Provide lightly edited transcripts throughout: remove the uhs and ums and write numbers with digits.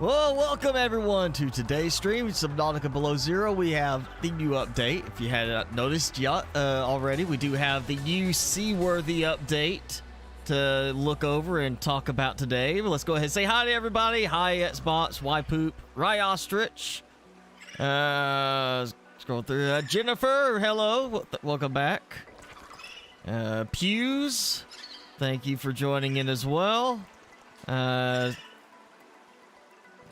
Well, welcome everyone to today's stream, Subnautica Below Zero. We have the new update. If you hadn't noticed yet already, we do have the new Seaworthy update to look over and talk about today. But let's go ahead and say hi to everybody. Hi, Xbox, Y Poop, Rye Ostrich. Scroll through. Jennifer, hello, welcome back. Pews, thank you for joining in as well. I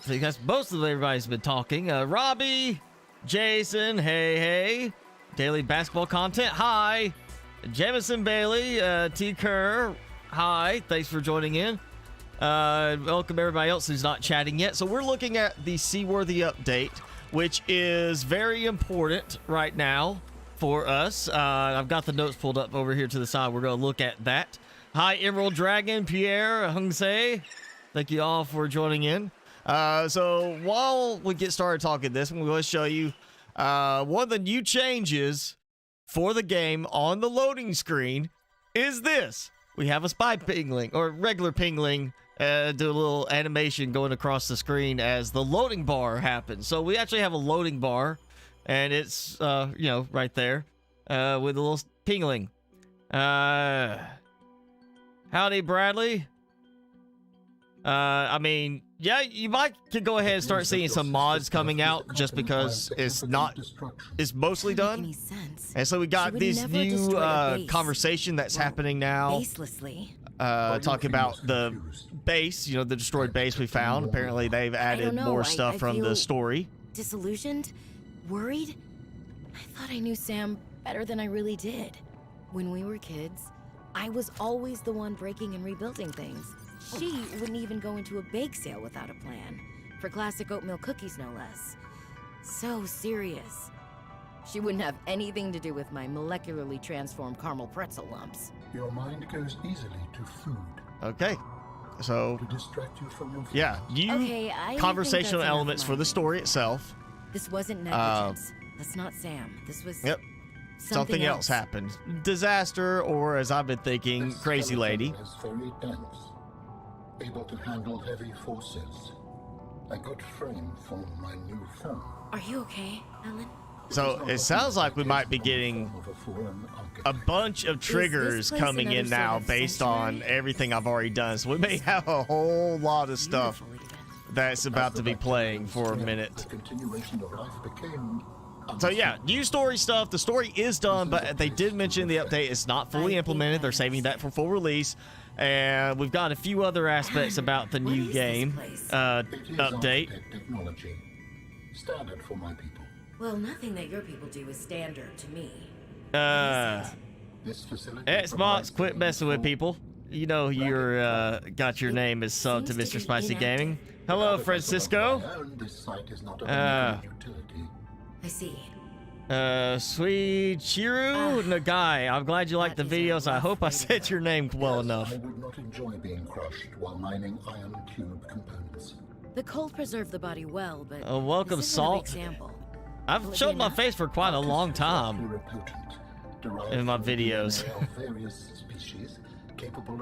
think that's most of everybody's been talking. Robbie, Jason, hey. Daily basketball content, hi. Jamison Bailey, T. Kerr, hi. Thanks for joining in. Welcome everybody else who's not chatting yet. So we're looking at the Seaworthy update, which is very important right now for us. I've got the notes pulled up over here to the side. We're going to look at that. Hi, Emerald Dragon, Pierre, Hung Se. Thank you all for joining in. So while we get started talking this, I'm going to show you one of the new changes for the game on the loading screen is this. We have a spy pingling or regular pingling, do a little animation going across the screen as the loading bar happens. So we actually have a loading bar, and it's you know, right there with a little pingling. Howdy, Bradley. I mean, yeah, you could go ahead and start seeing some mods coming out just because it's mostly done. And so we got this new conversation that's happening now. Talking about the base, you know, the destroyed base we found. Apparently they've added more stuff from the story. Disillusioned? Worried? I thought I knew Sam better than I really did. When we were kids, I was always the one breaking and rebuilding things. She wouldn't even go into a bake sale without a plan. For classic oatmeal cookies, no less. So serious. She wouldn't have anything to do with my molecularly transformed caramel pretzel lumps. Your mind goes easily to food. Okay. So, to distract you from your food. Yeah, new conversational elements for the story itself. This wasn't negligence. That's not Sam. This was... Yep. Something else happened. Disaster, or as I've been thinking, This crazy lady. skeleton is very dense, able to handle heavy forces. A good frame for my new form. Are you okay, Ellen? So it sounds like we might be getting a bunch of triggers coming in now based on everything I've already done. So we may have a whole lot of stuff that's about to be playing for a minute. The continuation of life became So yeah, new story stuff. The story is done, but they did mention in the update it's not fully implemented. They're saving that for full release. And we've got a few other aspects about the new game update. Technology. Standard for my people. Well, nothing that your people do is standard to me. This facility Xbox, quit messing with people. You know you're got your name as sub to MrSpicyGaming. Hello, Francisco. This site is not a utility. I see. Sweet Chiru Nagai. I'm glad you liked the videos. I hope I said your name well enough. I would not enjoy being crushed while mining iron cube components. The cold preserved the body well, but welcome, this isn't a big Salt. sample. I've shown my face for quite a long time in my videos.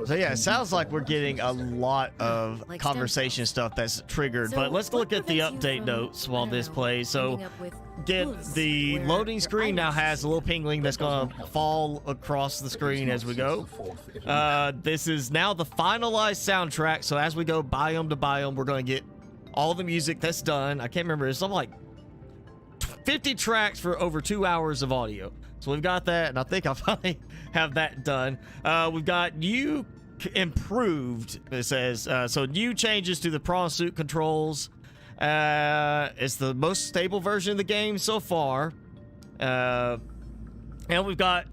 So yeah, it sounds like we're getting a lot of conversation stuff that's triggered. But let's look at the update notes while this plays. So get the loading screen now has a little pingling that's going to fall across the screen as we go. This is now the finalized soundtrack. So as we go biome to biome, we're going to get all the music that's done. I can't remember. It's something like 50 tracks for over 2 hours of audio. So we've got that, and I think I finally have that done. We've got new improved, it says, so new changes to the Prawn suit controls. It's the most stable version of the game so far. And we've got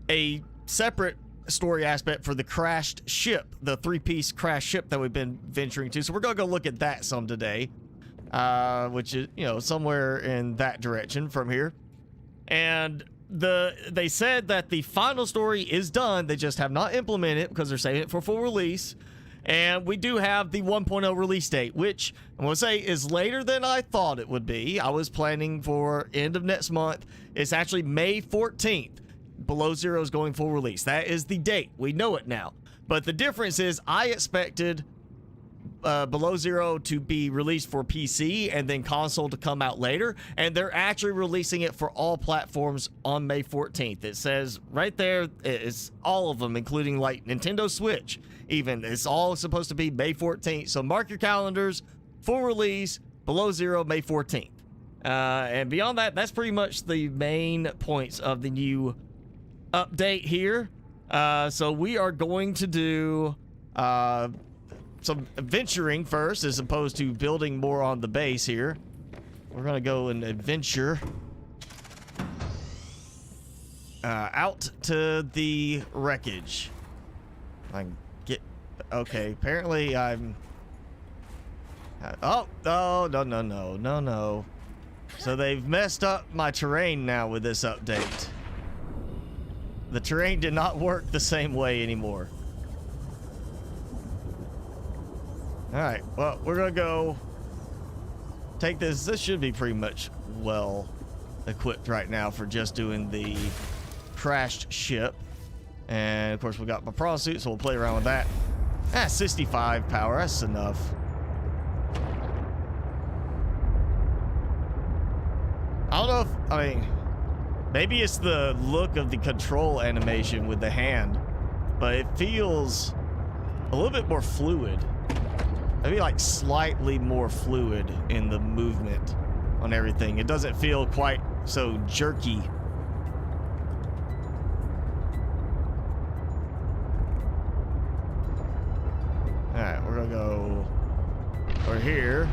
a separate story aspect for the crashed ship, the 3-piece crashed ship that we've been venturing to. So we're going to go look at that some today, which is, you know, somewhere in that direction from here. And they said that the final story is done. They just have not implemented it because they're saving it for full release. And we do have the 1.0 release date, which I'm going to say is later than I thought it would be. I was planning for end of next month. It's actually May 14th. Below Zero is going full release. That is the date. We know it now. But the difference is I expected Below Zero to be released for PC and then console to come out later. And they're actually releasing it for all platforms on May 14th. It says right there, it's all of them, including like Nintendo Switch. Even it's all supposed to be May 14th. So mark your calendars. Full release, Below Zero, May 14th. And beyond that, that's pretty much the main points of the new update here. So we are going to do some adventuring first, as opposed to building more on the base here. We're gonna go and adventure out to the wreckage. I can get okay. Apparently, I'm. Oh no. So they've messed up my terrain now with this update. The terrain did not work the same way anymore. Alright, well, we're gonna go take this. This should be pretty much well equipped right now for just doing the crashed ship. And of course, we got my prawn suit, so we'll play around with that. 65 power, that's enough. I don't know if, I mean, maybe it's the look of the control animation with the hand, but it feels a little bit more fluid. Maybe like slightly more fluid in the movement on everything. It doesn't feel quite so jerky. All right, we're gonna go over here.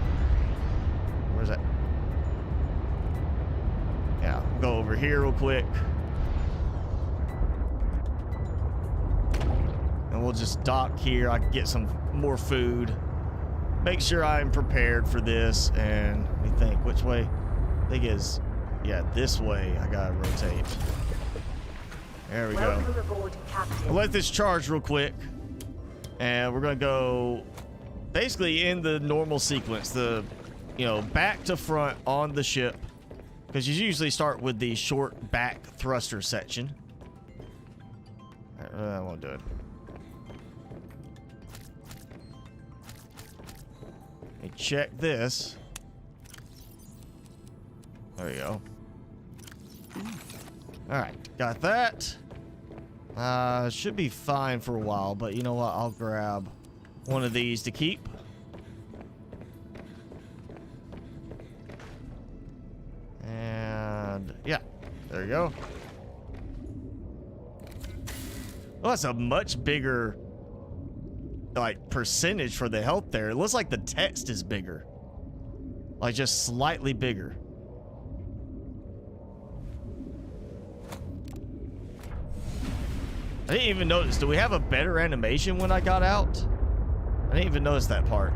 Where's that? Yeah, go over here real quick. And we'll just dock here. I can get some more food. Make sure I'm prepared for this. And let me think, which way? I think is, yeah, this way. I gotta rotate. There we go. I'll let this charge real quick. And we're gonna go basically in the normal sequence. The, you know, back to front on the ship. Because you usually start with the short back thruster section. I won't do it. Let me check this. There we go. Alright, got that. Should be fine for a while, but you know what? I'll grab one of these to keep. And yeah, there you go. Well, that's a much bigger like percentage for the health there. It looks like the text is bigger, like just slightly bigger. I didn't even notice. Do we have a better animation when I got out? I didn't even notice that part.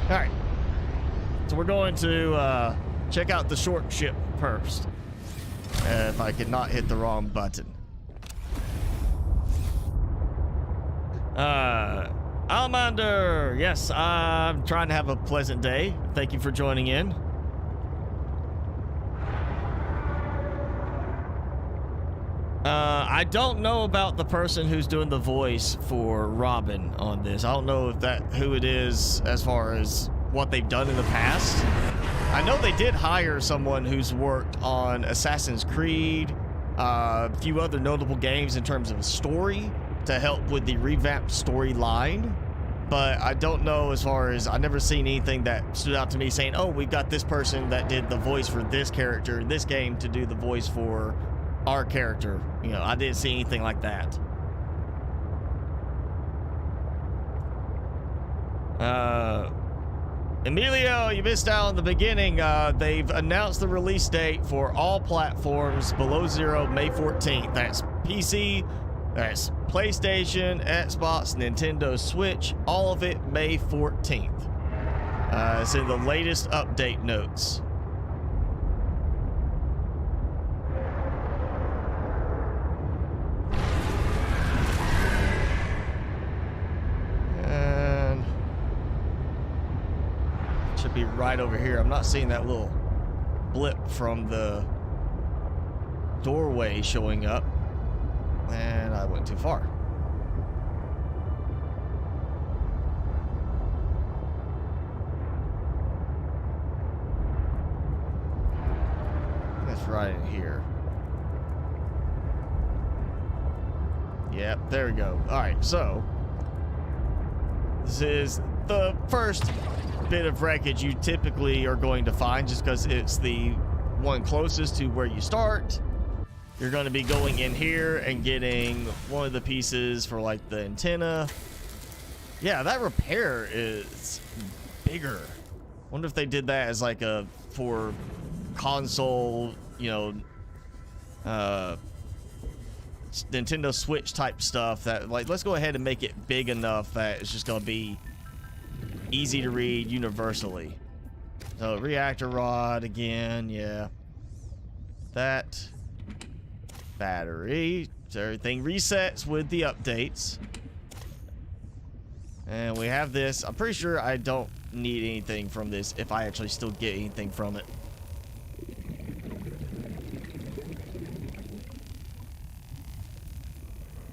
All right, so we're going to check out the short ship first. If I could not hit the wrong button. Almander, yes, I'm trying to have a pleasant day. Thank you for joining in. I don't know about the person who's doing the voice for Robin on this. I don't know if who it is as far as what they've done in the past. I know they did hire someone who's worked on Assassin's Creed, a few other notable games in terms of story to help with the revamped storyline. But I don't know as far as, I've never seen anything that stood out to me saying, oh, we've got this person that did the voice for this character in this game to do the voice for our character. You know, I didn't see anything like that. Emilio, you missed out in the beginning. They've announced the release date for all platforms Below Zero, May 14th. That's PC, that's PlayStation, Xbox, Nintendo Switch, all of it May 14th. It's in the latest update notes. And it should be right over here. I'm not seeing that little blip from the doorway showing up. And I went too far. right in here. Yep, there we go. All right, so this is the first bit of wreckage you typically are going to find, just because it's the one closest to where you start. You're going to be going in here and getting one of the pieces for like the antenna. Yeah, that repair is bigger. Wonder if they did that as like a for console, you know, Nintendo Switch type stuff. That like, let's go ahead and make it big enough that it's just going to be easy to read universally. So reactor rod again, yeah. That battery, so everything resets with the updates. And we have this. I'm pretty sure I don't need anything from this if I actually still get anything from it.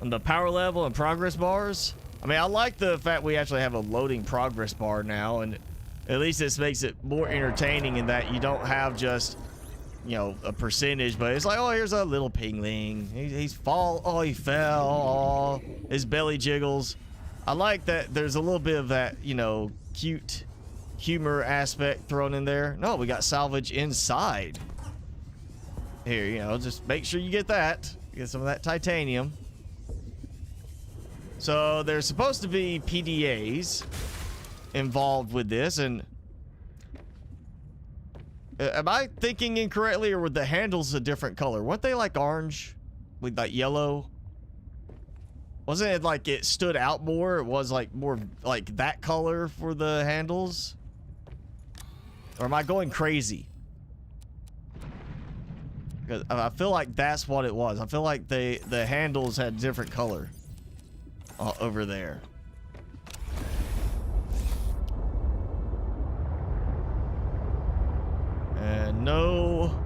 On the power level and progress bars, I mean, I like the fact we actually have a loading progress bar now, and at least this makes it more entertaining in that you don't have just, you know, a percentage, but it's like, oh, here's a little pingling. He's fall. Oh, he fell. Oh, his belly jiggles. I like that there's a little bit of that, you know, cute humor aspect thrown in there. No, we got salvage inside. Here, you know, just make sure you get that. Get some of that titanium. So there's supposed to be PDAs involved with this, and am I thinking incorrectly, or were the handles a different color? Weren't they like orange with like yellow? Wasn't it like it stood out more? It was like more like that color for the handles? Or am I going crazy? Because I feel like that's what it was. I feel like the handles had different color over there. And no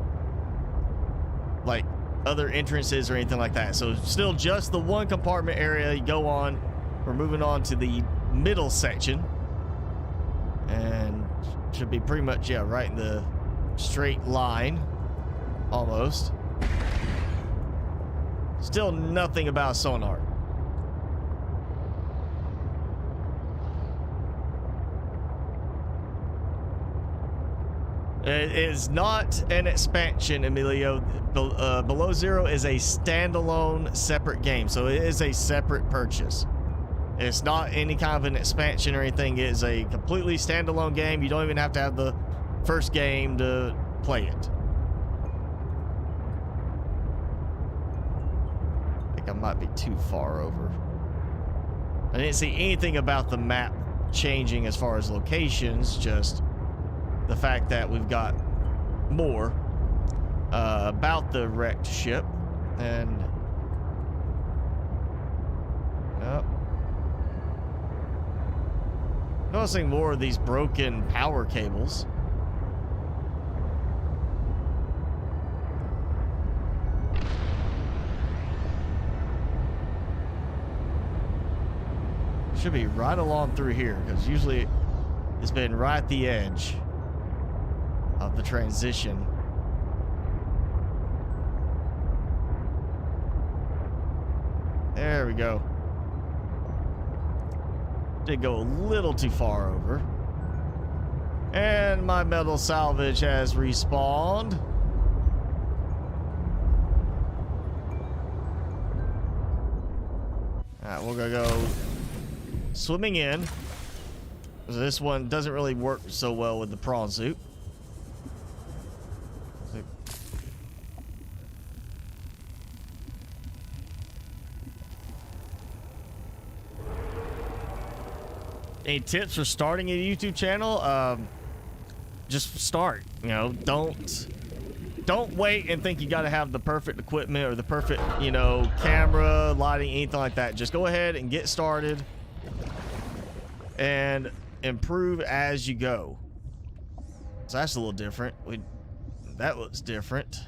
like other entrances or anything like that. So still just the one compartment area. You go on. We're moving on to the middle section. And should be pretty much, yeah, right in the straight line. Almost. Still nothing about sonar. It is not an expansion, Emilio. Below Zero is a standalone, separate game, so it is a separate purchase. It's not any kind of an expansion or anything. It is a completely standalone game. You don't even have to have the first game to play it. I think I might be too far over. I didn't see anything about the map changing as far as locations, just the fact that we've got more about the wrecked ship. And noticing more of these broken power cables. Should be right along through here, because usually it's been right at the edge of the transition. There we go. Did go a little too far over. And my metal salvage has respawned. Alright, we're gonna go swimming in. This one doesn't really work so well with the prawn suit. Any tips for starting a YouTube channel? Just start. You know, don't wait and think you got to have the perfect equipment or the perfect, you know, camera, lighting, anything like that. Just go ahead and get started and improve as you go. So that's a little different. That looks different.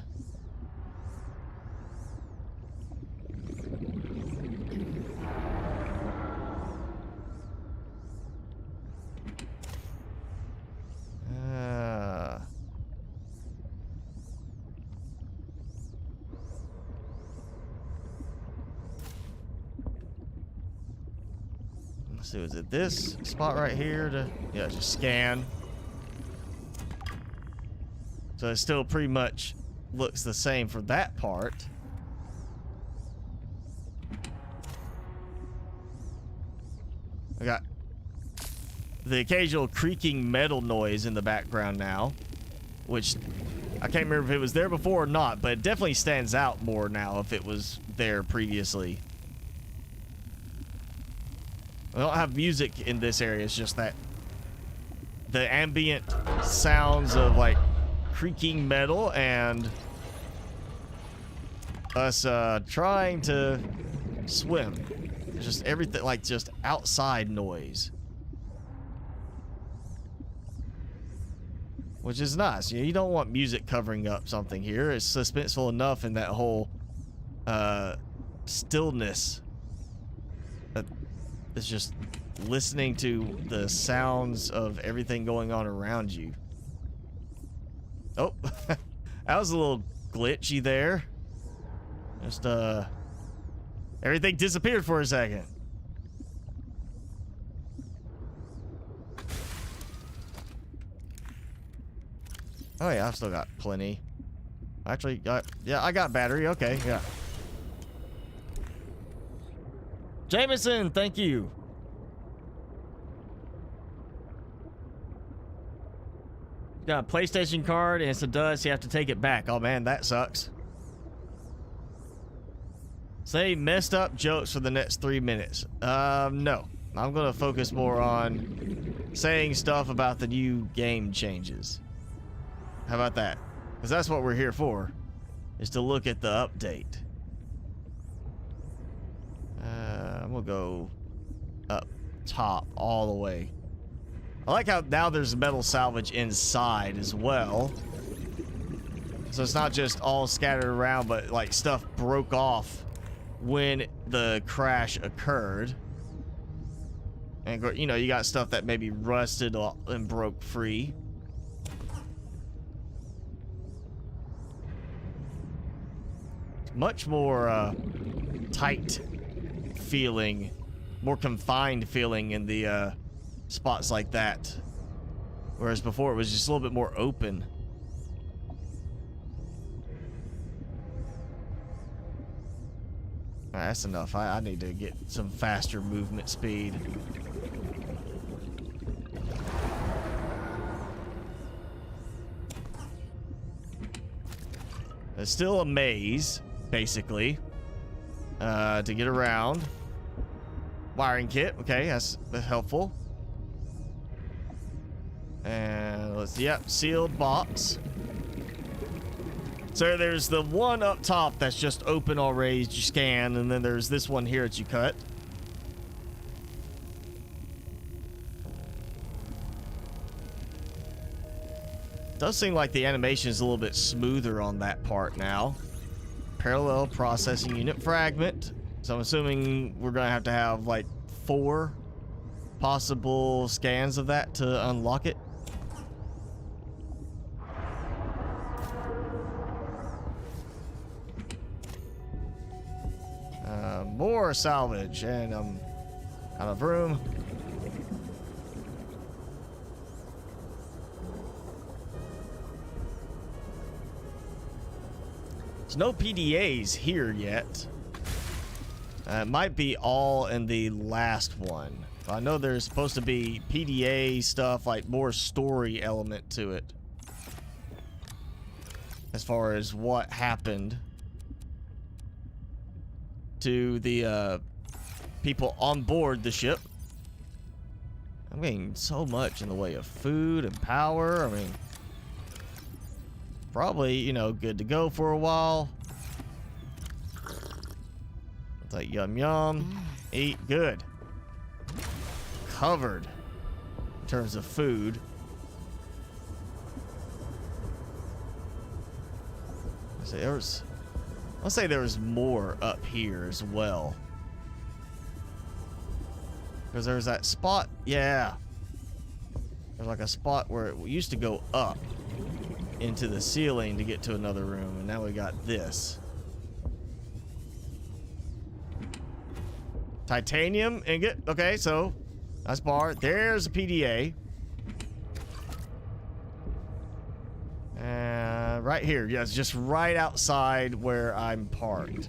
Let's see, is it this spot right here to, yeah, just scan. So it still pretty much looks the same for that part. I got the occasional creaking metal noise in the background now, which I can't remember if it was there before or not, but it definitely stands out more now if it was there previously. We don't have music in this area, it's just that the ambient sounds of like creaking metal and us trying to swim. Just everything, like just outside noise. Which is nice. You don't want music covering up something here. It's suspenseful enough in that whole stillness. It's just listening to the sounds of everything going on around you. Oh, that was a little glitchy there. Just, everything disappeared for a second. Oh yeah, I've still got plenty. Actually, yeah, I got battery. Okay, yeah. Jameson, thank you. Got a PlayStation card and it's a dust. You have to take it back. Oh man, that sucks. Say messed up jokes for the next 3 minutes. No. I'm gonna focus more on saying stuff about the new game changes. How about that? Because that's what we're here for, is to look at the update. I'm gonna go up top all the way. I like how now there's metal salvage inside as well. So it's not just all scattered around, but like stuff broke off when the crash occurred. And you know, you got stuff that maybe rusted and broke free. Much more tight feeling, more confined feeling in the spots like that. Whereas before it was just a little bit more open. Alright, that's enough. I need to get some faster movement speed. It's still a maze, basically, to get around. Wiring kit, okay, that's helpful. And let's, yep, sealed box. So there's the one up top that's just open already, you scan, and then there's this one here that you cut. Does seem like the animation is a little bit smoother on that part now. Parallel processing unit fragment. So I'm assuming we're gonna have to have like 4 possible scans of that to unlock it. More salvage, and I'm out of room. There's no PDAs here yet. It might be all in the last one. I know there's supposed to be PDA stuff, like more story element to it. As far as what happened to the people on board the ship. I mean, so much in the way of food and power. I mean, probably, you know, good to go for a while. It's like yum yum. Eat good. Covered in terms of food. Let's say there was more up here as well. Because there's that spot, yeah. There's like a spot where it used to go up into the ceiling to get to another room, and now we got this. Titanium ingot, okay, so Nice bar. There's a PDA. Right here. Yes, just right outside where I'm parked.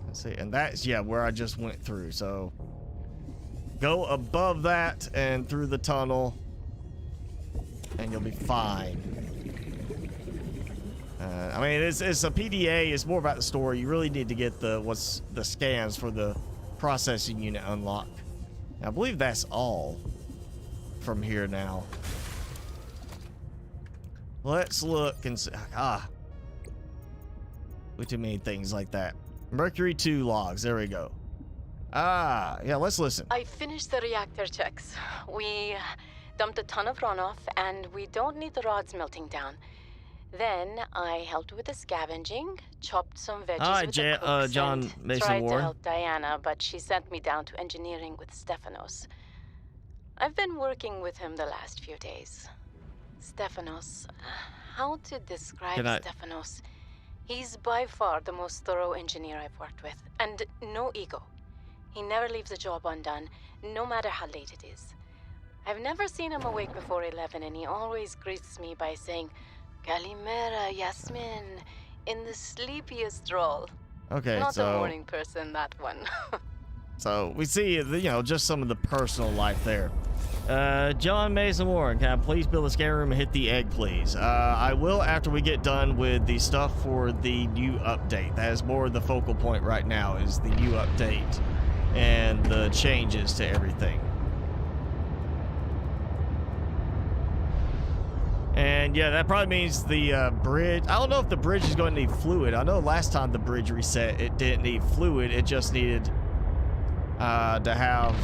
Let's see. And that's, yeah, where I just went through. So go above that and through the tunnel, and you'll be fine. I mean, it's a PDA. It's more about the story. You really need to get the scans for the processing unit unlocked. I believe that's all from here now. Let's look and see. Way too many things like that. Mercury 2 logs. There we go. Yeah, let's listen. I finished the reactor checks. We dumped a ton of runoff, and we don't need the rods melting down. Then I helped with the scavenging, chopped some veggies with the cooks, John and Mason tried Ward. to help Diana, but she sent me down to engineering with Stefanos. I've been working with him the last few days. Stefanos, how to describe Stefanos? He's by far the most thorough engineer I've worked with, and no ego. He never leaves a job undone, no matter how late it is. I've never seen him awake before 11, and he always greets me by saying, Kalimera, Yasmin, in the sleepiest role. Okay, Not a morning person, that one. So we see, just some of the personal life there. John Mason Warren, can I please build a scanner room and hit the egg, please? I will after we get done with the stuff for the new update. That is more the focal point right now, is the new update and the changes to everything. And yeah, that probably means the bridge. I don't know if the bridge is going to need fluid. I know last time the bridge reset, it didn't need fluid. It just needed to have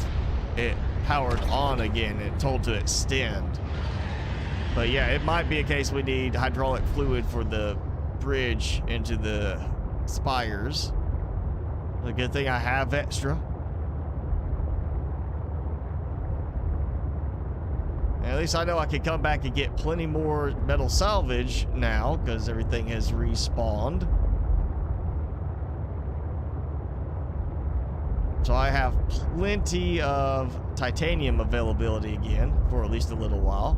it powered on again and told to extend. But yeah, it might be a case we need hydraulic fluid for the bridge into the spires. A good thing I have extra. At least I know I can come back and get plenty more metal salvage now because everything has respawned. So I have plenty of titanium availability again for at least a little while.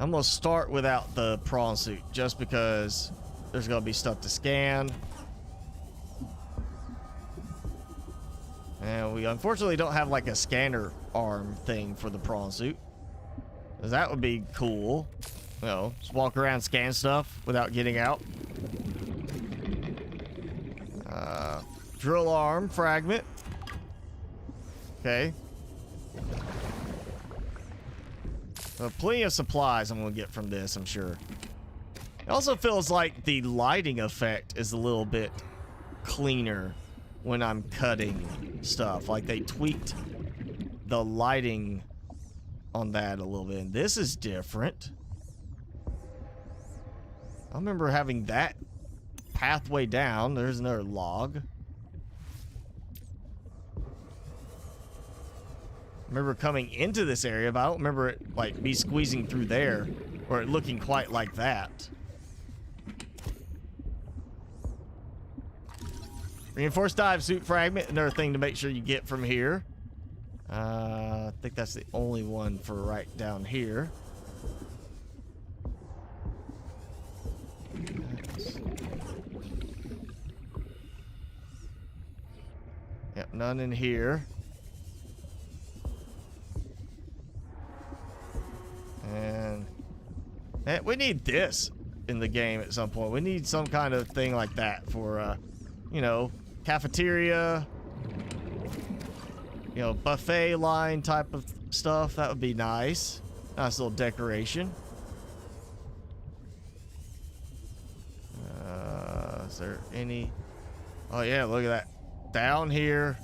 I'm going to start without the prawn suit just because there's going to be stuff to scan. And we unfortunately don't have like a scanner arm thing for the prawn suit. Because that would be cool. Just walk around, scan stuff without getting out. Drill arm fragment. Okay. Plenty of supplies I'm going to get from this, I'm sure. It also feels like the lighting effect is a little bit cleaner when I'm cutting stuff. Like they tweaked the lighting on that a little bit. And this is different. I remember having that pathway down. There's another log. I remember coming into this area, but I don't remember it like me squeezing through there or it looking quite like that. Reinforced dive suit fragment, another thing to make sure you get from here. I think that's the only one for right down here. Yep, none in here. And we need this in the game at some point. We need some kind of thing like that for, cafeteria, buffet line type of stuff. That would be nice. Nice little decoration. Is there any? Oh yeah, look at that. Down here.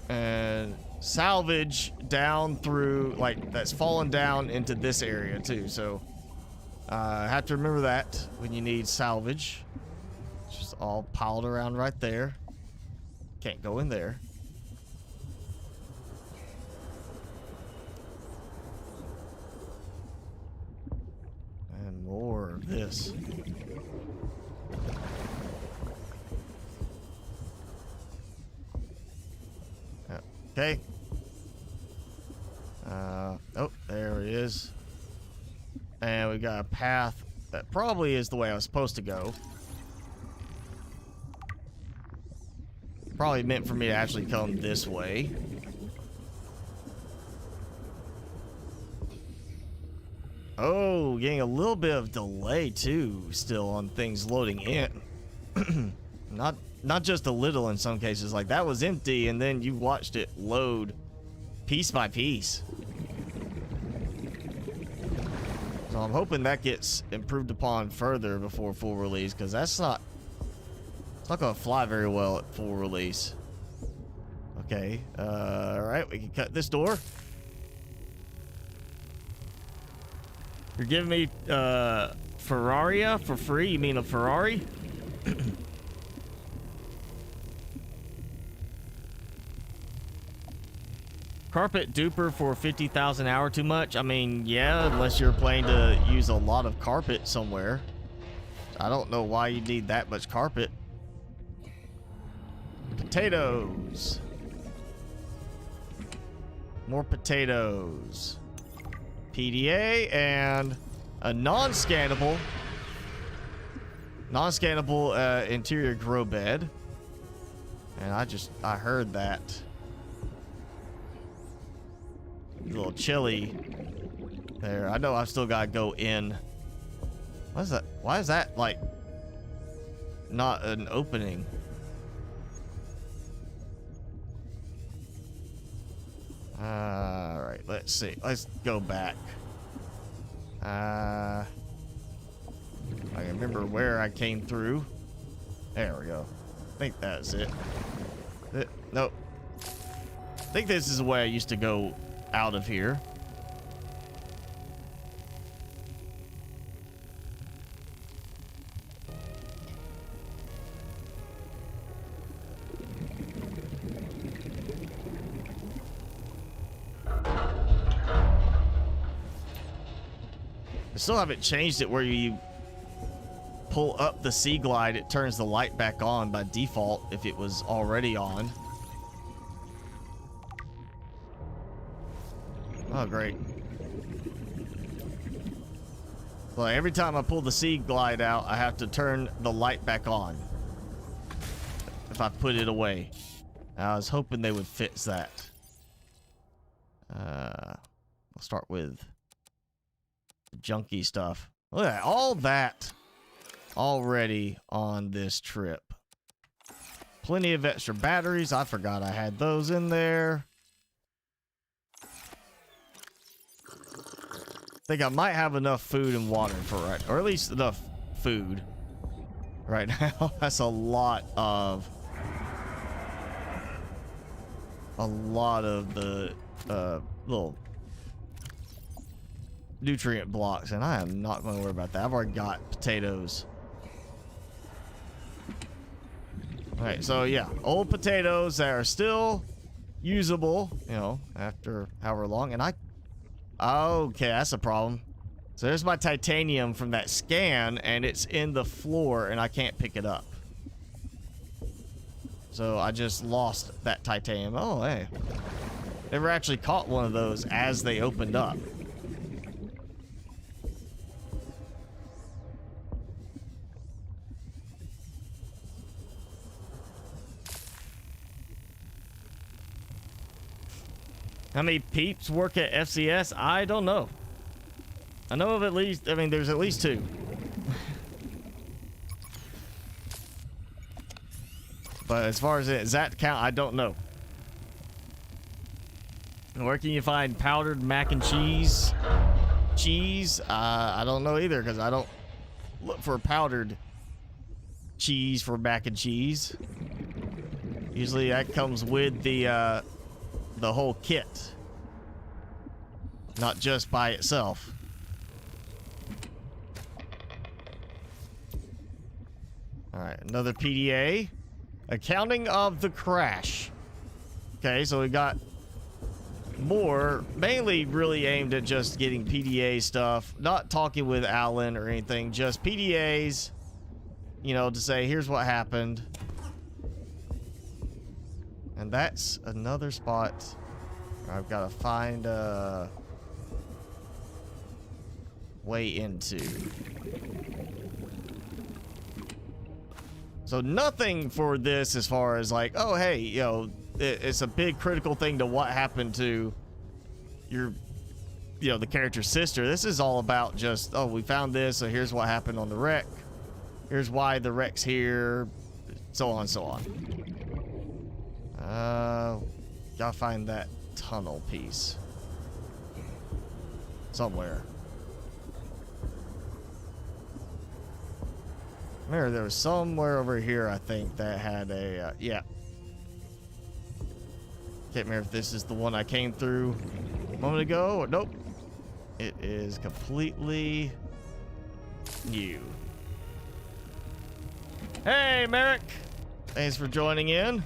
And salvage down through, like, that's fallen down into this area too. So I have to remember that when you need salvage. It's just all piled around right there. Can't go in there. this. Okay. Oh, there he is. And we got a path that probably is the way I was supposed to go. Probably meant for me to actually come this way. Oh, getting a little bit of delay too still on things loading in. Not just a little in some cases. Like that was empty and then you watched it load piece by piece. So I'm hoping that gets improved upon further before full release, because it's not gonna fly very well at full release. Okay, all right, we can cut this door. You're giving me Ferraria for free? You mean a Ferrari? Carpet duper for 50,000 hour too much? I mean, yeah, unless you're planning to use a lot of carpet somewhere. I don't know why you need that much carpet. Potatoes. More potatoes. PDA and a non-scannable interior grow bed. And I heard that. A little chilly there. I know I've still got to go in. What is that? Why is that like not an opening? All right, let's see. Let's go back. I remember where I came through. There we go. I think that's it. Nope. I think this is the way I used to go out of here. I still haven't changed it where you pull up the sea glide, it turns the light back on by default if it was already on. Oh, great. Well, every time I pull the sea glide out, I have to turn the light back on if I put it away. I was hoping they would fix that. I'll start with junky stuff. Look at that, all that already on this trip. Plenty of extra batteries. I forgot I had those in there. I think I might have enough food and water for right, or at least enough food right now. That's a lot of the little nutrient blocks, and I am not going to worry about that. I've already got potatoes. All right, so yeah, old potatoes that are still usable, you know, after however long. And okay, that's a problem. So there's my titanium from that scan, and it's in the floor, and I can't pick it up. So I just lost that titanium. Oh, hey. Never actually caught one of those as they opened up. How many peeps work at FCS? I don't know. I know of at least, I mean, there's at least 2. But as far as that count, I don't know. Where can you find powdered mac and cheese? I don't know either, because I don't look for powdered cheese for mac and cheese. Usually that comes with the whole kit, not just by itself. All right, another PDA. Accounting of the crash. Okay, so we got more, mainly really aimed at just getting PDA stuff, not talking with Alan or anything, just PDAs, you know, to say, here's what happened. And that's another spot where I've got to find a way into. So nothing for this as far as like, oh, hey, you know, it's a big critical thing to what happened to your, you know, the character's sister. This is all about just, oh, we found this, so here's what happened on the wreck. Here's why the wreck's here, so on and so on. Gotta find that tunnel piece somewhere. Remember, there was somewhere over here, I think, that had a, yeah. Can't remember if this is the one I came through a moment ago, or nope. It is completely new. Hey, Merrick. Thanks for joining in.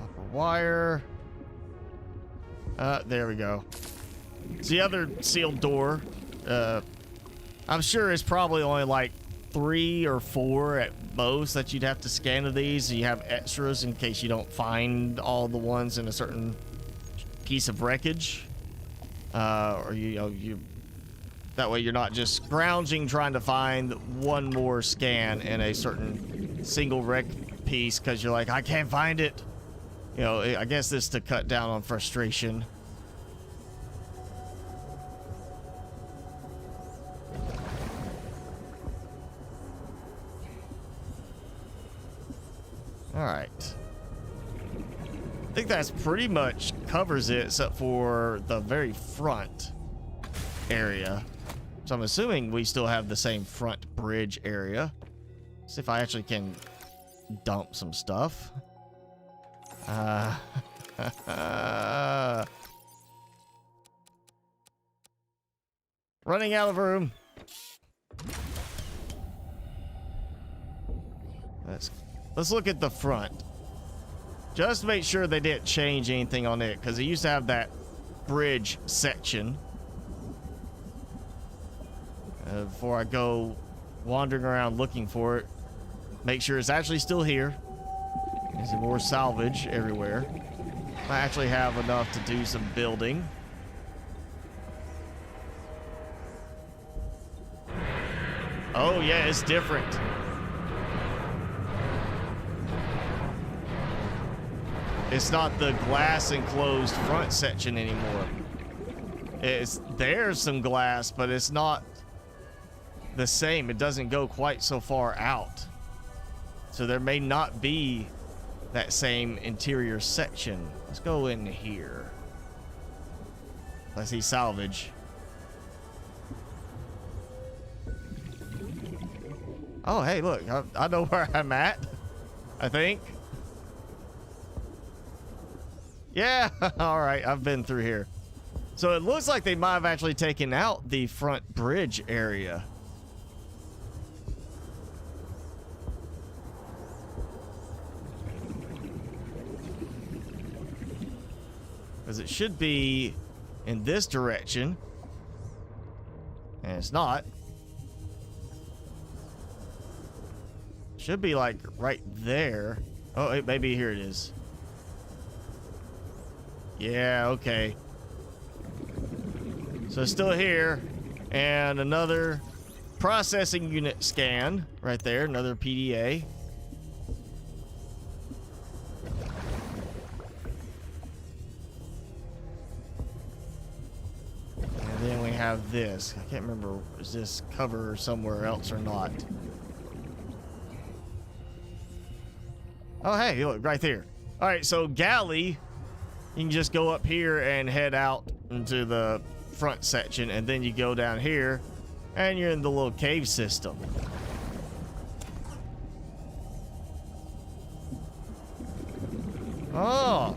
Copper wire. There we go. It's the other sealed door. I'm sure it's probably only like 3 or 4 at most that you'd have to scan of these. So you have extras in case you don't find all the ones in a certain piece of wreckage. Or you know, that way you're not just scrounging trying to find one more scan in a certain single wreck piece because you're like, I can't find it. You know, I guess this to cut down on frustration. All right. I think that's pretty much covers it except for the very front area. So I'm assuming we still have the same front bridge area. See if I actually can dump some stuff. Running out of room. Let's look at the front. Just to make sure they didn't change anything on it, because it used to have that bridge section. Before I go wandering around looking for it, make sure it's actually still here. There's more salvage everywhere. I actually have enough to do some building. Oh yeah, it's different. It's not the glass enclosed front section anymore. There's some glass, but it's not the same. It doesn't go quite so far out. So there may not be that same interior section. Let's go in here. Let's see salvage. Oh, hey, look. I know where I'm at, I think. Yeah, all right, I've been through here. So it looks like they might have actually taken out the front bridge area. Because it should be in this direction. And it's not. Should be like right there. Oh, maybe here it is. Yeah, okay. So it's still here. And another processing unit scan right there. Another PDA. And then we have this. I can't remember, is this cover somewhere else or not? Oh, hey, look, right there. All right, so galley. You can just go up here and head out into the front section, and then you go down here, and you're in the little cave system. Oh,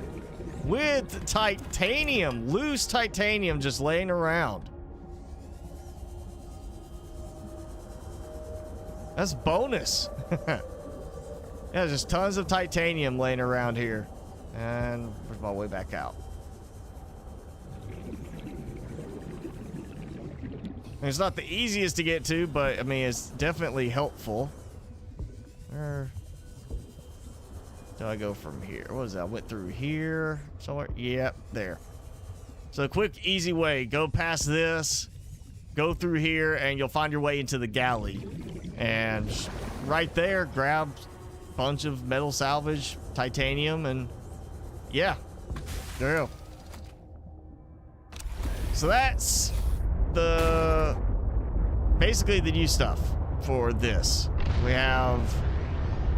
with titanium, loose titanium just laying around. That's bonus. Yeah, just tons of titanium laying around here. And where's my way back out? It's not the easiest to get to, but I mean, it's definitely helpful. Where do I go from here? What is that? I went through here somewhere. Yep, there. So a quick, easy way. Go past this, go through here, and you'll find your way into the galley. And right there, grab a bunch of metal salvage, titanium, and yeah, there you go. So that's basically the new stuff for this. We have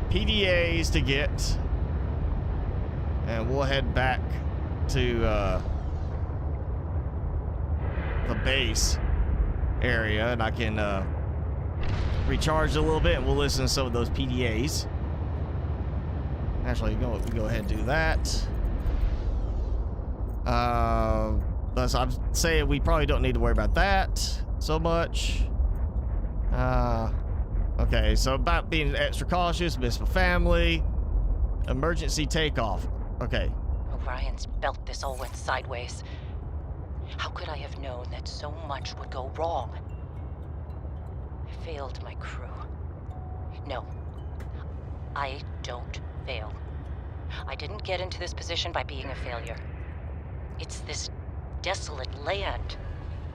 PDAs to get, and we'll head back to the base area, and I can recharge a little bit, and we'll listen to some of those PDAs. Actually, we go ahead and do that. I'm saying we probably don't need to worry about that so much. Okay, so about being extra cautious, miss my family, emergency takeoff. Okay. Orion's belt, this all went sideways. How could I have known that so much would go wrong? I failed my crew. No, I don't fail. I didn't get into this position by being a failure. It's this desolate land,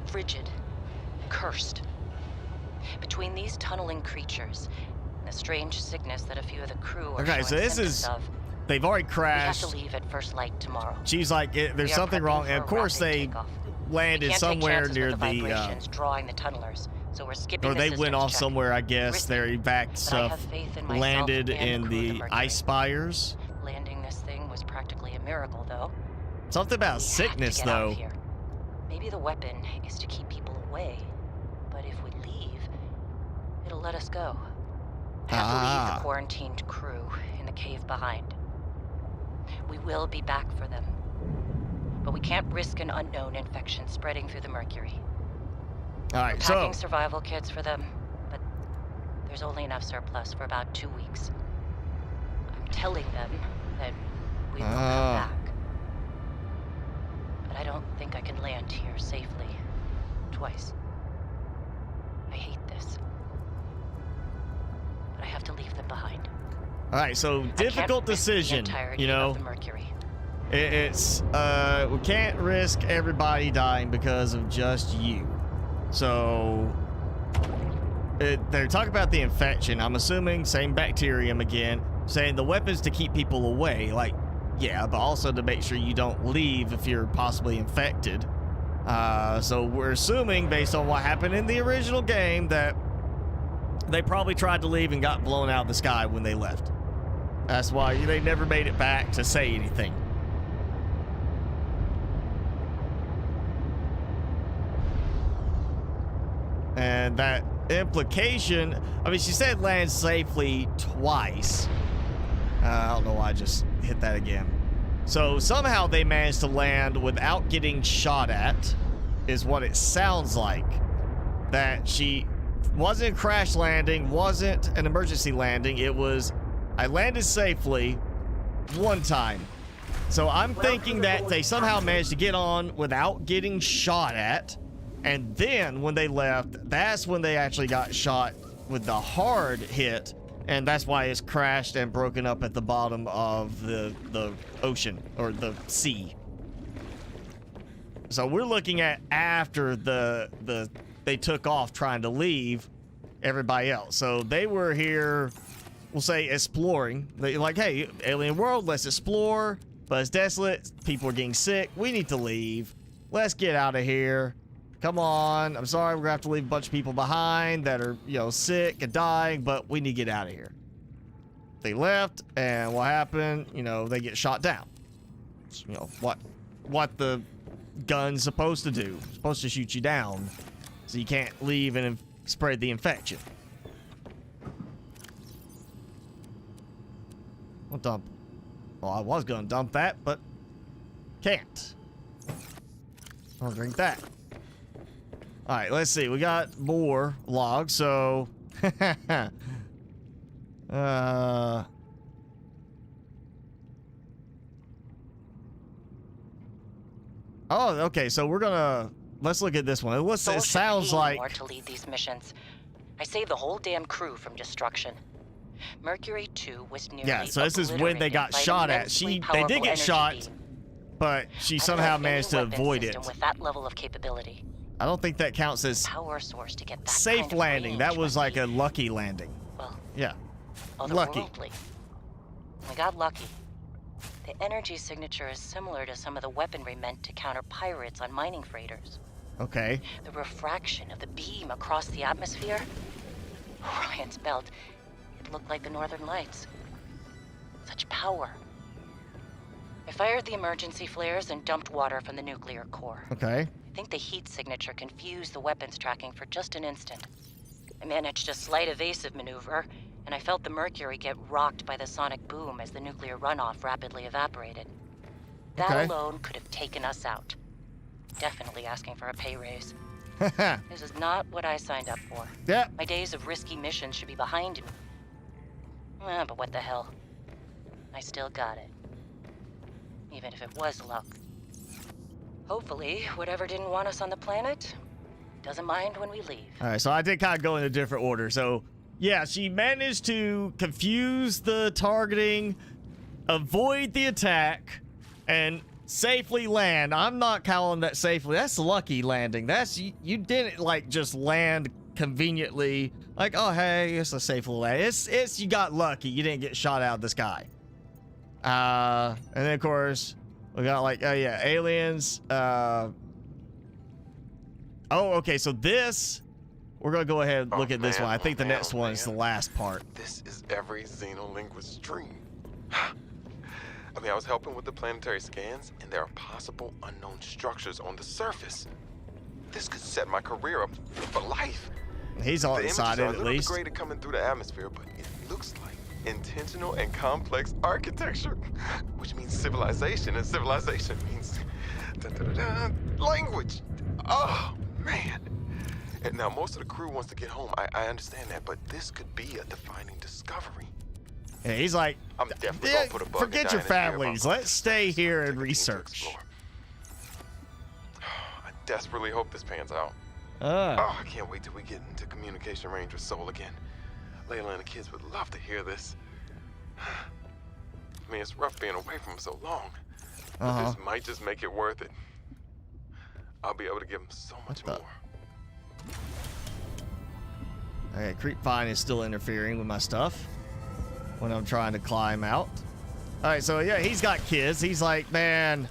frigid, cursed. Between these tunneling creatures and the strange sickness that a few of the crew are okay, showing so this symptoms is of, they've already crashed. we have to leave at first light tomorrow. She's like, there's something wrong, and of course they landed somewhere near the drawing the tunnelers, so we're skipping or they went off check. somewhere, I guess. Their evac stuff landed in the ice spires. Landing this thing was practically a miracle, though. Something about sickness, though. Maybe the weapon is to keep people away, but if we leave, it'll let us go. I have to leave the quarantined crew in the cave behind. We will be back for them, but we can't risk an unknown infection spreading through the mercury. All right, We're packing survival kits for them, but there's only enough surplus for about 2 weeks. I'm telling them that we will come back. But I don't think I can land here safely. Twice. I hate this. But I have to leave them behind. All right, so difficult decision, you know. The mercury. It's we can't risk everybody dying because of just you. So they're talking about the infection. I'm assuming same bacterium again, saying the weapon's to keep people away. Like, yeah, but also to make sure you don't leave if you're possibly infected. So we're assuming, based on what happened in the original game, that they probably tried to leave and got blown out of the sky when they left. That's why they never made it back to say anything. And that implication, I mean, she said land safely twice. I don't know why I just hit that again. So somehow they managed to land without getting shot at, is what it sounds like. That she wasn't crash landing, wasn't an emergency landing. It was, I landed safely one time. So I'm thinking that they somehow managed to get on without getting shot at. And then when they left, that's when they actually got shot with the hard hit. And that's why it's crashed and broken up at the bottom of the ocean or the sea. So we're looking at after they took off trying to leave everybody else. So they were here, we'll say, exploring. They're like, hey, alien world, let's explore. But it's desolate. People are getting sick. We need to leave. Let's get out of here. Come on. I'm sorry, we're gonna have to leave a bunch of people behind that are, you know, sick and dying, but we need to get out of here. They left, and what happened? You know, they get shot down. You know, what the gun's supposed to do. It's supposed to shoot you down, so you can't leave and spread the infection. I'll dump. Well, I was gonna dump that, but can't. I'll drink that. All right, let's see. We got more logs, so Oh, okay. So we're gonna let's look at this one. It sounds like more to lead these missions. I saved the whole damn crew from destruction. Mercury 2 was nearly so this is when they got shot at. They did get shot, but she somehow managed to avoid it. With that level of capability. I don't think that counts as power source to get that safe kind of landing. That was like be, a lucky landing. Well, yeah, lucky. We got lucky. The energy signature is similar to some of the weaponry meant to counter pirates on mining freighters. Okay. The refraction of the beam across the atmosphere. Ryan's belt. It looked like the Northern Lights. Such power. I fired the emergency flares and dumped water from the nuclear core. Okay. I think the heat signature confused the weapons tracking for just an instant. I managed a slight evasive maneuver, and I felt the Mercury get rocked by the sonic boom as the nuclear runoff rapidly evaporated. That alone could have taken us out. Definitely asking for a pay raise. This is not what I signed up for. Yeah. My days of risky missions should be behind me. But what the hell? I still got it. Even if it was luck. Hopefully, whatever didn't want us on the planet doesn't mind when we leave. All right, so I did kind of go in a different order. So, yeah, she managed to confuse the targeting, avoid the attack, and safely land. I'm not calling that safely. That's lucky landing. That's you didn't like just land conveniently. Like, oh hey, it's a safe little land. It's you got lucky. You didn't get shot out of the sky. And then of course we got like aliens. Oh, okay. So this we're gonna go ahead and look at this one. I think the next one is the last part. This is every xenolinguist's dream. I mean, I was helping with the planetary scans, and there are possible unknown structures on the surface. This could set my career up for life. He's all excited at least. The images are a little degraded coming through the atmosphere, but it looks like intentional and complex architecture, which means civilization, and civilization means language. Oh, man. And now most of the crew wants to get home. I understand that, but this could be a defining discovery. Yeah, he's like, I'm definitely gonna put a bug forget your families. Let's stay here and research. I desperately hope this pans out. Oh, I can't wait till we get into communication range with Soul again. Layla and the kids would love to hear this. I mean, it's rough being away from them so long. But this might just make it worth it. I'll be able to give them so much more. Okay, Creepvine is still interfering with my stuff when I'm trying to climb out. All right, so yeah, he's got kids. He's like, man,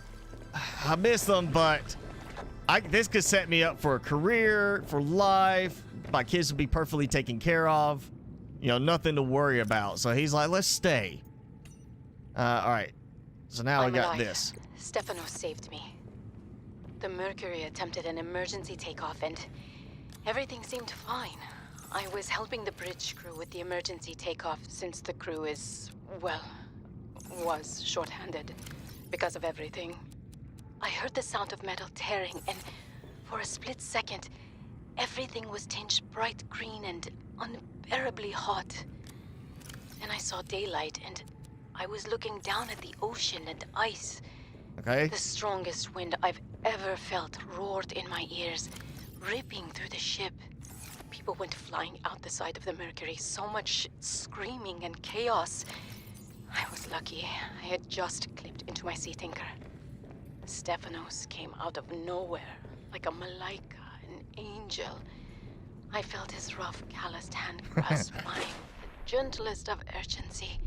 I miss them, but this could set me up for a career, for life. My kids will be perfectly taken care of. You know, nothing to worry about. So he's like, let's stay. All right. So now we got this. Stefanos saved me. The Mercury attempted an emergency takeoff and everything seemed fine. I was helping the bridge crew with the emergency takeoff since the crew is, well, was shorthanded because of everything. I heard the sound of metal tearing and for a split second, everything was tinged bright green and unbearably hot. Then I saw daylight and I was looking down at the ocean and ice. Okay. The strongest wind I've ever felt roared in my ears, ripping through the ship. People went flying out the side of the Mercury, so much screaming and chaos. I was lucky. I had just clipped into my sea tinker. Stefanos came out of nowhere, like a malaika, an angel. I felt his rough, calloused hand grasp mine, the gentlest of urgency.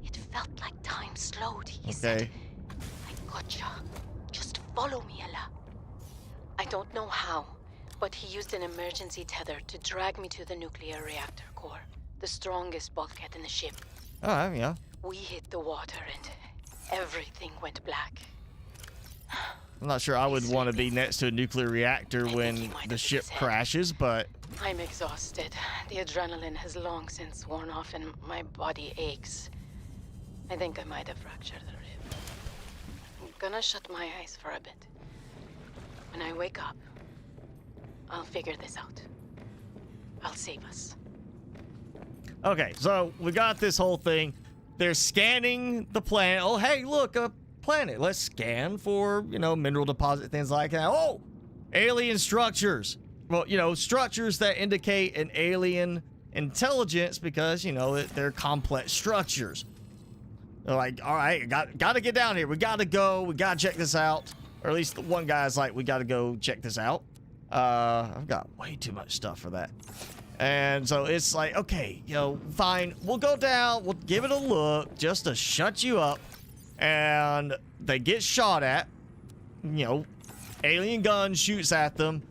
It felt like time slowed. He said, I gotcha. Just follow me, Ella. I don't know how, but he used an emergency tether to drag me to the nuclear reactor core, the strongest bulkhead in the ship. Oh, yeah. We hit the water and everything went black. I'm not sure I would want to be next to a nuclear reactor when the ship crashes, but... I'm exhausted. The adrenaline has long since worn off and my body aches. I think I might have fractured a rib. I'm gonna shut my eyes for a bit. When I wake up, I'll figure this out. I'll save us. Okay, so we got this whole thing. They're scanning the planet. Oh, hey, look, a planet. Let's scan for, you know, mineral deposit, things like that. Oh, alien structures. Well, you know, structures that indicate an alien intelligence because, you know, they're complex structures. They're like, all right, got to get down here. We got to go. We got to check this out. Or at least the one guy's like, we got to go check this out. I've got way too much stuff for that. And so it's like, okay, you know, fine. We'll go down. We'll give it a look just to shut you up. And they get shot at. You know, alien gun shoots at them.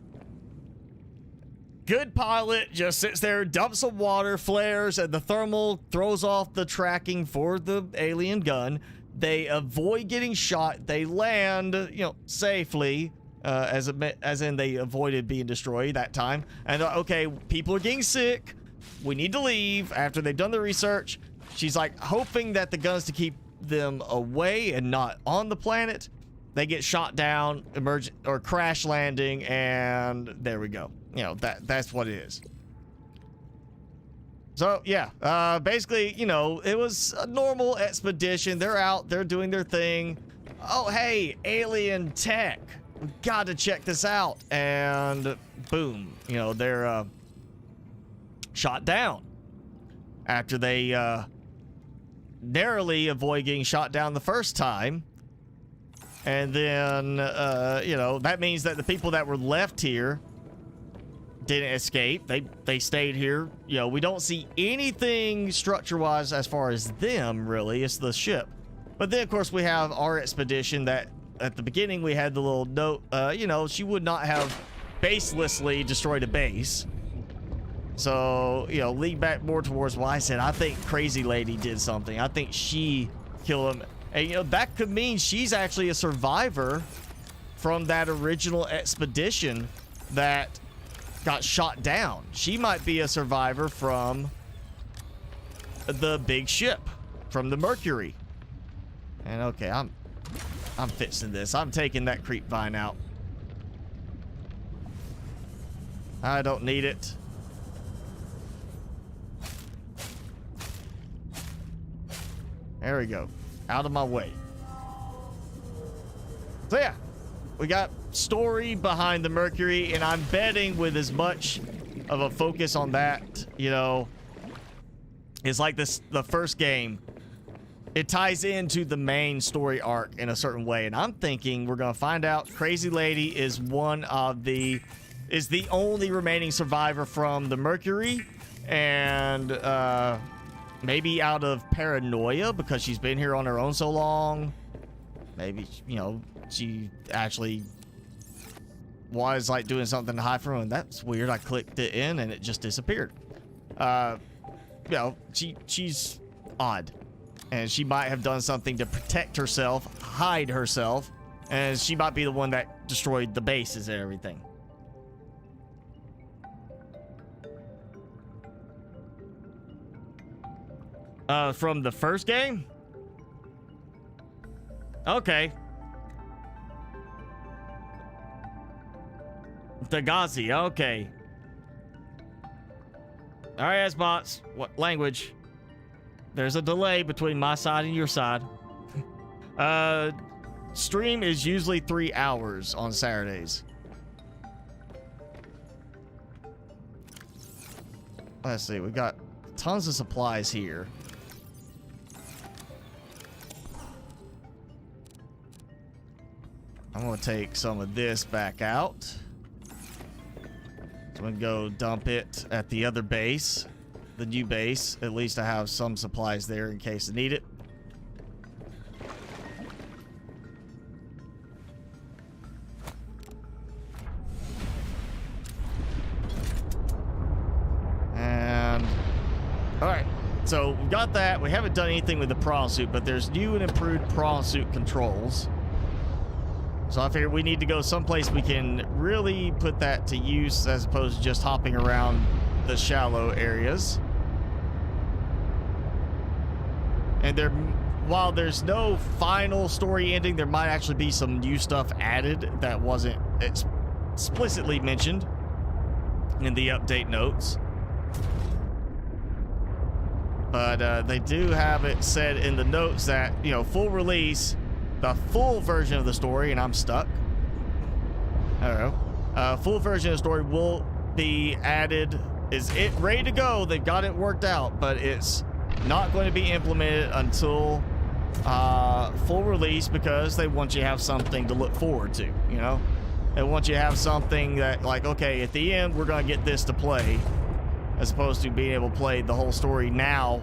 Good pilot just sits there, dumps some water, flares, and the thermal throws off the tracking for the alien gun. They avoid getting shot. They land, you know, safely, as in they avoided being destroyed that time. And okay, people are getting sick. We need to leave. After they've done the research, she's like hoping that the gun's to keep them away and not on the planet. They get shot down, or crash landing, and there we go. You know, that's what it is. So yeah, basically, you know, it was a normal expedition. They're out, they're doing their thing. Oh, hey, alien tech. We gotta check this out. And boom, you know, they're shot down after they narrowly avoid getting shot down the first time. And then, you know, that means that the people that were left here didn't escape. They stayed here. You know, we don't see anything structure-wise as far as them, really. It's the ship. But then, of course, we have our expedition that at the beginning we had the little note, you know, she would not have baselessly destroyed a base. So, you know, lead back more towards what I said. I think Crazy Lady did something. I think she killed him. And, you know, that could mean she's actually a survivor from that original expedition that got shot down. She might be a survivor from the big ship, from the Mercury. And okay, I'm fixing this. I'm taking that creep vine out. I don't need it. There we go. Out of my way. So yeah, we got story behind the Mercury, and I'm betting with as much of a focus on that, you know, it's like this, the first game, it ties into the main story arc in a certain way, and I'm thinking we're gonna find out Crazy Lady is the only remaining survivor from the Mercury, and maybe out of paranoia because she's been here on her own so long, maybe, you know, she actually was like doing something to hide from him. That's weird. I clicked it in and it just disappeared. You know, she's odd, and she might have done something to protect herself, hide herself, and she might be the one that destroyed the bases and everything. From the first game? Okay. Dagazi, okay. Alright, SBots. What language? There's a delay between my side and your side. Stream is usually 3 hours on Saturdays. Let's see, we got tons of supplies here. I'm gonna take some of this back out. So I'm gonna go dump it at the other base, the new base. At least I have some supplies there in case I need it. And all right, so we got that. We haven't done anything with the prawn suit, but there's new and improved prawn suit controls. So I figured we need to go someplace we can really put that to use as opposed to just hopping around the shallow areas. And while there's no final story ending, there might actually be some new stuff added that wasn't explicitly mentioned in the update notes. But they do have it said in the notes that, you know, full release the full version of the story, and I'm stuck. I don't know. Full version of the story will be added. Is it ready to go? They've got it worked out, but it's not going to be implemented until full release, because they want you to have something to look forward to, you know? They want you to have something that, like, okay, at the end, we're going to get this to play, as opposed to being able to play the whole story now,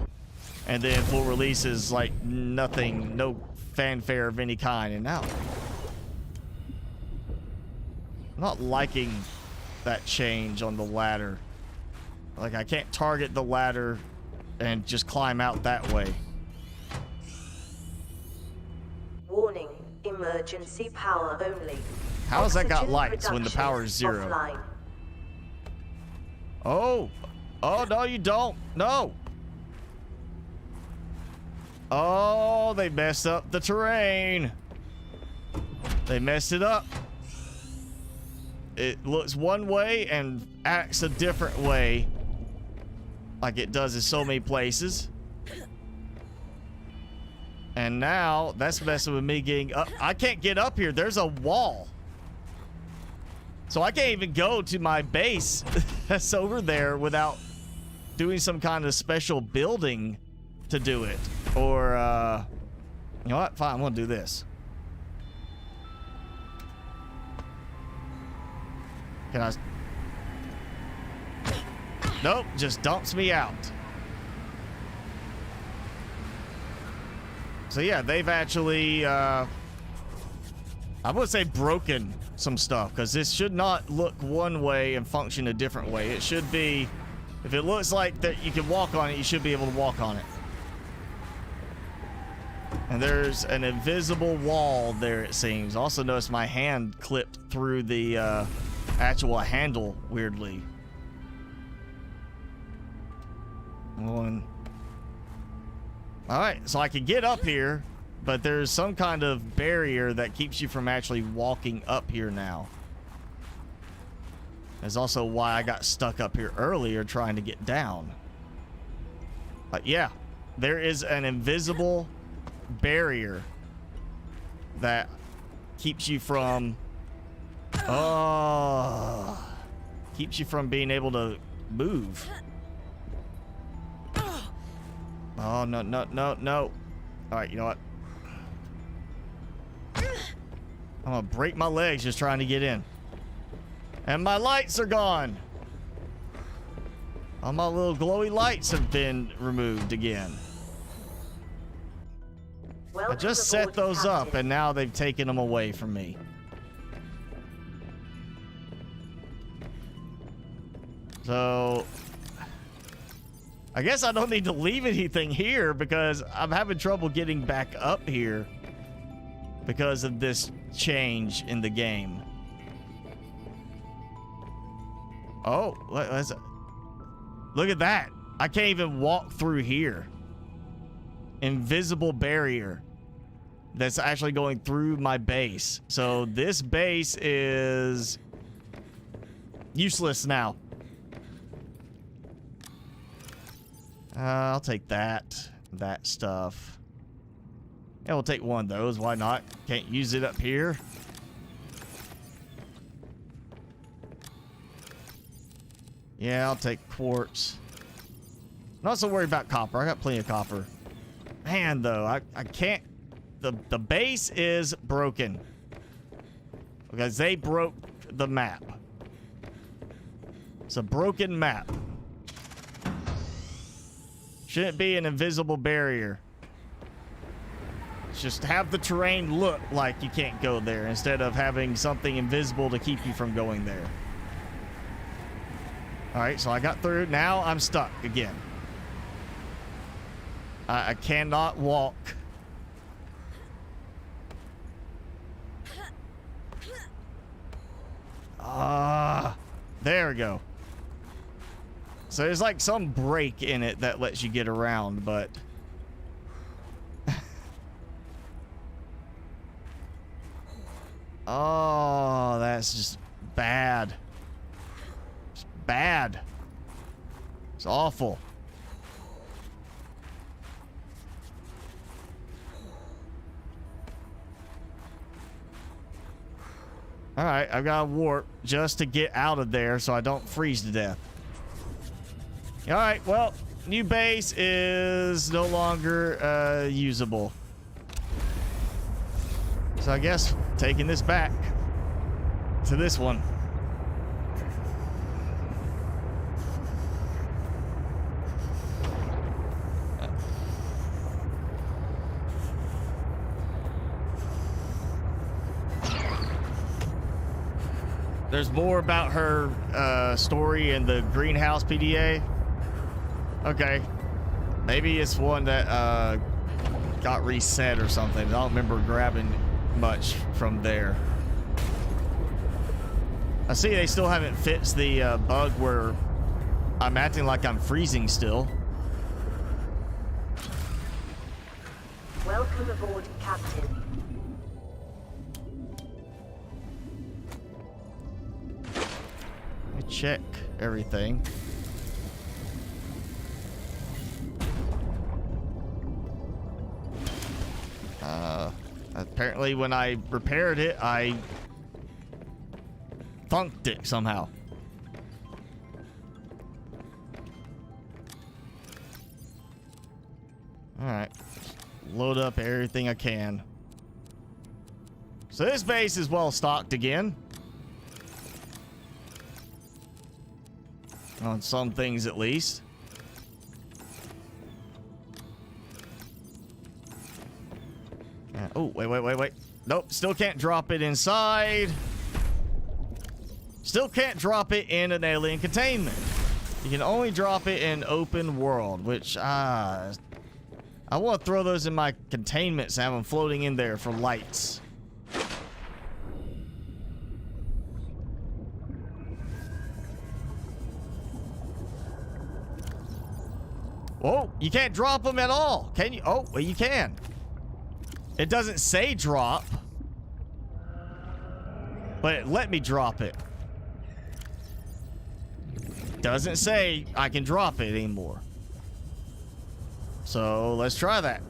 and then full release is like nothing, no fanfare of any kind. And now, I'm not liking that change on the ladder. Like, I can't target the ladder and just climb out that way. Warning, emergency power only. How has that got Oxygen lights when the power is zero? offline. Oh, no, you don't. No. Oh, they messed up the terrain. They messed it up. It looks one way and acts a different way, like it does in so many places. And now that's messing with me getting up. I can't get up here. There's a wall. So I can't even go to my base that's over there without doing some kind of special building to do it. Or, you know what? Fine, I'm gonna do this. Can I? Nope, just dumps me out. So yeah, they've actually, I would say broken some stuff, because this should not look one way and function a different way. It should be, if it looks like that you can walk on it, you should be able to walk on it. And there's an invisible wall there, it seems. Also notice my hand clipped through the actual handle weirdly. One. All right, so I can get up here, but there's some kind of barrier that keeps you from actually walking up here now. That's also why I got stuck up here earlier trying to get down. But yeah, there is an invisible barrier that keeps you from keeps you from being able to move. Oh, no, no, no, no. All right, you know what? I'm gonna break my legs just trying to get in. And my lights are gone. All my little glowy lights have been removed again. I just set those up, and now they've taken them away from me. So I guess I don't need to leave anything here, because I'm having trouble getting back up here because of this change in the game. Oh, what is it? Look at that. I can't even walk through here. Invisible barrier that's actually going through my base. So this base is useless now. I'll take that stuff. Yeah, we'll take one of those. Why not? Can't use it up here. Yeah, I'll take quartz. Not so worried about copper. I got plenty of copper. Man, though, I can't. The base is broken because they broke the map. It's a broken map. Shouldn't be an invisible barrier. Just have the terrain look like you can't go there instead of having something invisible to keep you from going there. All right, so I got through. Now I'm stuck again. I cannot walk. There we go. So there's like some break in it that lets you get around, but oh, that's just bad. It's bad. It's awful. . 'Cause All right, I've got to warp just to get out of there so I don't freeze to death. All right, well, new base is no longer usable. So I guess taking this back to this one. There's more about her story in the greenhouse PDA. Okay. Maybe it's one that got reset or something. I don't remember grabbing much from there. I see they still haven't fixed the bug where I'm acting like I'm freezing still. Welcome aboard, Captain. Check everything. Apparently when I repaired it, I funked it somehow. All right, load up everything I can. So this base is well stocked again. On some things at least. Oh, wait. Nope, still can't drop it inside. Still can't drop it in an alien containment. You can only drop it in open world, which, I want to throw those in my containments and have them floating in there for lights. Whoa, you can't drop them at all, can you? Oh, well, you can. It doesn't say drop, but let me drop it. Doesn't say I can drop it anymore. So let's try that.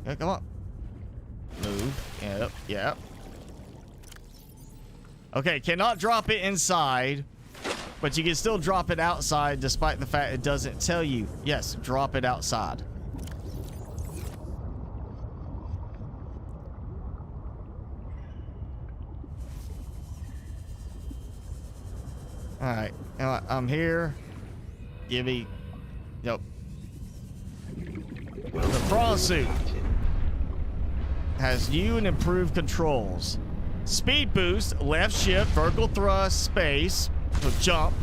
Yeah, come on. Move. Yep. Okay, cannot drop it inside. But you can still drop it outside despite the fact it doesn't tell you. Yes, drop it outside. All right, I'm here. Give me, yep. The Prawn suit has new and improved controls. Speed boost, left shift, vertical thrust, space. So jump,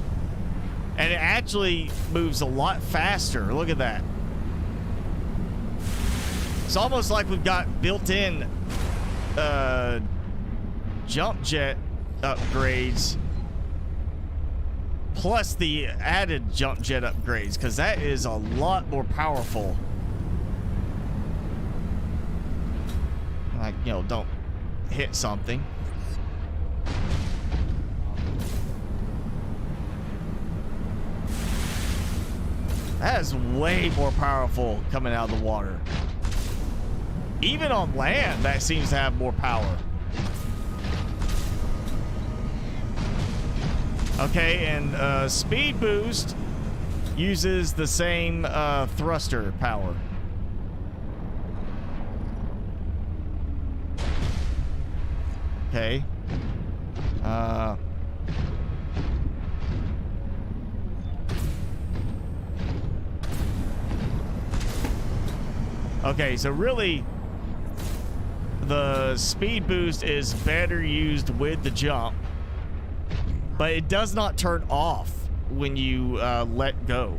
and it actually moves a lot faster. Look at that. It's almost like we've got built-in jump jet upgrades plus the added jump jet upgrades, because that is a lot more powerful. Like, you know, don't hit something. That is way more powerful coming out of the water. Even on land, that seems to have more power. Okay, and speed boost uses the same thruster power. Okay. Okay, so really, the speed boost is better used with the jump, but it does not turn off when you let go.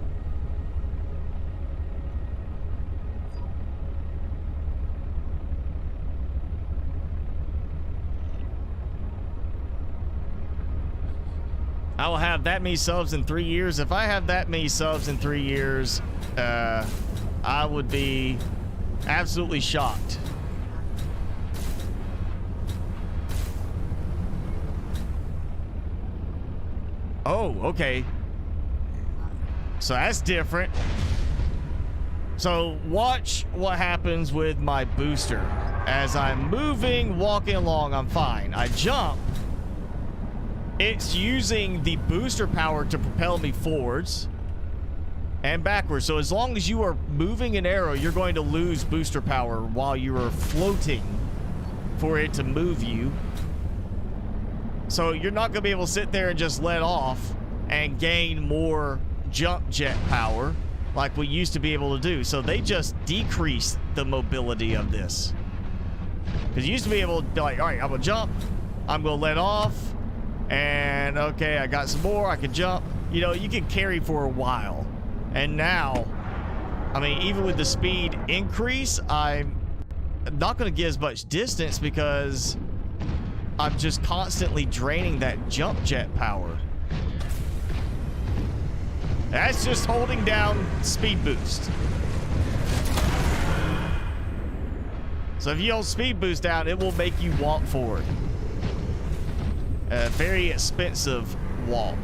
I will have that many subs in 3 years. If I have that many subs in 3 years, I would be absolutely shocked. Oh, okay. So that's different. So watch what happens with my booster. As I'm moving, walking along, I'm fine. I jump, it's using the booster power to propel me forwards and backwards. So as long as you are moving an arrow, you're going to lose booster power while you are floating for it to move you. So you're not going to be able to sit there and just let off and gain more jump jet power like we used to be able to do. So they just decreased the mobility of this. Because you used to be able to be like, all right, I'm going to jump, I'm going to let off, and okay, I got some more, I can jump. You know, you can carry for a while. And now, I mean, even with the speed increase, I'm not going to get as much distance because I'm just constantly draining that jump jet power. That's just holding down speed boost. So if you hold speed boost down, it will make you walk forward. A very expensive walk.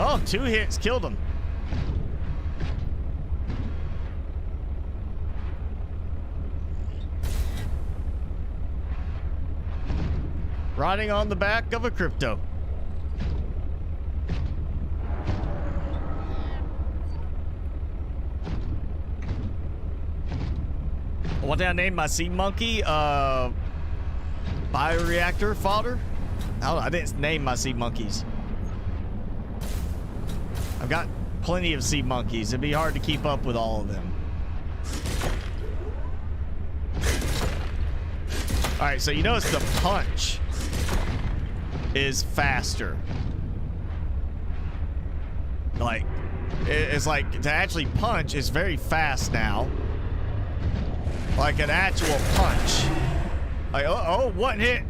Oh, 2 hits killed him. Riding on the back of a crypto. What did I name my sea monkey? Bioreactor fodder? I didn't name my sea monkeys. I've got plenty of sea monkeys. It'd be hard to keep up with all of them. All right, so you notice the punch is faster. Like, it's like to actually punch is very fast now. Like an actual punch. Like, oh, 1 hit.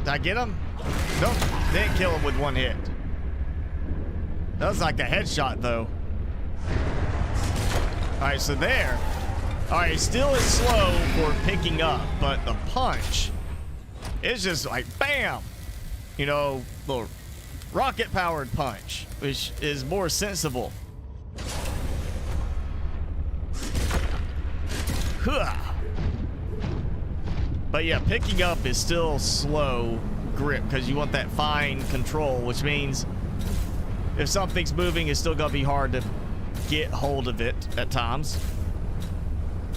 Did I get him? Nope, didn't kill him with 1 hit. That was like a headshot, though. All right, so there. All right, still is slow for picking up, but the punch is just like, bam! You know, little rocket-powered punch, which is more sensible. Huh. But yeah, picking up is still slow grip because you want that fine control, which means if something's moving, it's still gonna be hard to get hold of it at times.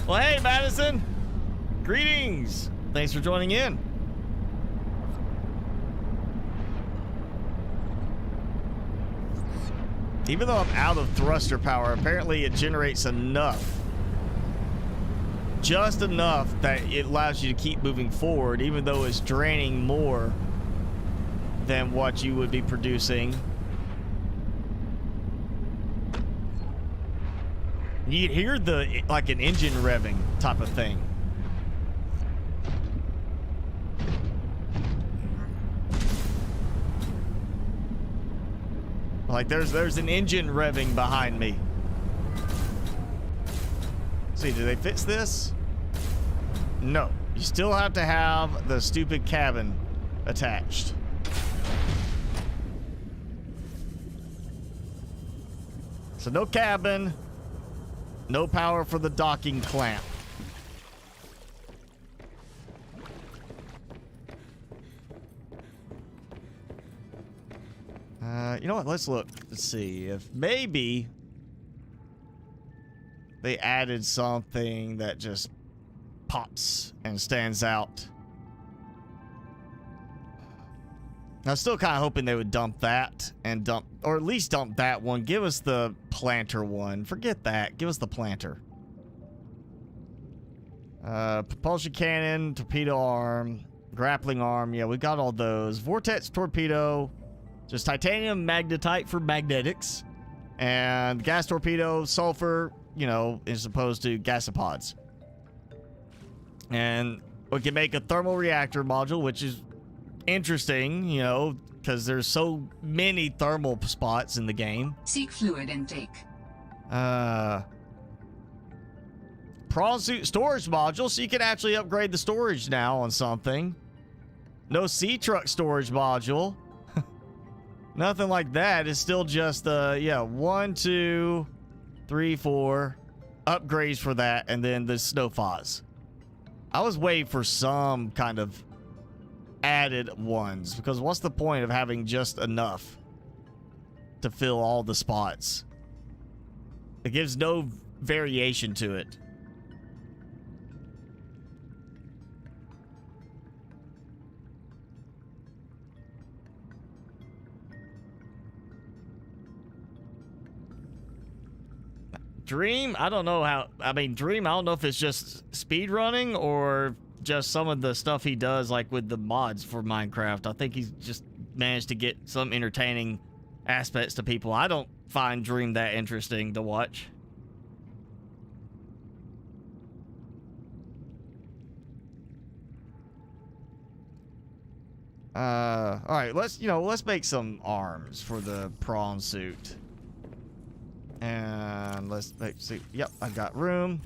Well, hey, Madison. Greetings. Thanks for joining in. Even though I'm out of thruster power, apparently it generates enough. Just enough that it allows you to keep moving forward, even though it's draining more than what you would be producing. You hear the, like an engine revving type of thing. Like there's an engine revving behind me. See, do they fix this? No. You still have to have the stupid cabin attached. So no cabin. No power for the docking clamp. You know what? Let's look. Let's see if maybe they added something that just pops and stands out. I'm still kind of hoping they would dump that and dump, or at least dump that one. Give us the planter one. Forget that. Give us the planter. Propulsion cannon, torpedo arm, grappling arm. Yeah, we got all those. Vortex torpedo, just titanium magnetite for magnetics, and gas torpedo, sulfur, you know, as opposed to gasopods. And we can make a thermal reactor module, which is interesting, you know, because there's so many thermal spots in the game. Seek fluid intake. Prawn suit storage module, so you can actually upgrade the storage now on something. No sea truck storage module. Nothing like that. It's still just yeah, 1, 2, 3, 4 upgrades for that, and then the snow fuzz. I was waiting for some kind of added ones, because what's the point of having just enough to fill all the spots? It gives no variation to it. Dream, I don't know how. I mean, Dream, I don't know if it's just speed running or just some of the stuff he does, like with the mods for Minecraft. I think he's just managed to get some entertaining aspects to people. I don't find Dream that interesting to watch. All right, let's make some arms for the prawn suit. And let's see. Yep, I've got room.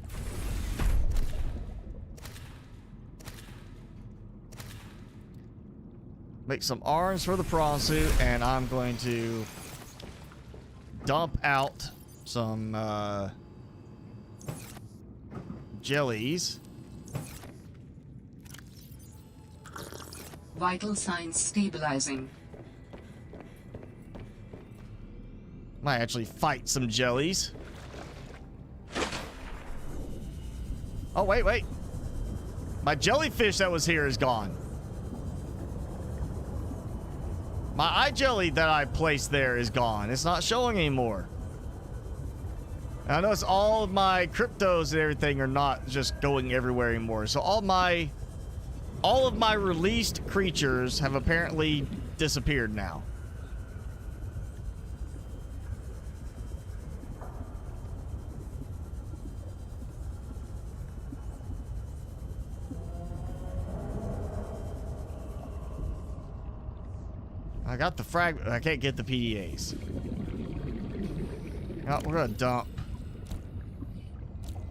Make some arms for the prawn suit, and I'm going to dump out some jellies. Vital signs stabilizing. Might actually fight some jellies. Oh, wait. My jellyfish that was here is gone. My eye jelly that I placed there is gone. It's not showing anymore. And I notice all of my cryptos and everything are not just going everywhere anymore. So all of my released creatures have apparently disappeared now. I got the frag. I can't get the PDAs. Oh, we're gonna dump.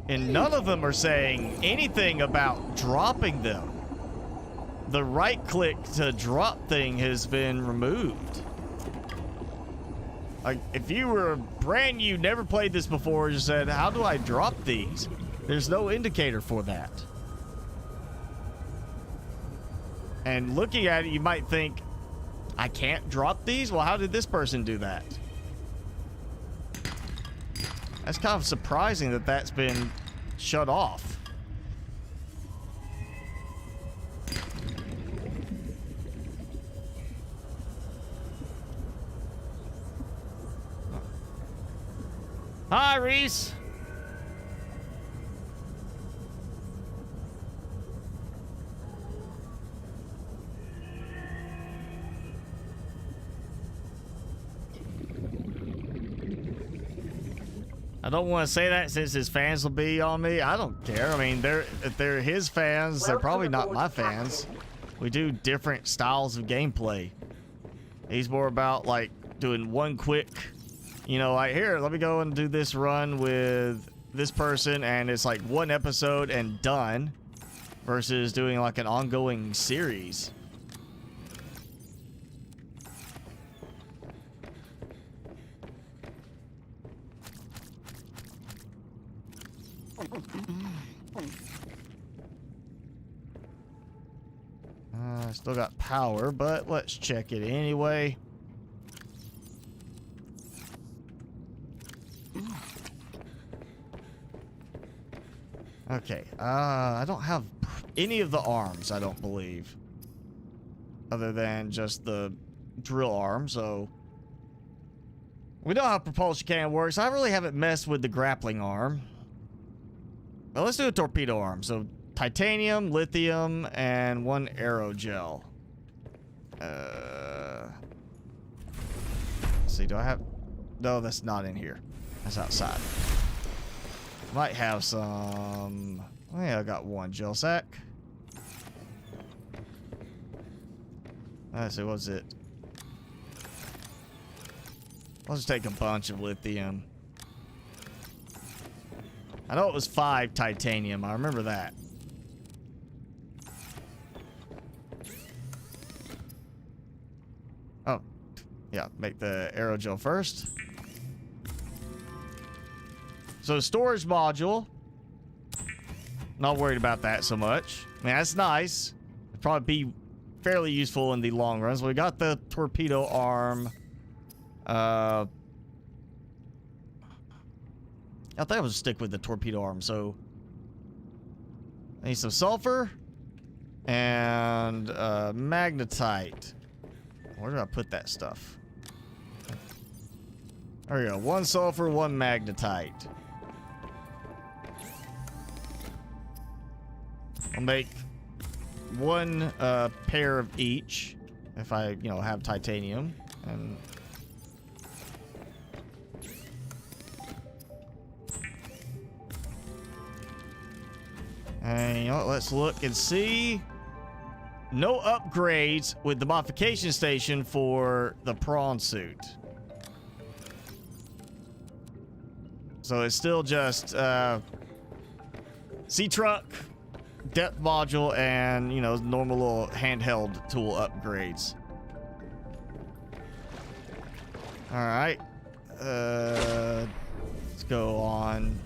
And none of them are saying anything about dropping them. The right click to drop thing has been removed. Like, if you were brand new, never played this before, just said, how do I drop these? There's no indicator for that. And looking at it, you might think, I can't drop these? Well, how did this person do that? That's kind of surprising that that's been shut off. Hi, Reese. I don't want to say that since his fans will be on me. I don't care. I mean, if they're his fans, they're probably not my fans. We do different styles of gameplay. He's more about like doing one quick, you know, like, here, let me go and do this run with this person, and it's like one episode and done, versus doing like an ongoing series. Still got power, but let's check it anyway. Okay, I don't have any of the arms, I don't believe, other than just the drill arm, so we know how propulsion can works. I really haven't messed with the grappling arm. Well, let's do a torpedo arm. So titanium, lithium, and 1 aerogel. Let's see, do I have... No, that's not in here. That's outside. Might have some... Oh, yeah, I got 1 gel sack. Let's see, what's it? I'll just take a bunch of lithium. I know it was 5 titanium. I remember that. Oh, yeah. Make the aerogel first. So storage module. Not worried about that so much. I mean, that's nice. It'd probably be fairly useful in the long run. So we got the torpedo arm. I think I would stick with the torpedo arm. So I need some sulfur and magnetite. Where do I put that stuff? There we go. 1 sulfur, 1 magnetite. I'll make 1 pair of each if I, you know, have titanium. And you know what, let's look and see. No upgrades with the modification station for the prawn suit. So it's still just sea truck, depth module, and, you know, normal little handheld tool upgrades. All right. Let's go on.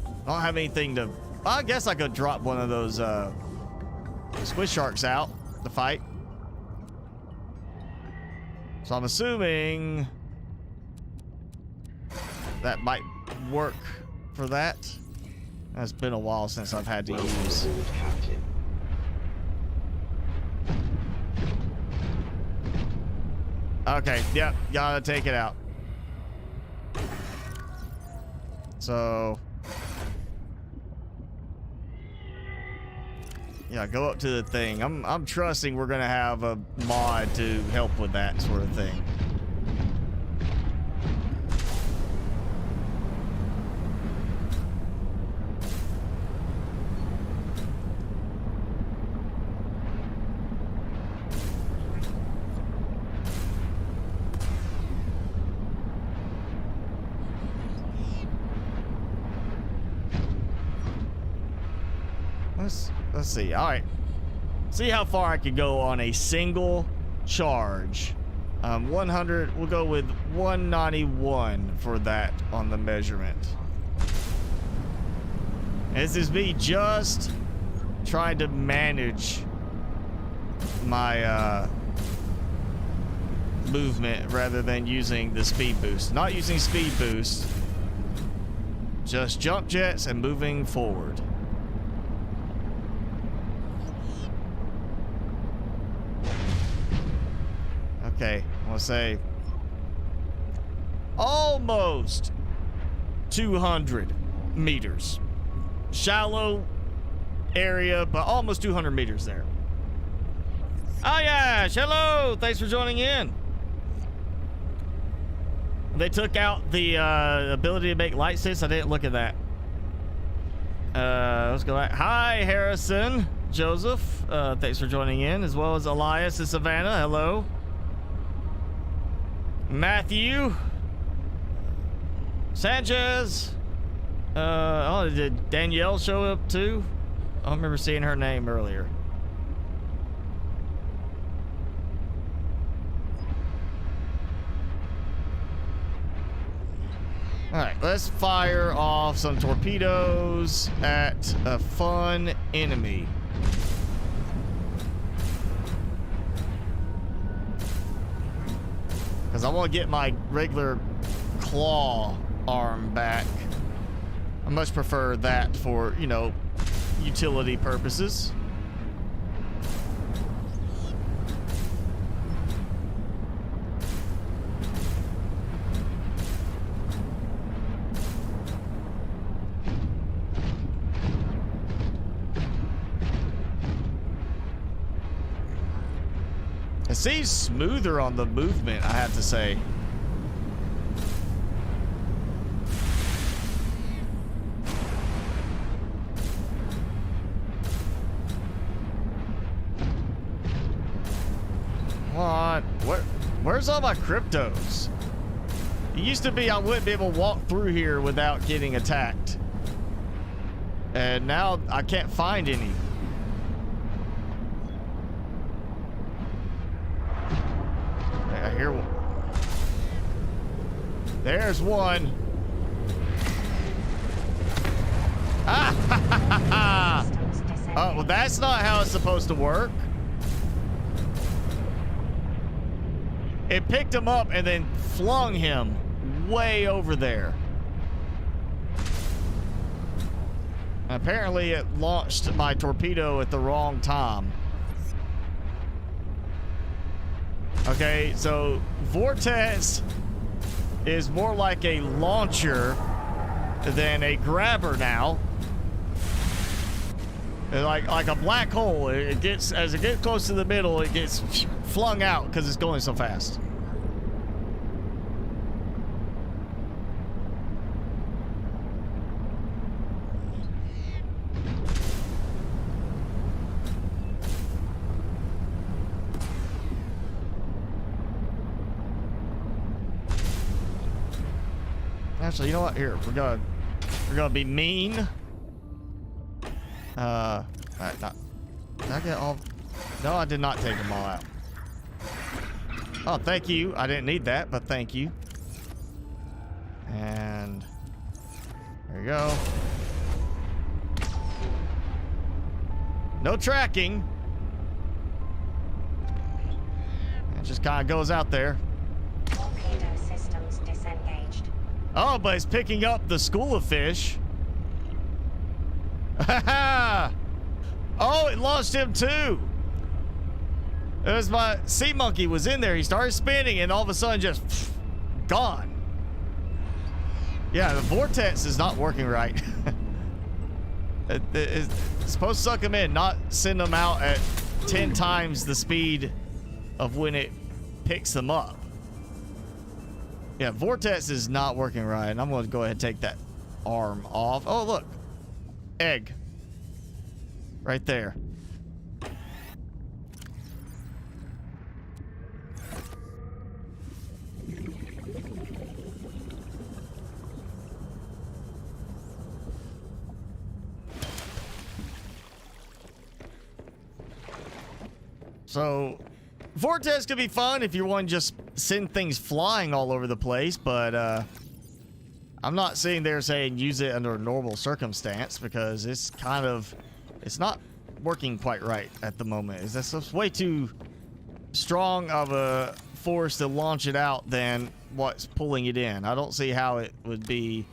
I don't have anything to... I guess I could drop one of those squid sharks out to fight. So I'm assuming that might work for that. It's been a while since I've had to use. Okay, yep, gotta take it out. So yeah, go up to the thing. I'm trusting we're gonna have a mod to help with that sort of thing. Let's see. All right. See how far I could go on a single charge. 100. We'll go with 191 for that on the measurement. This is me just trying to manage my movement rather than using the speed boost. Not using speed boost. Just jump jets and moving forward. Okay, I'm gonna say almost 200 meters. Shallow area, but almost 200 meters there. Oh yeah, hello, thanks for joining in. They took out the ability to make light sticks. I didn't look at that. Let's go back. Hi, Harrison, Joseph. Thanks for joining in, as well as Elias and Savannah. Hello. Matthew. Sanchez. Oh, did Danielle show up too? I don't remember seeing her name earlier. All right, let's fire off some torpedoes at a fun enemy. Because I want to get my regular claw arm back. I much prefer that for, you know, utility purposes. It seems smoother on the movement, I have to say. Come on, where's all my cryptos? It used to be I wouldn't be able to walk through here without getting attacked. And now I can't find any. I hear one. There's one. Oh, well, that's not how it's supposed to work. It picked him up and then flung him way over there. Apparently, it launched my torpedo at the wrong time. Okay, so Vortex is more like a launcher than a grabber now. Like a black hole. It gets, as it gets close to the middle, it gets flung out because it's going so fast. Actually, you know what? Here, we're gonna be mean. Alright, did I get all? No, I did not take them all out. Oh, thank you. I didn't need that, but thank you. And there you go. No tracking. It just kind of goes out there. Torpedo systems disengaged. Oh, but it's picking up the school of fish. Oh, it launched him too. It was my sea monkey was in there. He started spinning and all of a sudden just gone. Yeah, the vortex is not working right. It's supposed to suck him in, not send them out at 10 times the speed of when it picks them up. Yeah, vortex is not working right. And I'm going to go ahead and take that arm off. Oh, look. Egg. Right there. So, vortex could be fun if you want to just send things flying all over the place, but I'm not sitting there saying use it under a normal circumstance because it's not working quite right at the moment. It's way too strong of a force to launch it out than what's pulling it in. I don't see how it would be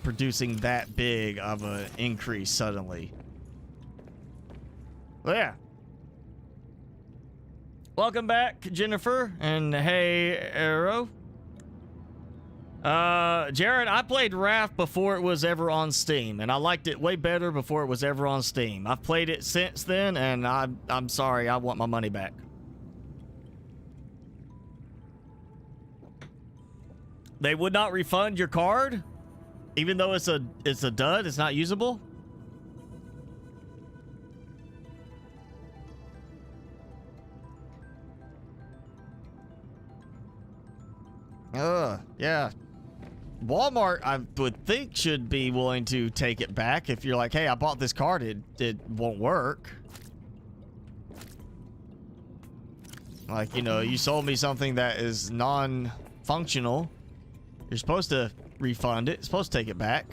producing that big of an increase suddenly. But yeah. Welcome back, Jennifer, and hey, Arrow. Jared, I played Raft before it was ever on Steam, and I liked it way better before it was ever on Steam. I've played it since then, and I'm sorry, I want my money back. They would not refund your card, even though it's a dud, it's not usable. Yeah. Walmart, I would think, should be willing to take it back if you're like, hey, I bought this card, it won't work. Like, you know, you sold me something that is non-functional. You're supposed to refund it, supposed to take it back.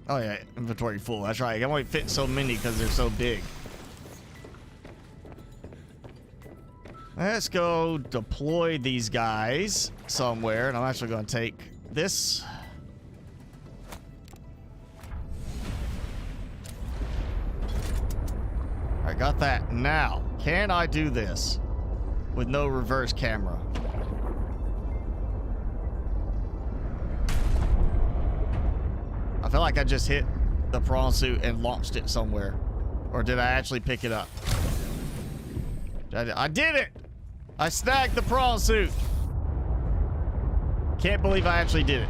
Oh yeah, inventory full. That's right. I can only fit so many because they're so big. Let's go deploy these guys somewhere, and I'm actually going to take this. I got that. Now, can I do this with no reverse camera? I feel like I just hit the prawn suit and launched it somewhere. Or did I actually pick it up? I did it! I snagged the prawn suit. Can't believe I actually did it.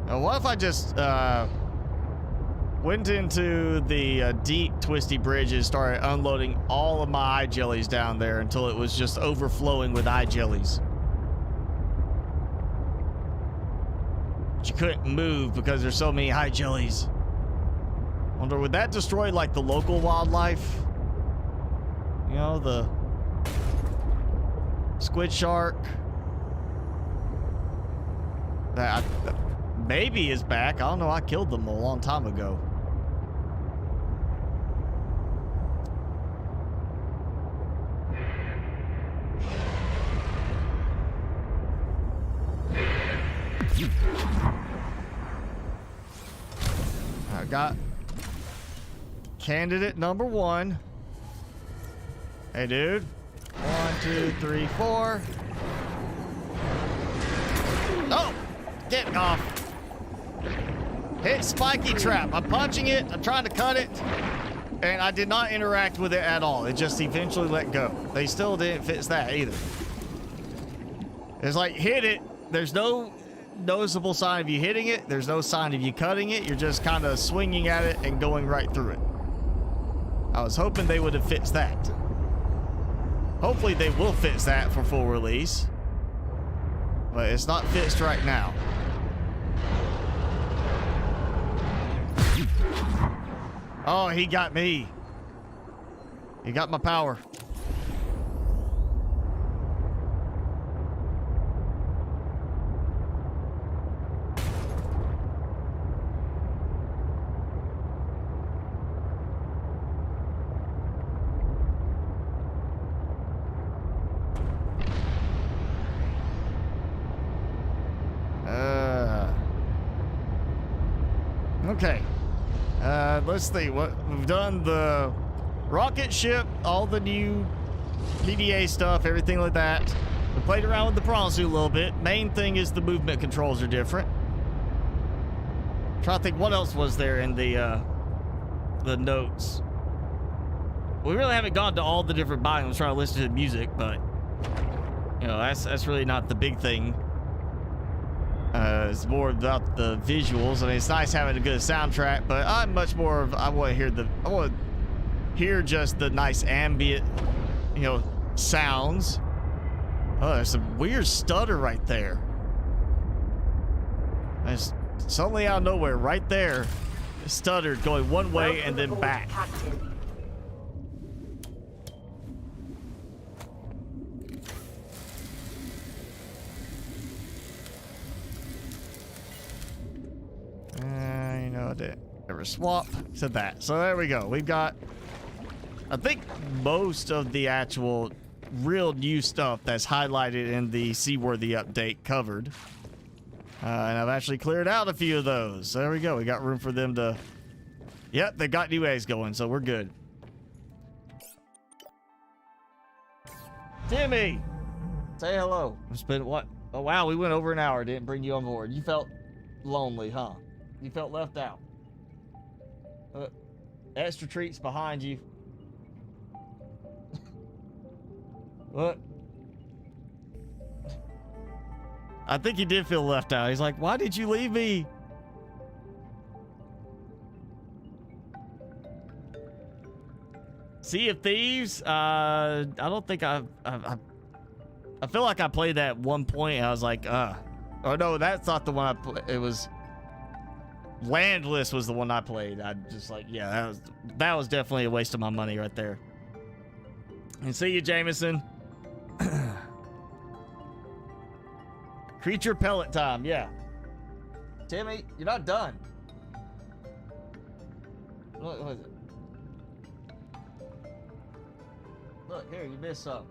Now, what if I just, Went into the deep, twisty bridges, started unloading all of my eye jellies down there until it was just overflowing with eye jellies. But you couldn't move because there's so many eye jellies. Wonder, would that destroy like the local wildlife? You know, the squid shark. That maybe is back. I don't know. I killed them a long time ago. I got candidate number 1. Hey, dude. 1, 2, 3, 4. Oh! Get off. Hit spiky trap. I'm punching it. I'm trying to cut it. And I did not interact with it at all. It just eventually let go. They still didn't fix that either. It's like, hit it. There's no noticeable sign of you hitting it. There's no sign of you cutting it. You're just kind of swinging at it and going right through it. I was hoping they would have fixed that. Hopefully they will fix that for full release. But it's not fixed right now. Oh, he got me. He got my power. Okay. Let's see what we've done. The rocket ship, all the new PDA stuff, everything like that. We played around with the prawn suit a little bit. Main thing is the movement controls are different. Trying to think what else was there in the notes. We really haven't gone to all the different biomes trying to listen to the music, but you know, that's really not the big thing. It's more about the visuals. I mean, it's nice having a good soundtrack, but I'm much more of, I want to hear just the nice ambient, you know, sounds. Oh, there's some weird stutter right there. There's suddenly out of nowhere, right there, it stuttered going one way and then back. You know, did ever swap to that. So there we go. We've got, I think, most of the actual real new stuff that's highlighted in the Seaworthy update covered. And I've actually cleared out a few of those. So there we go. We got room for them to... Yep, they got new eggs going, so we're good. Timmy! Say hello. It's been what? Oh, wow, we went over an hour. Didn't bring you on board. You felt lonely, huh? You felt left out. Extra treats behind you. What? I think he did feel left out. He's like, why did you leave me? Sea of Thieves? I don't think I feel like I played that at one point and I was like, oh no, that's not the one I played. It was Landless was the one I played. I just like, yeah, that was definitely a waste of my money right there. And see you, Jameson. Creature pellet time, yeah. Timmy, you're not done. What was it? Look, here, you missed some.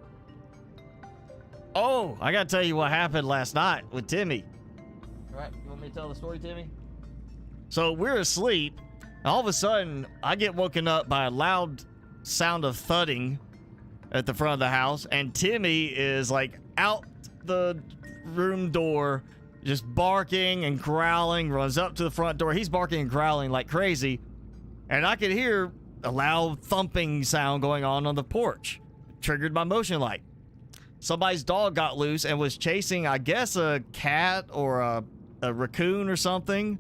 Oh, I gotta tell you what happened last night with Timmy. All right, you want me to tell the story, Timmy? So we're asleep, and all of a sudden, I get woken up by a loud sound of thudding at the front of the house, and Timmy is like out the room door, just barking and growling, runs up to the front door. He's barking and growling like crazy, and I could hear a loud thumping sound going on the porch. Triggered my motion light. Somebody's dog got loose and was chasing, I guess, a cat or a raccoon or something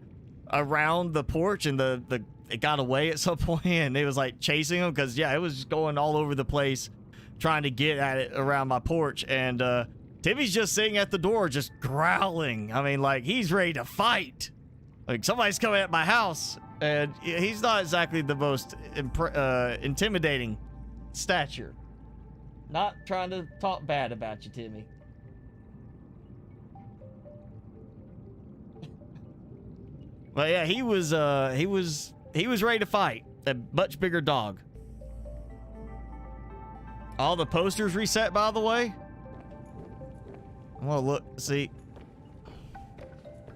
around the porch, and the it got away at some point and it was like chasing him because, yeah, it was just going all over the place trying to get at it around my porch. And Timmy's just sitting at the door just growling. I mean, like, he's ready to fight. Like, somebody's coming at my house. And he's not exactly the most intimidating stature. Not trying to talk bad about you, Timmy. But yeah, he was ready to fight. A much bigger dog. All the posters reset, by the way. Well, look, see.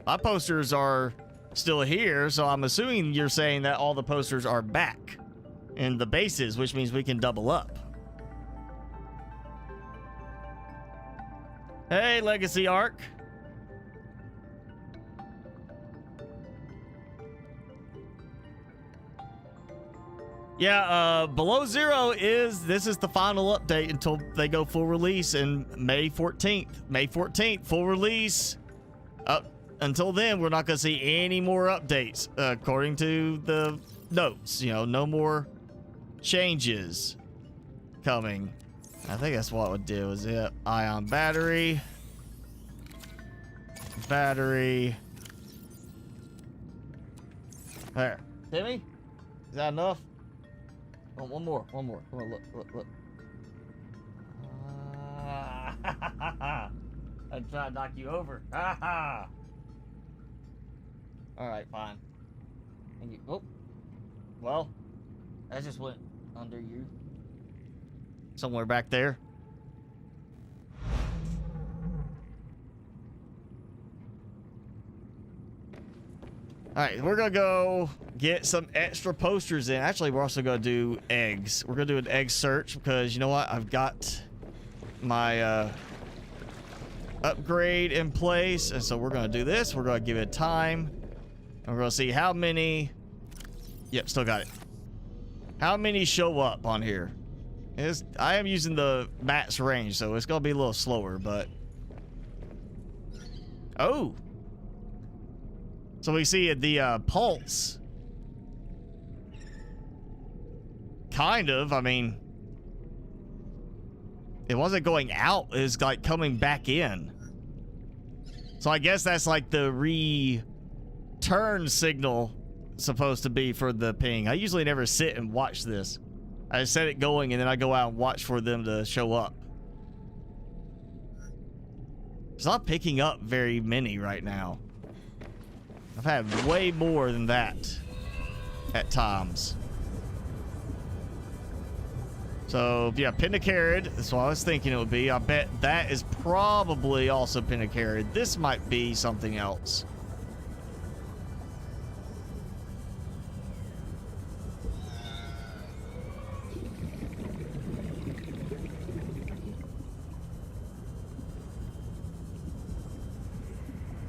My posters are still here, so I'm assuming you're saying that all the posters are back in the bases, which means we can double up. Hey, Legacy Arc. Yeah, Below Zero this is the final update until they go full release in May 14th. May 14th, full release. Until then, we're not going to see any more updates, according to the notes. You know, no more changes coming. I think that's what it would do. Is it ion battery? Battery. There. Timmy? Is that enough? Oh, one more. Come on, look. I'm trying to knock you over. Alright, fine. And you, oh. Well, that just went under you. Somewhere back there. Alright, we're gonna go get some extra posters in. Actually, we're also gonna do eggs. We're gonna do an egg search because, you know what? I've got my upgrade in place. And so we're gonna do this. We're gonna give it time. And we're gonna see how many... Yep, still got it. How many show up on here? I am using the max range, so it's gonna be a little slower, but... Oh! So we see the pulse. Kind of, I mean... It wasn't going out, it was like coming back in. So I guess that's like the return signal supposed to be for the ping. I usually never sit and watch this. I just set it going and then I go out and watch for them to show up. It's not picking up very many right now. I've had way more than that at times. So, yeah, Pentacarad. That's what I was thinking it would be. I bet that is probably also Pentacarad. This might be something else.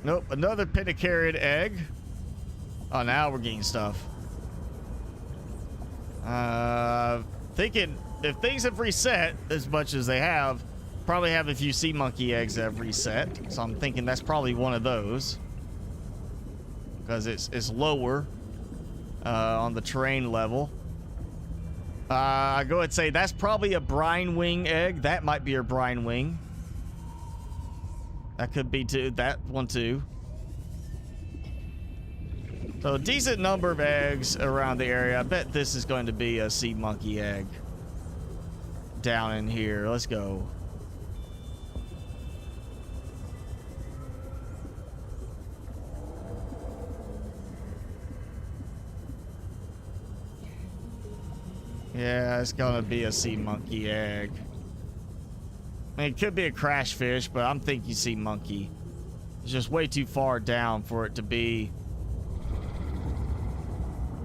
Nope, another Pentacarad egg. Oh, now we're getting stuff. Thinking if things have reset as much as they have, probably have a few sea monkey eggs that have reset. So I'm thinking that's probably one of those. Because it's lower on the terrain level. I go ahead and say that's probably a brine wing egg. That might be a brine wing. That could be that one too. So a decent number of eggs around the area. I bet this is going to be a sea monkey egg down in here. Let's go. Yeah, it's gonna be a sea monkey egg. I mean, it could be a crash fish, but I'm thinking sea monkey. It's just way too far down for it to be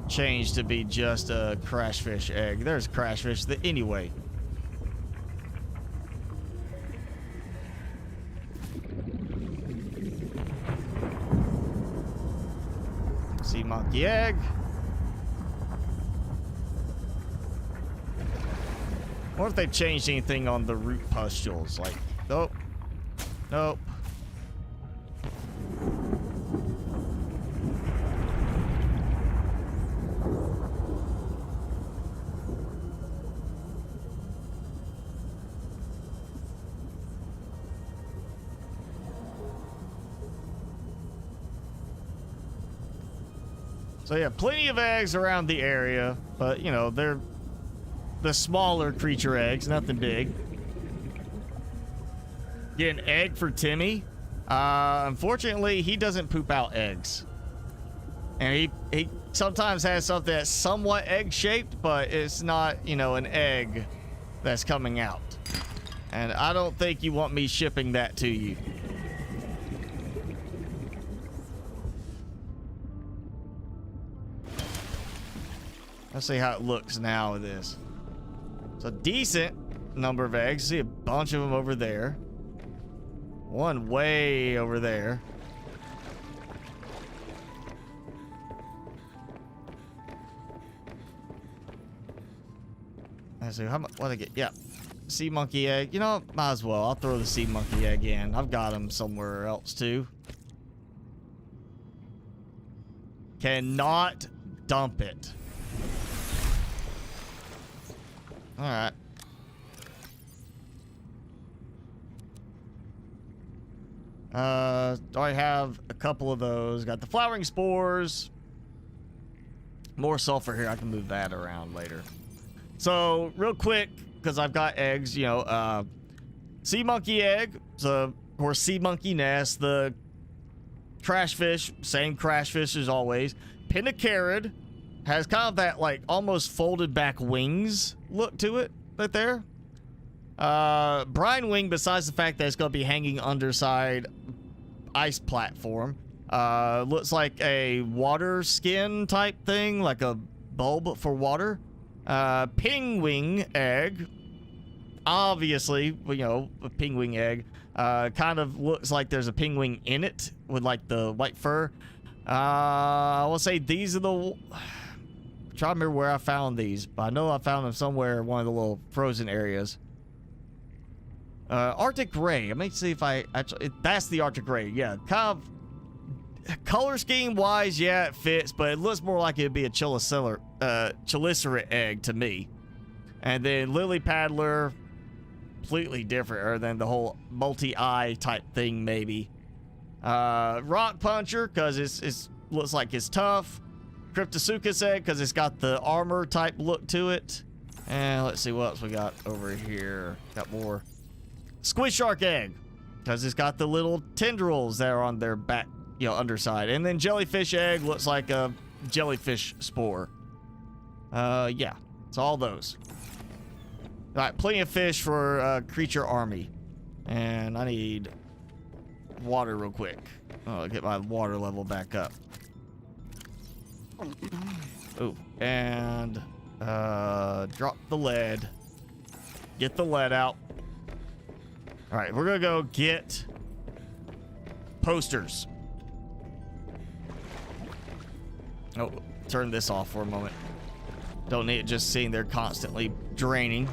changed to be just a crash fish egg. There's crash fish anyway. Sea monkey egg. I wonder if they've changed anything on the root pustules. Like, nope. Nope. So yeah, plenty of eggs around the area, but you know, they're the smaller creature eggs, nothing big. Get an egg for Timmy. Unfortunately, he doesn't poop out eggs. And he sometimes has something that's somewhat egg-shaped, but it's not, you know, an egg that's coming out. And I don't think you want me shipping that to you. Let's see how it looks now with this. So decent number of eggs. See a bunch of them over there. One way over there. Let's see how much. What I get? Yeah, sea monkey egg. You know, might as well. I'll throw the sea monkey egg in. I've got them somewhere else too. Cannot dump it. All right. I have a couple of those. Got the flowering spores. More sulfur here. I can move that around later. So, real quick, because I've got eggs, you know, sea monkey egg, or sea monkey nest, the crash fish, same crash fish as always. Pinnacarid has kind of that, like, almost folded back wings look to it right there. Brine wing, besides the fact that it's going to be hanging underside ice platform, looks like a water skin type thing, like a bulb for water. Pingwing egg, obviously, you know, a pingwing egg, kind of looks like there's a pingwing in it with like the white fur. I will say these are the, I'm trying to remember where I found these, but I know I found them somewhere in one of the little frozen areas. Arctic Ray. Let me see if I actually, that's the Arctic Ray. Yeah, kind of color scheme wise, yeah, it fits, but it looks more like it'd be a chelicerae egg to me. And then Lily Paddler, completely different than the whole multi-eye type thing, maybe. Rock Puncher, because it's looks like it's tough. Cryptosuchus egg, because it's got the armor type look to it. And let's see what else we got over here. Got more. Squid Shark egg, because it's got the little tendrils that are on their back, you know, underside. And then Jellyfish egg looks like a jellyfish spore. Yeah, it's all those. All right, plenty of fish for creature army. And I need water real quick. Oh, get my water level back up. Ooh, and drop the lead. Get the lead out. All right, we're gonna go get posters. Oh, turn this off for a moment. Don't need it just sitting there constantly draining.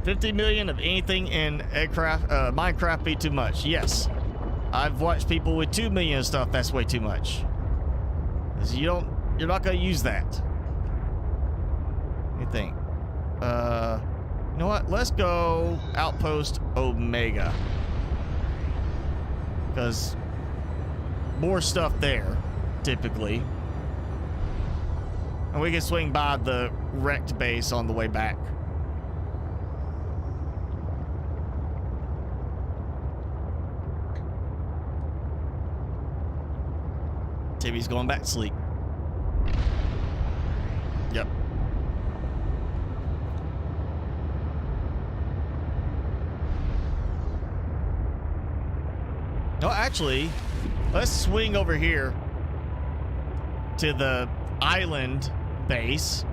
$50 million of anything in Minecraft be too much? Yes. I've watched people with 2 million of stuff. That's way too much. 'Cause you're not gonna use that. What do you think? You know what? Let's go Outpost Omega. Because more stuff there, typically. And we can swing by the wrecked base on the way back. Timmy's going back to sleep. Yep. No, actually, let's swing over here to the island base.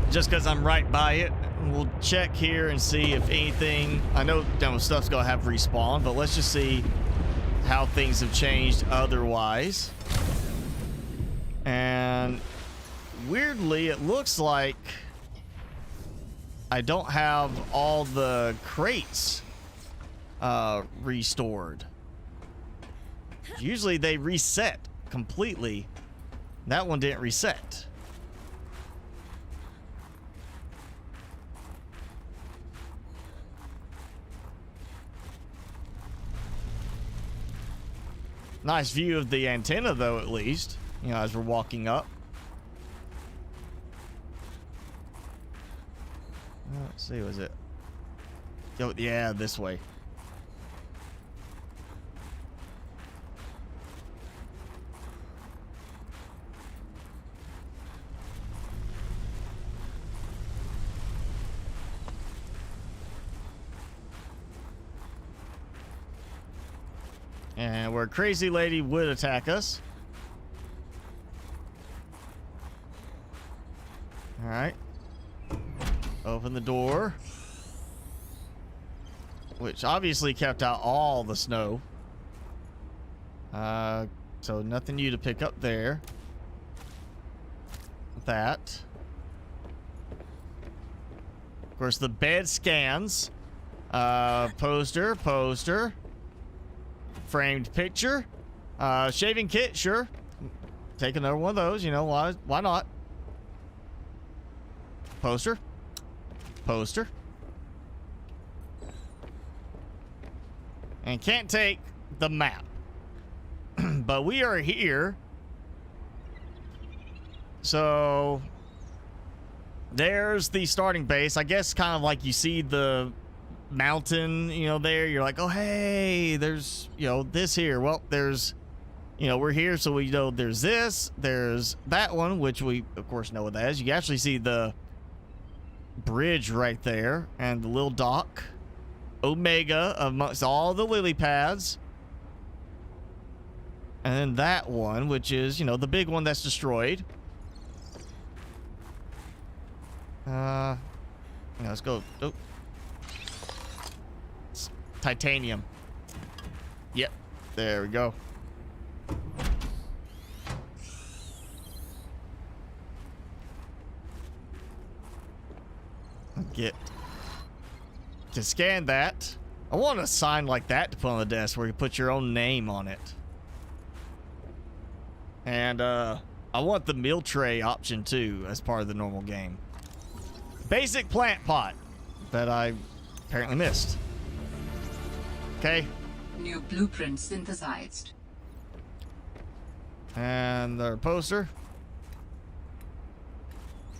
Just because I'm right by it. We'll check here and see if anything... I know stuff's going to have respawn, but let's just see how things have changed otherwise. And weirdly, it looks like I don't have all the crates restored. Usually they reset completely. That one didn't reset. Nice view of the antenna, though, at least. You know, as we're walking up. Let's see, was it? Oh, yeah, this way. And where a crazy lady would attack us. All right. Open the door. Which obviously kept out all the snow. So nothing new to pick up there. That. Of course, the bed scans. Poster. Framed picture. Shaving kit, sure. Take another one of those, you know, why not? Poster. And can't take the map. But we are here. So there's the starting base. I guess kind of like you see the mountain, you know, there. You're like, oh, hey, there's, you know, this here. Well, there's, you know, we're here, so we know there's this. There's that one, which we, of course, know what that is. You can actually see the bridge right there and the little dock. Omega amongst all the lily pads. And then that one, which is, you know, the big one that's destroyed. Yeah, let's go. Oh. It's titanium. Yep. There we go. Get to scan that. I want a sign like that to put on the desk where you put your own name on it. And I want the meal tray option too as part of the normal game. Basic plant pot that I apparently missed. Okay. New blueprint synthesized. And the poster.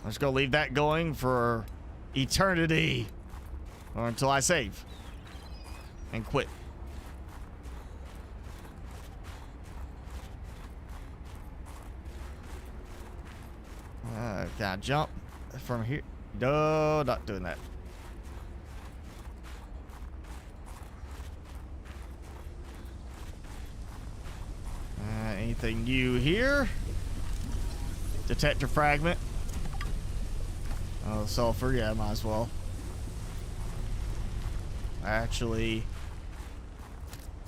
Let's go leave that going for eternity. Or until I save. And quit. Can I jump from here? No, not doing that. Anything new here? Detector fragment. Oh, sulfur. Yeah, might as well. Actually,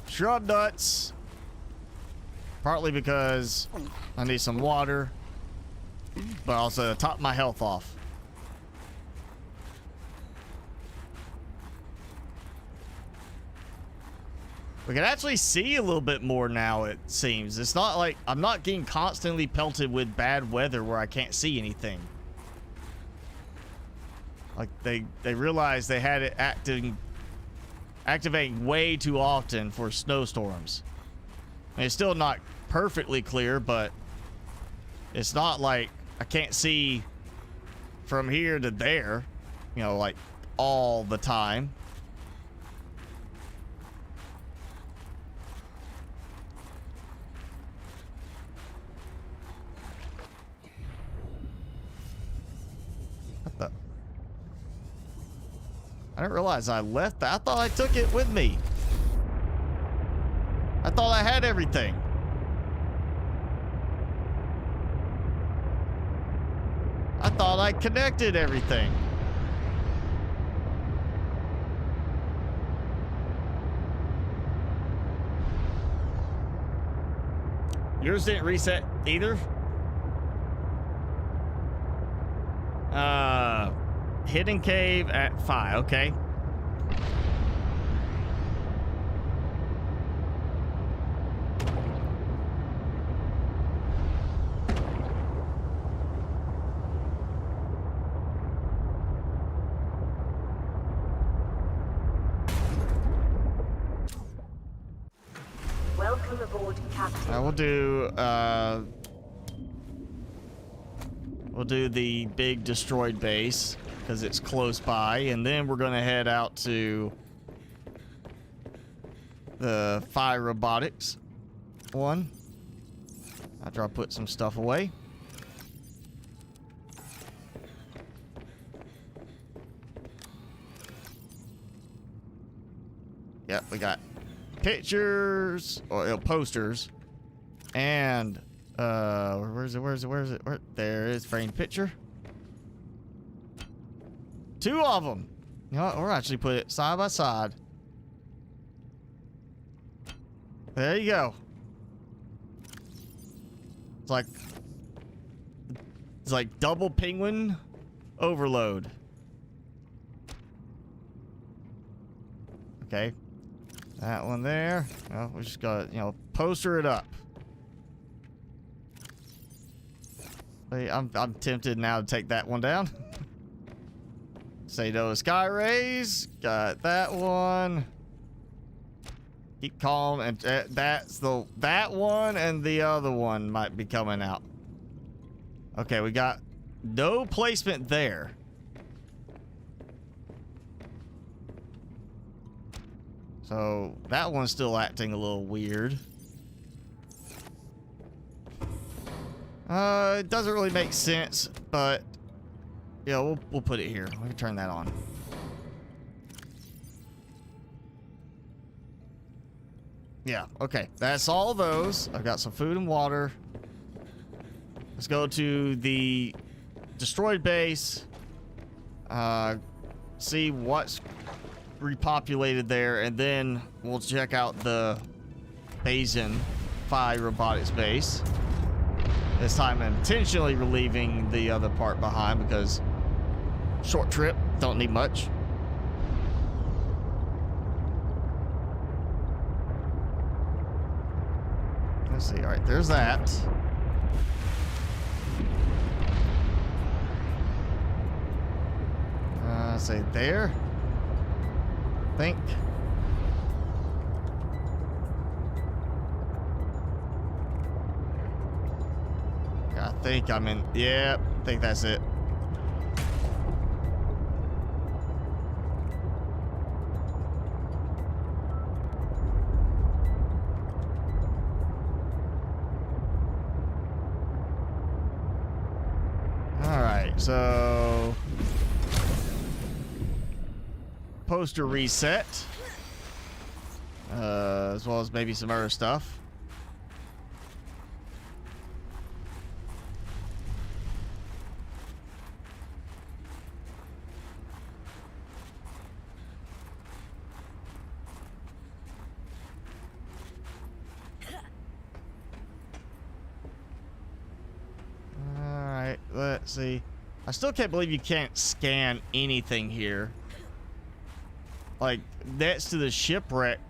shrub nuts. Partly because I need some water, but also to top my health off. We can actually see a little bit more now, it seems. It's not like I'm not getting constantly pelted with bad weather where I can't see anything. Like they realized they had it activating way too often for snowstorms. I mean, it's still not perfectly clear, but it's not like I can't see from here to there, you know, like all the time. What the? I didn't realize I left that. I thought I took it with me. I thought I had everything. I thought I connected everything. Yours didn't reset either? Hidden cave at 5, okay. Welcome aboard, Captain. We'll do the big destroyed base because it's close by, and then we're gonna head out to the fire robotics one after I put some stuff away. Yep, we got pictures or posters and where is it? There is framed picture. 2 of them. You know what? We'll actually put it side by side. There you go. It's like double penguin overload. Okay. That one there. Well, we just gotta, poster it up. I'm tempted now to take that one down. Say no to sky rays. Got that one. Keep calm, and that one and the other one might be coming out. Okay, we got no placement there. So that one's still acting a little weird. It doesn't really make sense, but yeah, we'll put it here. Let me turn that on. Yeah, okay. That's all those. I've got some food and water. Let's go to the destroyed base. See what's repopulated there, and then we'll check out the Basin Phi robotics base. This time I'm intentionally relieving the other part behind because short trip, don't need much. Let's see. All right, there's that. Say there. Think. I think I'm in. Yeah, I think that's it. So, poster reset, as well as maybe some other stuff. All right, let's see. I still can't believe you can't scan anything here. Like, next to the shipwreck.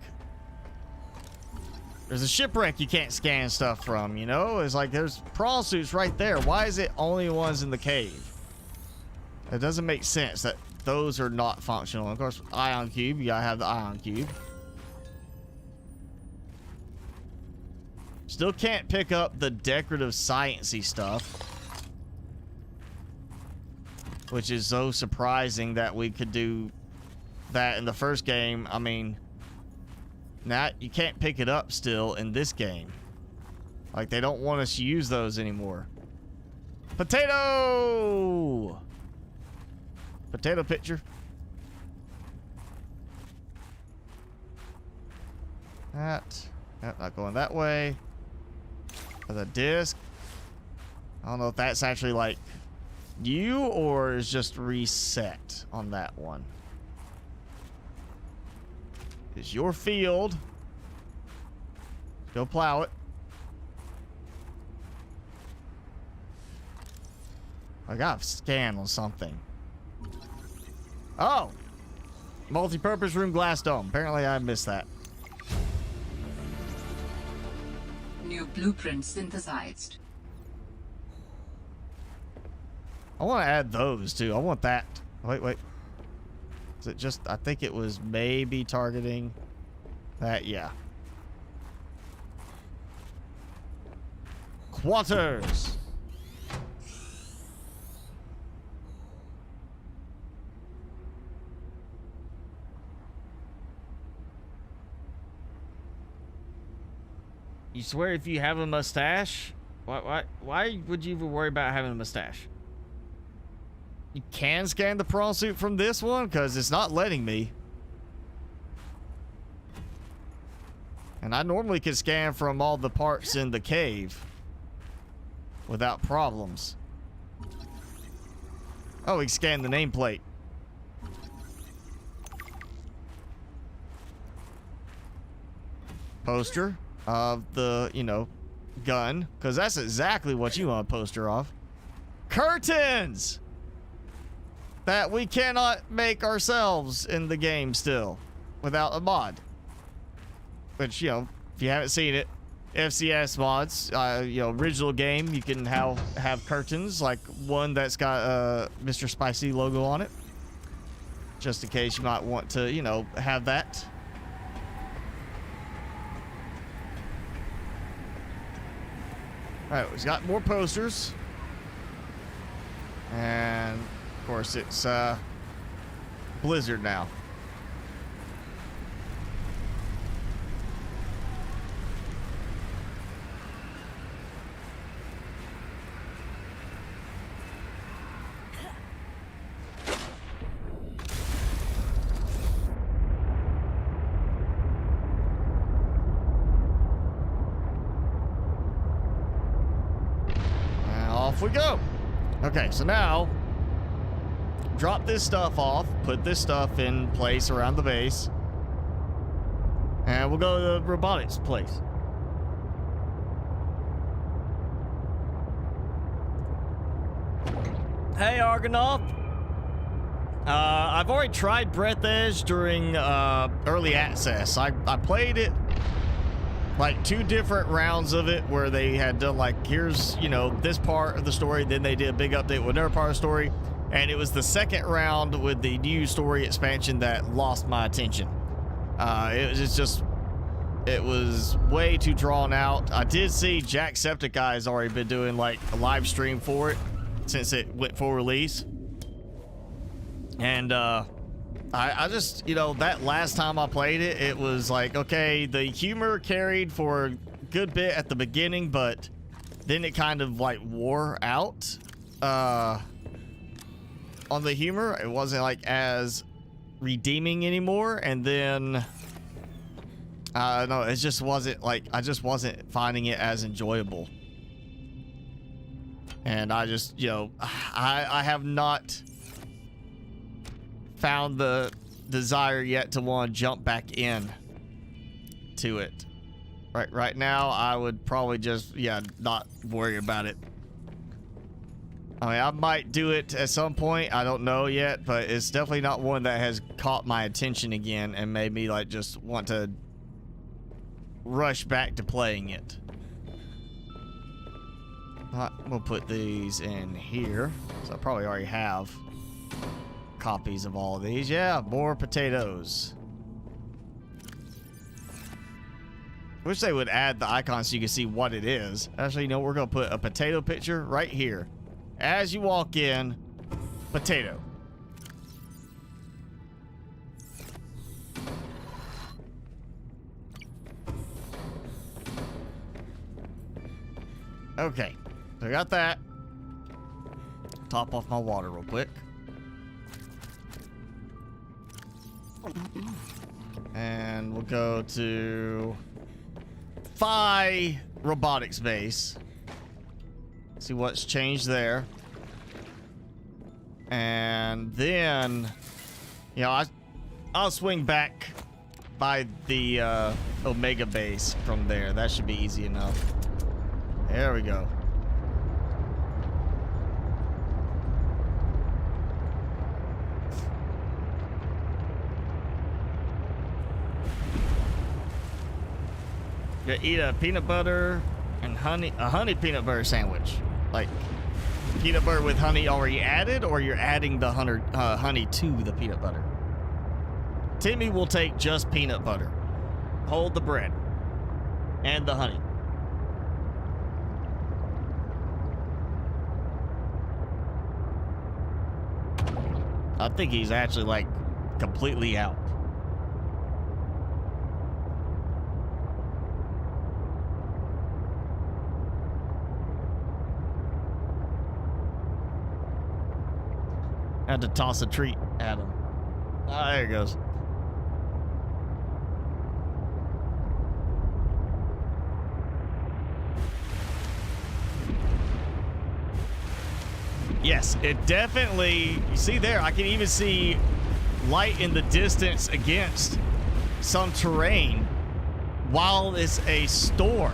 There's a shipwreck you can't scan stuff from, you know? It's like there's prawn suits right there. Why is it only ones in the cave? It doesn't make sense that those are not functional. Of course, ion cube, you gotta have the ion cube. Still can't pick up the decorative science-y stuff. Which is so surprising that we could do that in the first game. I mean, now you can't pick it up still in this game. Like, they don't want us to use those anymore. Potato! Potato picture. That. Yep, not going that way. For the disc. I don't know if that's actually like you or is just reset on that one. It's your field. Go plow it. I got a scan on something. Oh! Multi-purpose room glass dome. Apparently I missed that. New blueprint synthesized. I want to add those too. I want that. Wait. Is it just, I think it was maybe targeting that, yeah. waters. You swear if you have a mustache? Why would you even worry about having a mustache? You can scan the prawn suit from this one because it's not letting me. And I normally can scan from all the parts in the cave without problems. Oh, we can scan the nameplate. Poster of the, you know, gun, because that's exactly what you want a poster of. Curtains that we cannot make ourselves in the game still without a mod. Which, you know, if you haven't seen it, FCS mods, you know, original game, you can have curtains, like one that's got a MrSpicy logo on it, just in case you might want to, you know, have that. All right, we've got more posters, and of course it's Blizzard now. Off we go. Okay, so now drop this stuff off, put this stuff in place around the base, and we'll go to the robotics place. Hey, Argonaut. I've already tried Breath Edge during early access. I played it like 2 different rounds of it where they had done like, here's, you know, this part of the story, then they did a big update with another part of the story, and it was the second round with the new story expansion that lost my attention. It was way too drawn out. I did see Jacksepticeye has already been doing like a live stream for it since it went full release, and I just, you know, that last time I played it, it was like, okay, the humor carried for a good bit at the beginning, but then it kind of like wore out on the humor. It wasn't like as redeeming anymore, and then no, it just wasn't like, I just wasn't finding it as enjoyable. And I just, you know, I have not found the desire yet to want to jump back in to it. Right now, I would probably just, yeah, not worry about it. I mean, I might do it at some point. I don't know yet, but it's definitely not one that has caught my attention again and made me like just want to rush back to playing it. We'll put these in here, so I probably already have copies of all of these. Yeah, more potatoes. Wish they would add the icon so you can see what it is. Actually, you know, we're gonna put a potato picture right here. As you walk in, potato. Okay, so I got that. Top off my water real quick. And we'll go to Phi Robotics Base. See what's changed there. And then, you know, I'll swing back by the Omega Base from there. That should be easy enough. There we go. You eat a peanut butter and a honey peanut butter sandwich. Like peanut butter with honey already added, or you're adding the honey to the peanut butter. Timmy will take just peanut butter. Hold the bread and the honey. I think he's actually like completely out. Had to toss a treat at him. Ah, there he goes. Yes, it definitely, you see there, I can even see light in the distance against some terrain while it's a storm.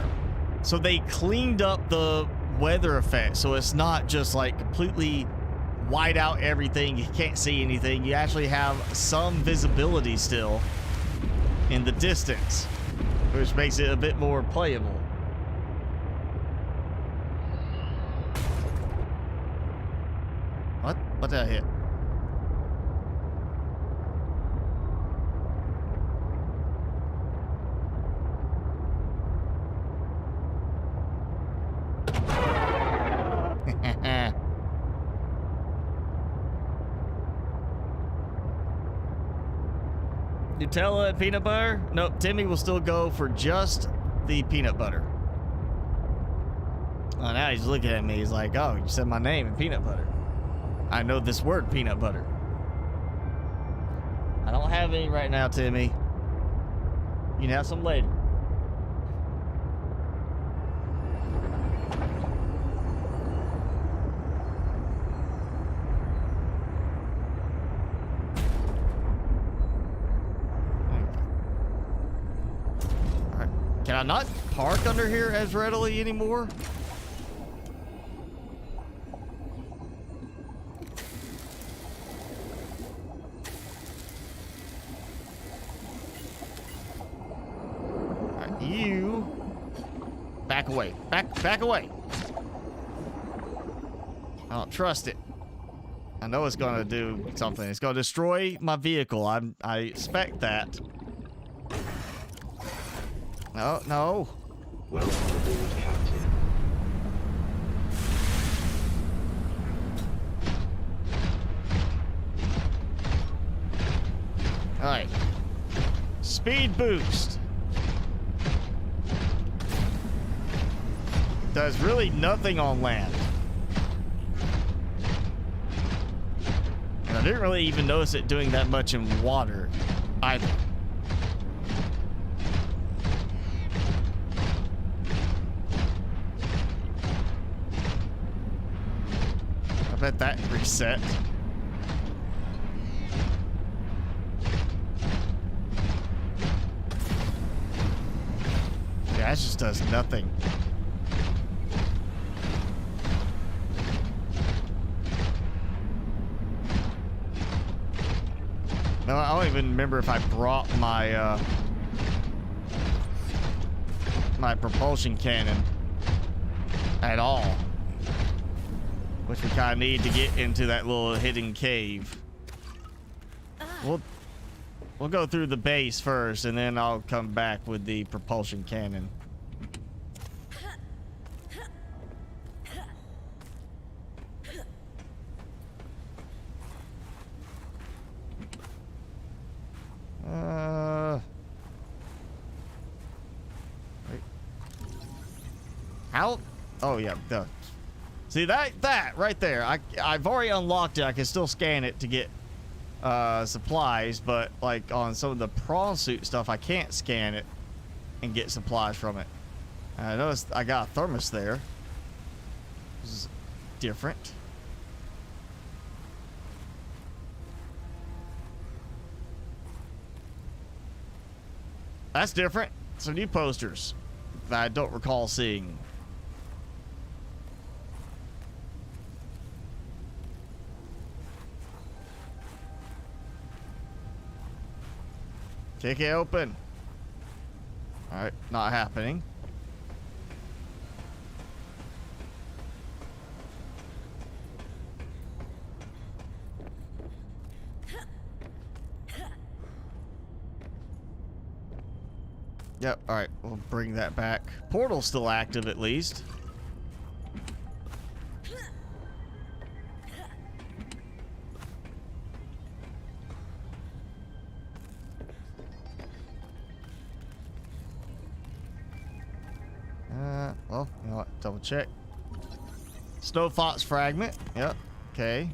So they cleaned up the weather effect, so it's not just like completely white out everything, you can't see anything. You actually have some visibility still in the distance, which makes it a bit more playable. What did I hit? Nutella and peanut butter? Nope, Timmy will still go for just the peanut butter. Oh, now he's looking at me. He's like, oh, you said my name in peanut butter. I know this word, peanut butter. I don't have any right now, Timmy. You can have some later. All right. Can I not park under here as readily anymore? You back away. Back away. I don't trust it. I know it's gonna do something. It's gonna destroy my vehicle. I expect that. No, no. Alright. Speed boost. Does really nothing on land. And I didn't really even notice it doing that much in water either. I bet that reset. Yeah, that just does nothing. No, I don't even remember if I brought my my propulsion cannon at all, which we kind of need to get into that little hidden cave. We'll go through the base first, and then I'll come back with the propulsion cannon. Wait. How? Oh yeah, duh. See that right there. I've already unlocked it. I can still scan it to get supplies, but like on some of the prawn suit stuff, I can't scan it and get supplies from it. I noticed I got a thermos there. This is different. That's different. Some new posters that I don't recall seeing. Kick it open. Alright, not happening. Yep, alright, we'll bring that back. Portal's still active at least. Well, you know what? Double check. Snow fox fragment. Yep. Okay.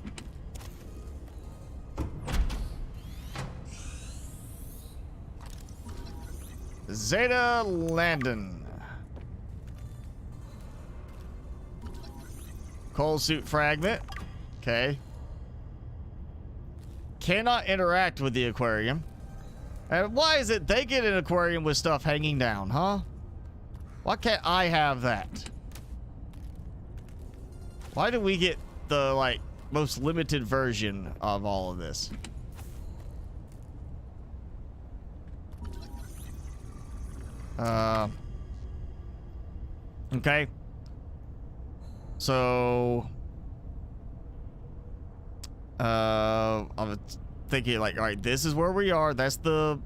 Zeta Landon. Coal suit fragment. Okay. Cannot interact with the aquarium. And why is it they get an aquarium with stuff hanging down, huh? Why can't I have that? Why do we get the, like, most limited version of all of this? Okay. So, I'm thinking, like, all right, this is where we are. That's the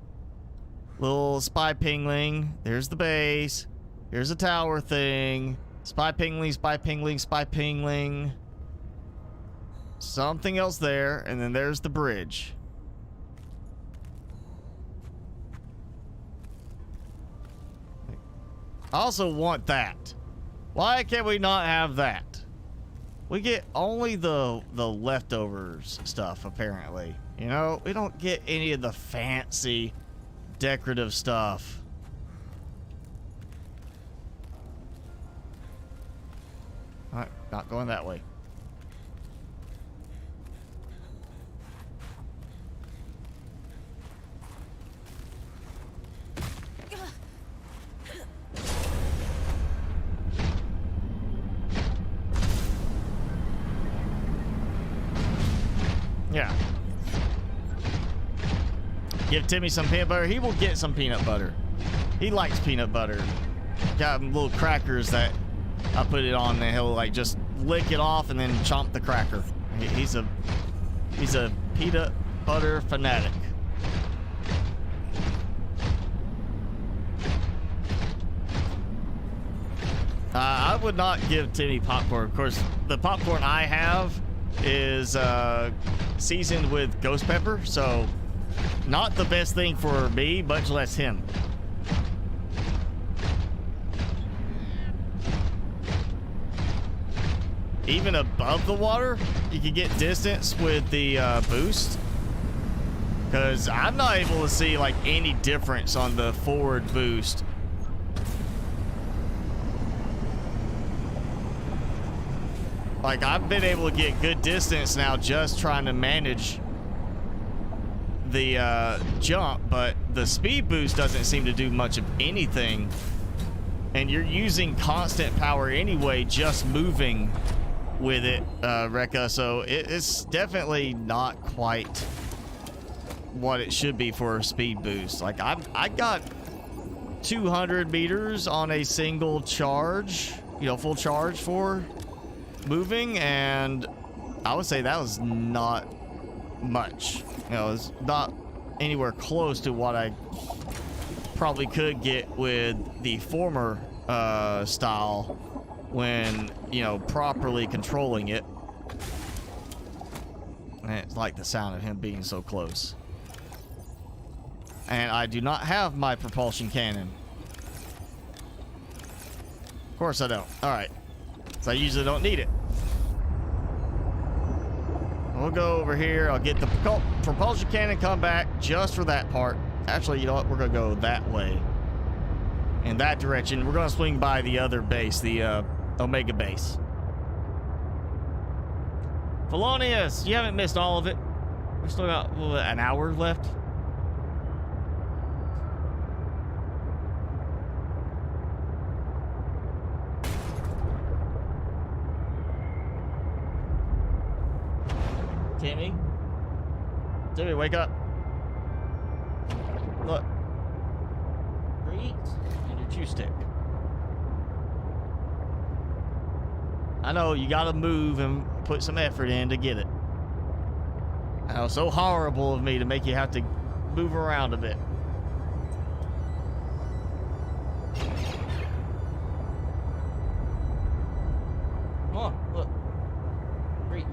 little spy pingling. There's the base. Here's a tower thing. Spy pingling, spy pingling, spy pingling. Something else there, and then there's the bridge. I also want that. Why can't we not have that? We get only the leftovers stuff, apparently. You know, we don't get any of the fancy decorative stuff. All right, not going that way. Yeah. Give Timmy some peanut butter. He will get some peanut butter. He likes peanut butter. Got little crackers that I put it on, and he'll like just lick it off and then chomp the cracker. He's a peanut butter fanatic. I would not give Timmy popcorn. Of course, the popcorn I have is seasoned with ghost pepper, so not the best thing for me, much less him. Even above the water, you can get distance with the boost, because I'm not able to see like any difference on the forward boost. Like, I've been able to get good distance now just trying to manage the jump, but the speed boost doesn't seem to do much of anything. And you're using constant power anyway, just moving with it, Rekka, so it's definitely not quite what it should be for a speed boost. Like, I got 200 meters on a single charge, you know, full charge for moving, and I would say that was not much. You know, it's not anywhere close to what I probably could get with the former style when, you know, properly controlling it. And it's like the sound of him being so close. And I do not have my propulsion cannon. Of course I don't. All right. So I usually don't need it. We'll go over here. I'll get the propulsion cannon, come back just for that part. Actually, you know what? We're going to go that way. In that direction. We're going to swing by the other base, the Omega base. Felonious, you haven't missed all of it. We still got an hour left. Timmy, wake up. Look. Breathe and your chew stick. I know you gotta move and put some effort in to get it. I know, so horrible of me to make you have to move around a bit. Come on, look. Breathe.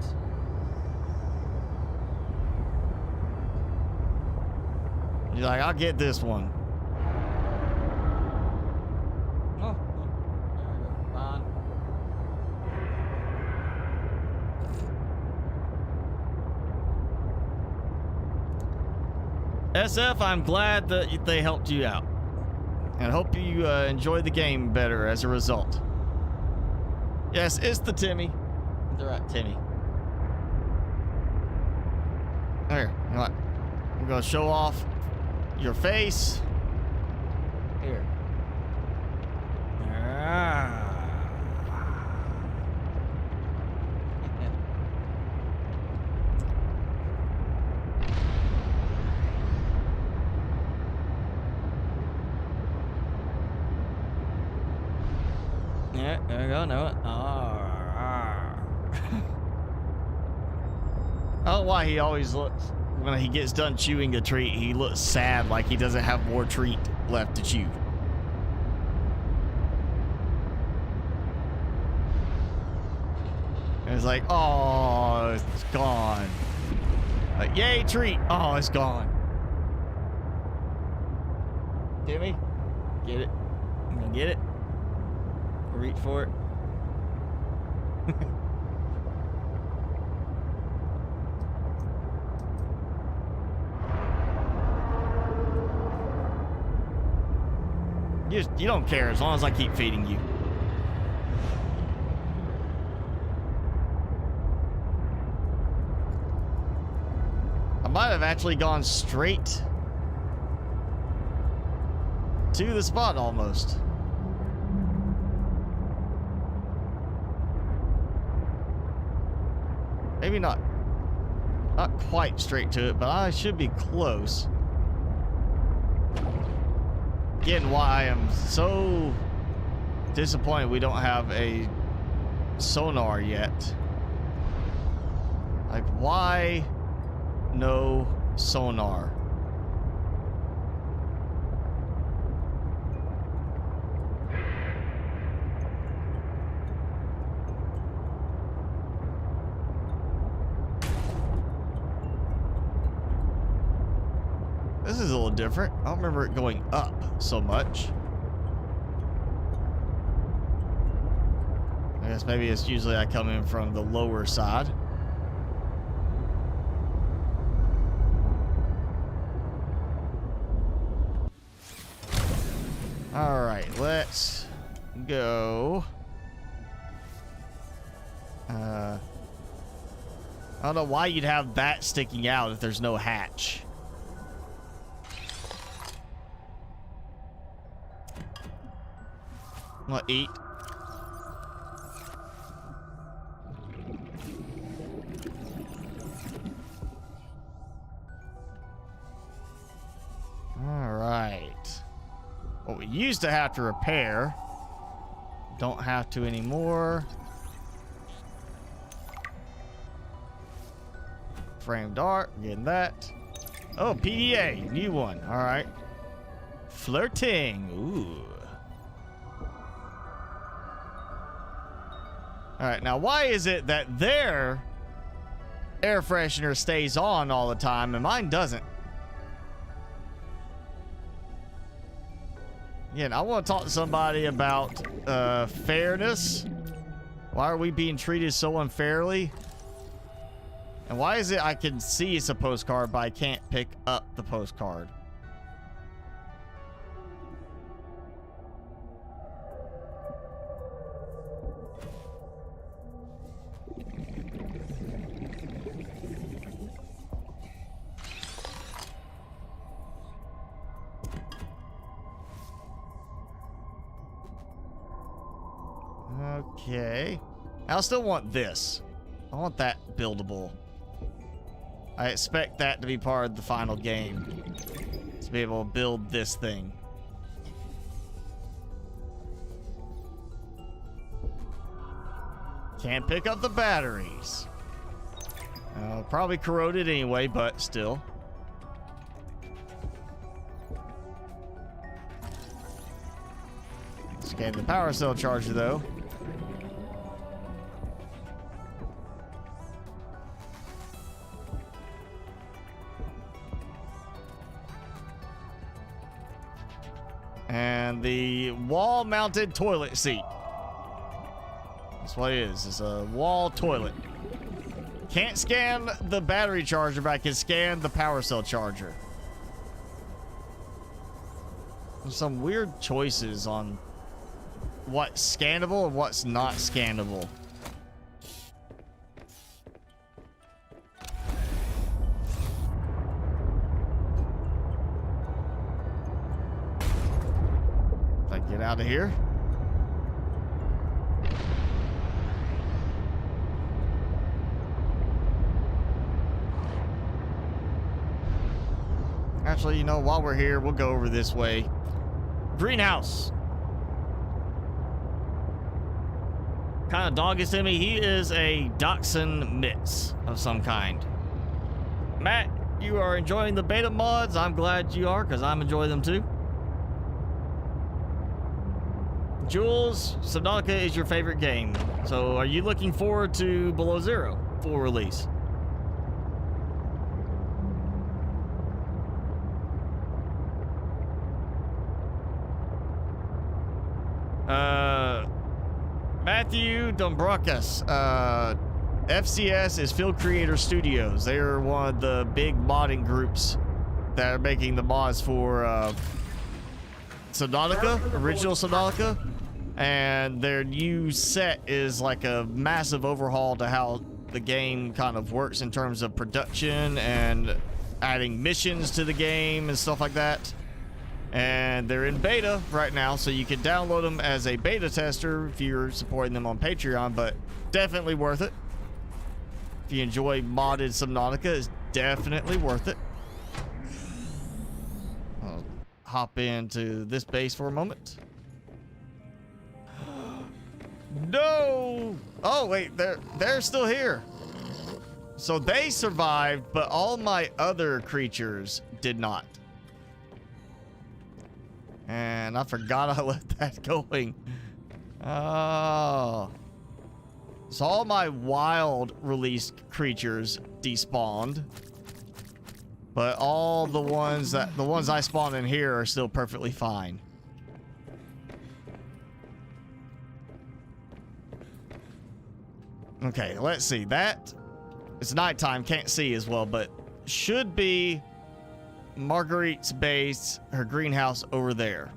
You're like, I'll get this one. Oh, SF, I'm glad that they helped you out. And hope you enjoy the game better as a result. Yes, it's the Timmy. They're right, Timmy. Here, you know what? I'm gonna show off your face. Here. Ah. Yeah, there we go. Know it. I don't know why he always looks, when he gets done chewing a treat, he looks sad, like he doesn't have more treat left to chew. And it's like, oh, it's gone. Like, yay, treat. Oh, it's gone. Timmy, get it. I'm gonna get it. Reach for it. You don't care as long as I keep feeding you. I might have actually gone straight to the spot almost. Maybe not quite straight to it, but I should be close. Again, why I am so disappointed we don't have a sonar yet. Like, why no sonar? This is a little different. I don't remember it going up so much. I guess maybe it's usually I come in from the lower side. All right, let's go. I don't know why you'd have that sticking out if there's no hatch. I'll eat. All right. What we used to have to repair, don't have to anymore. Frame dart, getting that. Oh, PDA, new one. All right. Flirting. Ooh. All right, now why is it that their air freshener stays on all the time and mine doesn't? Again, I want to talk to somebody about fairness. Why are we being treated so unfairly? And why is it I can see it's a postcard, but I can't pick up the postcard? Okay. I still want this. I want that buildable. I expect that to be part of the final game. To be able to build this thing. Can't pick up the batteries. Probably corroded anyway, but still. Scan the power cell charger though. And the wall-mounted toilet seat. That's what it is. It's a wall toilet. Can't scan the battery charger, but I can scan the power cell charger. some weird choices on what's scannable and what's not scannable. If I get out of here. Actually, you know, while we're here, we'll go over this way. Greenhouse. Kind of dog is to me. He is a dachshund mix of some kind. Matt, you are enjoying the beta mods. I'm glad you are, because I'm enjoying them too. Jules, Subnautica is your favorite game. So are you looking forward to Below Zero full release? Matthew Dombrakis, FCS is Field Creator Studios. They are one of the big modding groups that are making the mods for Subnautica, original Subnautica, and their new set is like a massive overhaul to how the game kind of works in terms of production and adding missions to the game and stuff like that. And they're in beta right now, so you can download them as a beta tester if you're supporting them on Patreon, but definitely worth it. If you enjoy modded Subnautica, it's definitely worth it. I'll hop into this base for a moment. No! Oh, wait, they're still here. So they survived, but all my other creatures did not. And I forgot I left that going. Oh. So all my wild released creatures despawned. But all the ones I spawned in here are still perfectly fine. Okay, let's see. That it's nighttime, can't see as well, but should be Marguerite's base, her greenhouse over there.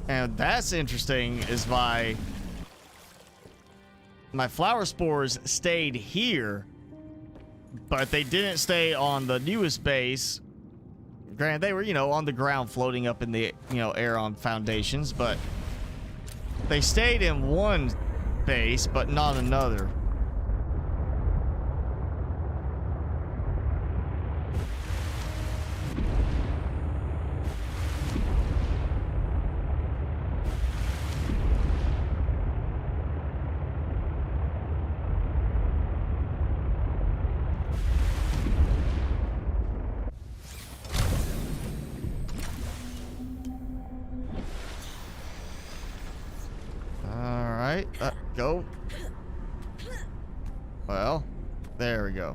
And that's interesting is my flower spores stayed here, but they didn't stay on the newest base. Granted, they were, you know, on the ground floating up in the, you know, air on foundations, but they stayed in one base, but not another. Go. Well, there we go.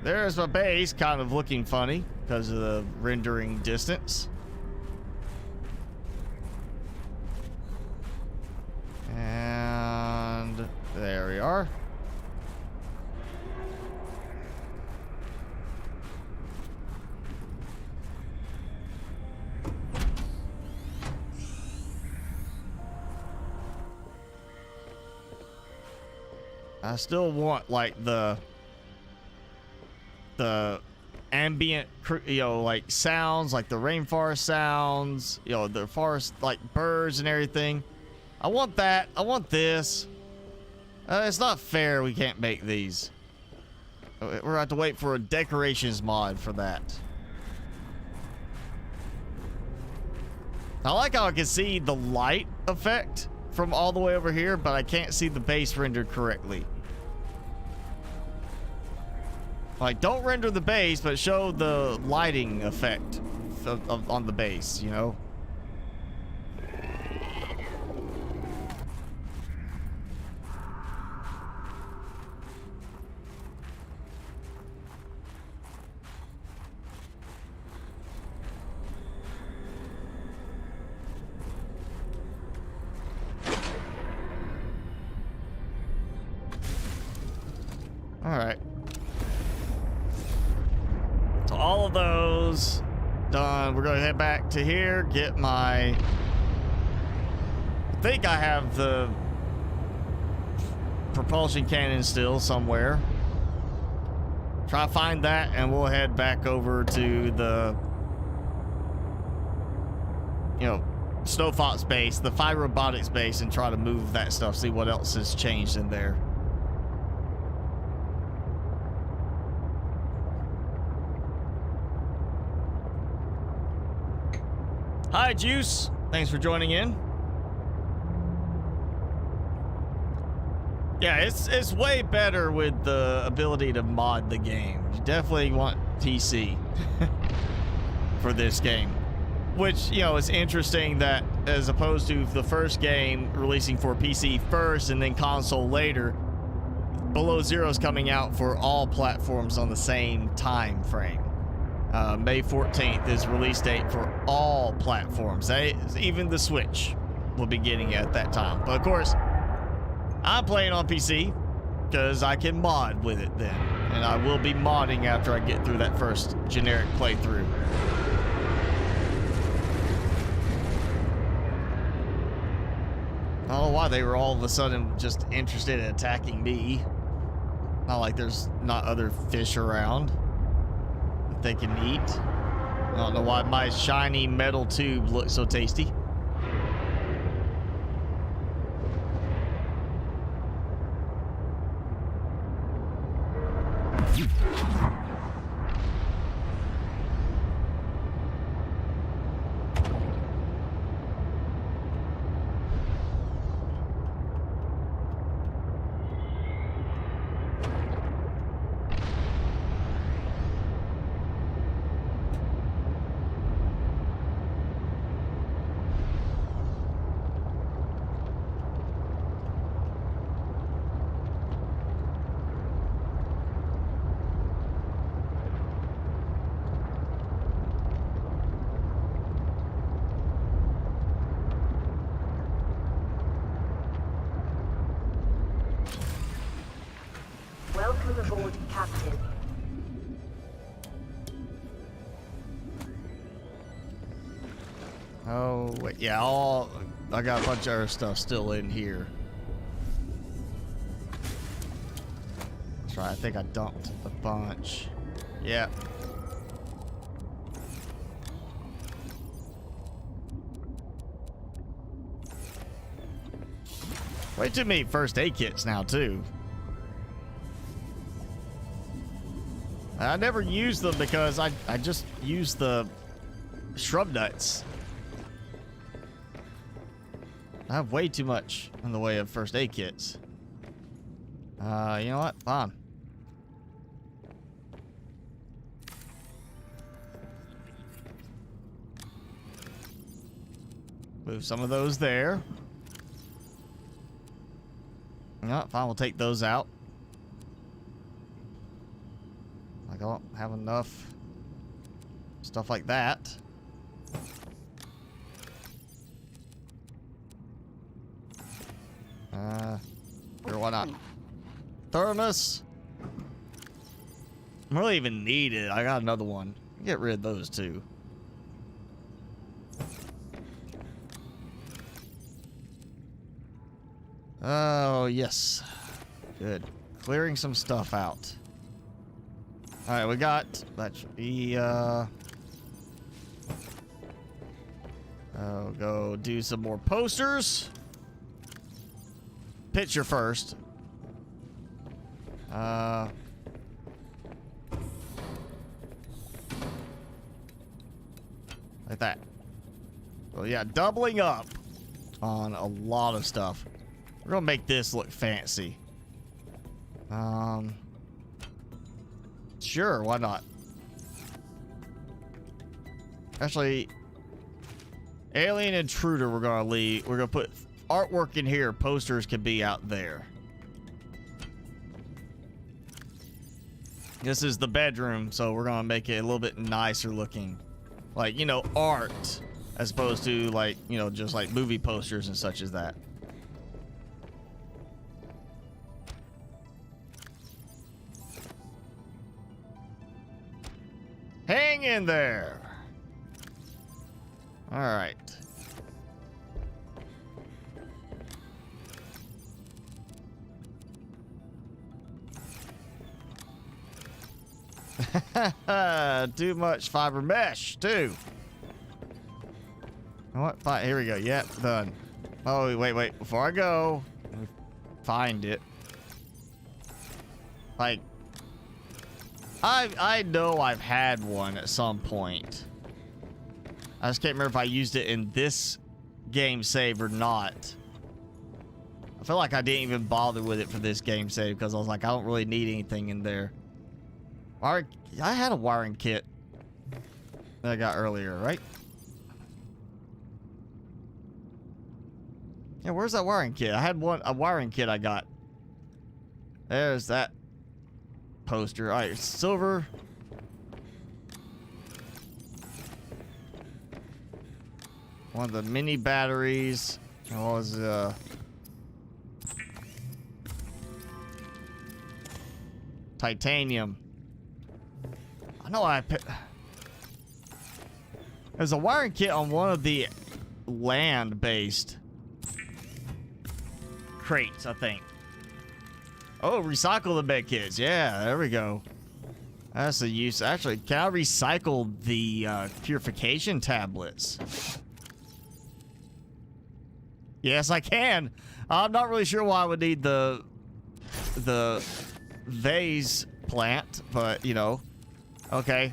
There's my base, kind of looking funny because of the rendering distance. And there we are. I still want like the ambient, you know, like sounds, like the rainforest sounds, you know, the forest, like birds and everything. I want that. I want this. It's not fair we can't make these. We're gonna have to wait for a decorations mod for that. I like how I can see the light effect from all the way over here, but I can't see the base rendered correctly. Like, don't render the base, but show the lighting effect on the base, you know? Alright. So all of those done. We're going to head back to here, get my... I think I have the propulsion cannon still somewhere. Try to find that, and we'll head back over to the, you know, Snow Fox base, the Fire Robotics base, and try to move that stuff, see what else has changed in there. Hi, Juice. Thanks for joining in. Yeah, it's way better with the ability to mod the game. You definitely want PC for this game. Which, you know, it's interesting that as opposed to the first game releasing for PC first and then console later, Below Zero is coming out for all platforms on the same time frame. May 14th is release date for all platforms. Even the Switch will be getting it at that time. But of course, I'm playing on PC because I can mod with it then. And I will be modding after I get through that first generic playthrough. I don't know why they were all of a sudden just interested in attacking me. Not like there's not other fish around that they can eat. I don't know why my shiny metal tube looks so tasty. Welcome aboard, Captain. Oh, wait, yeah, I got a bunch of other stuff still in here. That's right, I think I dumped a bunch. Yeah. Way too many first aid kits now, too. I never use them because I just use the shrub nuts. I have way too much in the way of first aid kits. You know what? Fine. Move some of those there. You know what? Fine, we'll take those out. I don't have enough stuff like that. Sure, why not? Thermos. I don't really even need it. I got another one. Get rid of those too. Oh, yes. Good. Clearing some stuff out. Alright, we got... That should be, I'll go do some more posters. Picture first. Like that. Well, yeah, doubling up on a lot of stuff. We're gonna make this look fancy. Sure, why not? Actually, alien intruder we're gonna leave. We're gonna put artwork in here. Posters can be out there. This is the bedroom, so we're gonna make it a little bit nicer looking. Like, you know, art, as opposed to like, you know, just like movie posters and such as that. Hang in there. All right. Too much fiber mesh, too. You know what? Fine. Here we go. Yep, done. Oh, wait. Before I go, let me find it. Like, I know I've had one at some point. I just can't remember if I used it in this game save or not. I feel like I didn't even bother with it for this game save because I was like, I don't really need anything in there. I had a wiring kit that I got earlier, right? Yeah, where's that wiring kit? I had a wiring kit I got. There's that poster. All right, silver. One of the mini batteries. What was titanium. I know there's a wiring kit on one of the land-based crates, I think. Oh, recycle the med kits. Yeah, there we go. That's the use. Actually, can I recycle the purification tablets? Yes, I can. I'm not really sure why I would need the vase plant, but you know, okay.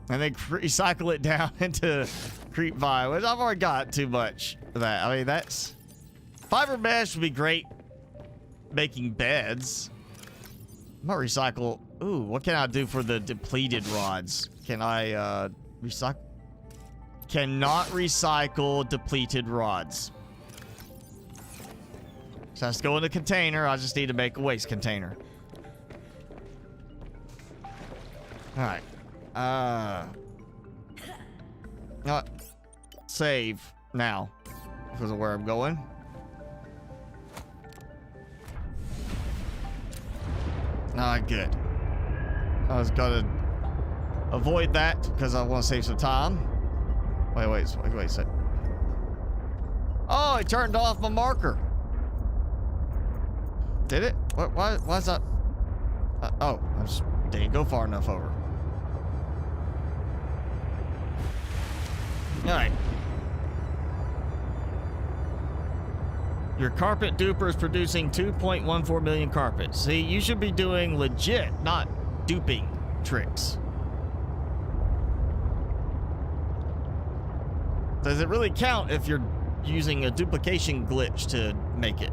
And then recycle it down into creep vine, which I've already got too much of that. I mean, that's fiber mesh would be great making beds. I'm gonna recycle. Ooh, what can I do for the depleted rods? Can I recycle? Cannot recycle depleted rods. So let's go in the container. I just need to make a waste container. All right. Not save now because of where I'm going. Good. I was gonna avoid that because I want to save some time. Wait a sec. Oh, it turned off my marker. Did it? Why is that? Oh, I just didn't go far enough over. All right. Your carpet duper is producing 2.14 million carpets. See, you should be doing legit, not duping tricks. Does it really count if you're using a duplication glitch to make it?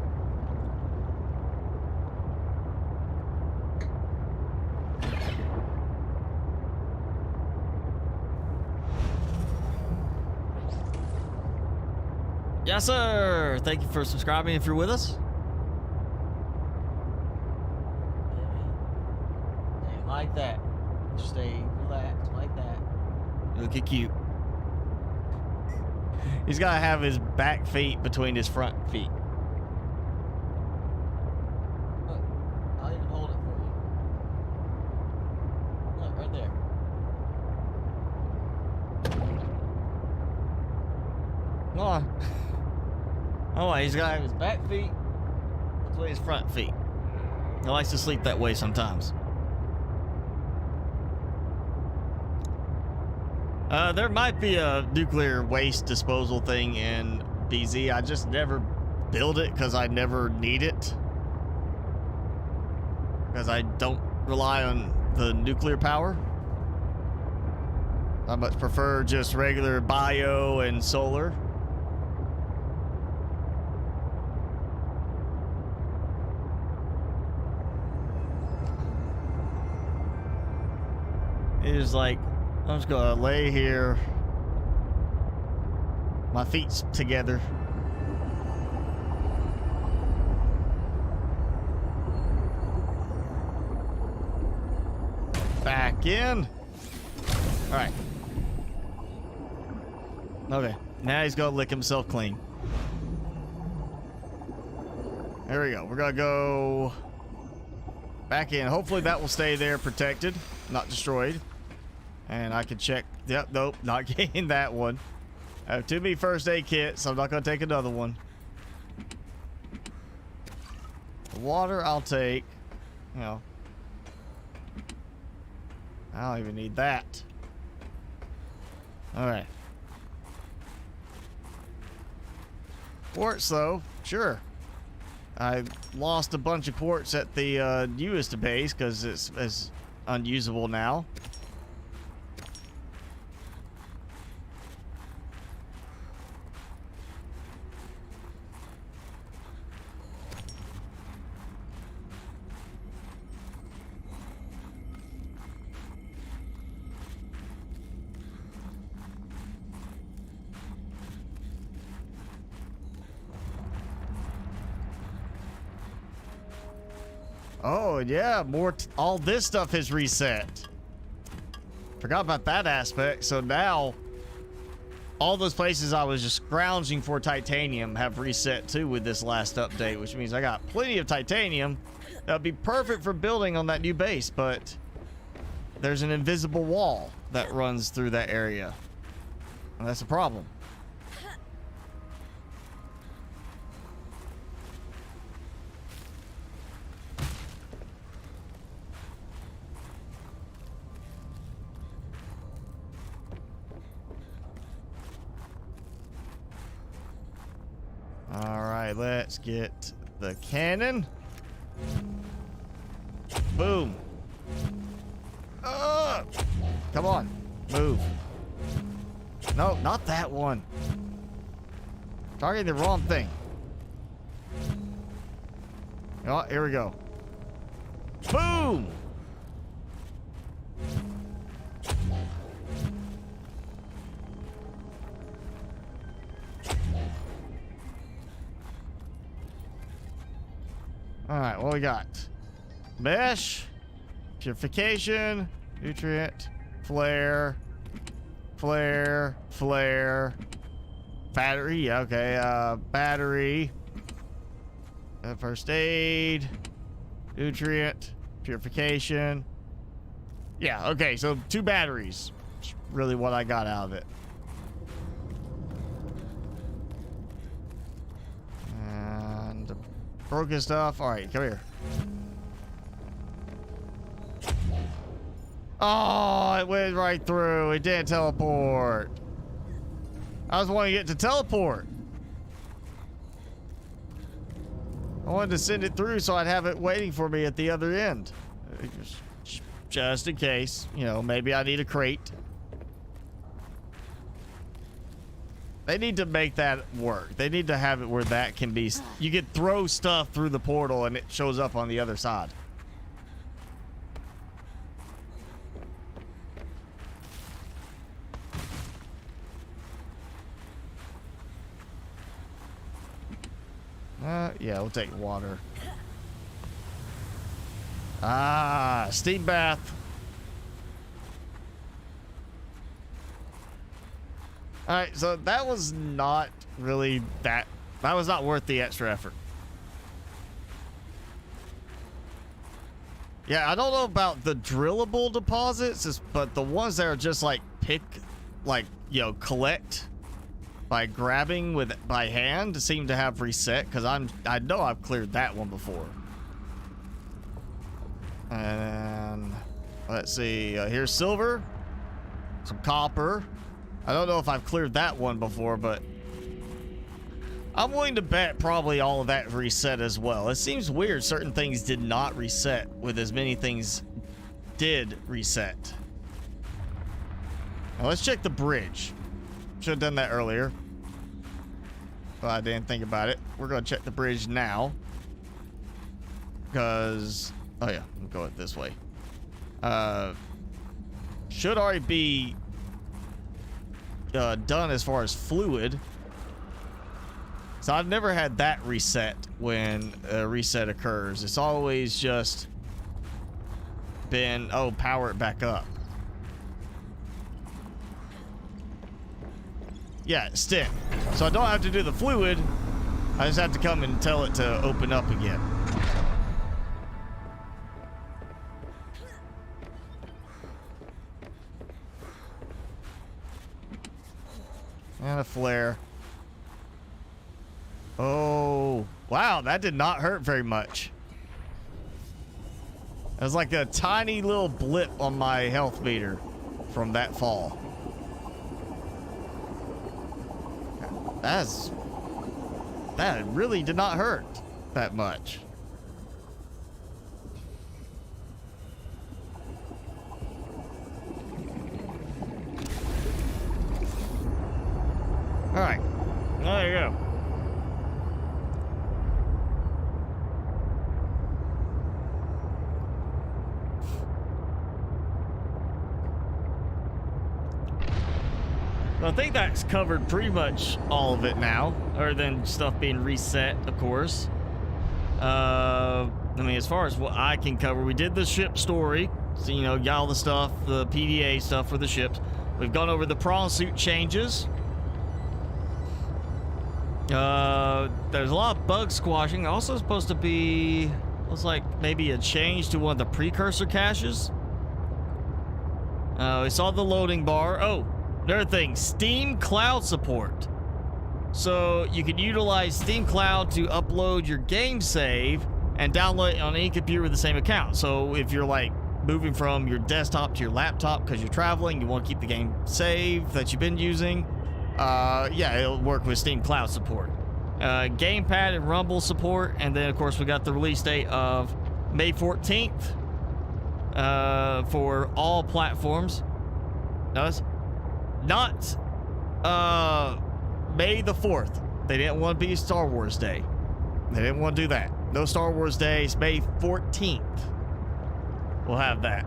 Yes, sir. Thank you for subscribing if you're with us. Stay like that. Stay relaxed like that. Look at cute. He's got to have his back feet between his front feet. Look, I'll even hold it for you. Look, right there. Come on. Oh, he's got to have his back feet between his front feet. He likes to sleep that way sometimes. There might be a nuclear waste disposal thing in DZ. I just never build it because I never need it. Because I don't rely on the nuclear power. I much prefer just regular bio and solar. He's like, I'm just gonna lay here. My feet's together. Back in. All right. Okay. Now he's gonna lick himself clean. There we go. We're gonna go back in. Hopefully that will stay there protected, not destroyed. And I can check. Yep, nope, not getting that one. I have too many first aid kits, so I'm not gonna take another one. The water I'll take. You know. I don't even need that. Alright. Quartz though, sure. I lost a bunch of quartz at the newest base because it's unusable now. Oh, yeah, all this stuff has reset. Forgot about that aspect. So now, all those places I was just scrounging for titanium have reset too with this last update, which means I got plenty of titanium. That'll be perfect for building on that new base, but there's an invisible wall that runs through that area. And that's a problem. All right, let's get the cannon. Boom. Come on, move. No, not that one. Targeting the wrong thing. Oh, here we go. Boom. All right, what we got? Mesh, purification, nutrient, flare, flare, battery. Yeah, okay, battery, first aid, nutrient, purification. Yeah, okay, so 2 batteries. That's really what I got out of it. And broken stuff. All right, come here. Oh, it went right through. It didn't teleport. I was wanting to get to teleport. I wanted to send it through so I'd have it waiting for me at the other end. Just in case, you know, maybe I need a crate. They need to make that work. They need to have it where that can be... You can throw stuff through the portal and it shows up on the other side. Yeah, we'll take water. Ah, steam bath. All right, so that was not really that was not worth the extra effort. Yeah, I don't know about the drillable deposits, but the ones that are just like collect by grabbing by hand seem to have reset, because I know I've cleared that one before. And let's see, here's silver, some copper. I don't know if I've cleared that one before, but I'm willing to bet probably all of that reset as well. It seems weird certain things did not reset with as many things did reset. Now let's check the bridge. Should have done that earlier, but I didn't think about it. We're going to check the bridge now because... Oh yeah, we'll go it this way. should already be done as far as fluid. So I've never had that reset when a reset occurs. It's always just been, oh, power it back up. Yeah, stim. So I don't have to do the fluid. I just have to come and tell it to open up again. And a flare. Oh, wow, that did not hurt very much. It was like a tiny little blip on my health meter from that fall. That really did not hurt that much. All right, there you go. I think that's covered pretty much all of it now, other than stuff being reset, of course. I mean, as far as what I can cover, we did the ship story. So, you know, got all the stuff, the PDA stuff for the ships. We've gone over the prawn suit changes. There's a lot of bug squashing. Also supposed to be, looks like maybe a change to one of the precursor caches. We saw the loading bar. Oh, another thing, Steam Cloud support. So you can utilize Steam Cloud to upload your game save and download it on any computer with the same account. So if you're like moving from your desktop to your laptop because you're traveling, you want to keep the game saved that you've been using, yeah, it'll work with Steam Cloud support. Gamepad and Rumble support, and then of course we got the release date of May 14th for all platforms. No, it's not May the 4th. They didn't want to be Star Wars Day. They didn't want to do that. No Star Wars Days. May 14th. We'll have that.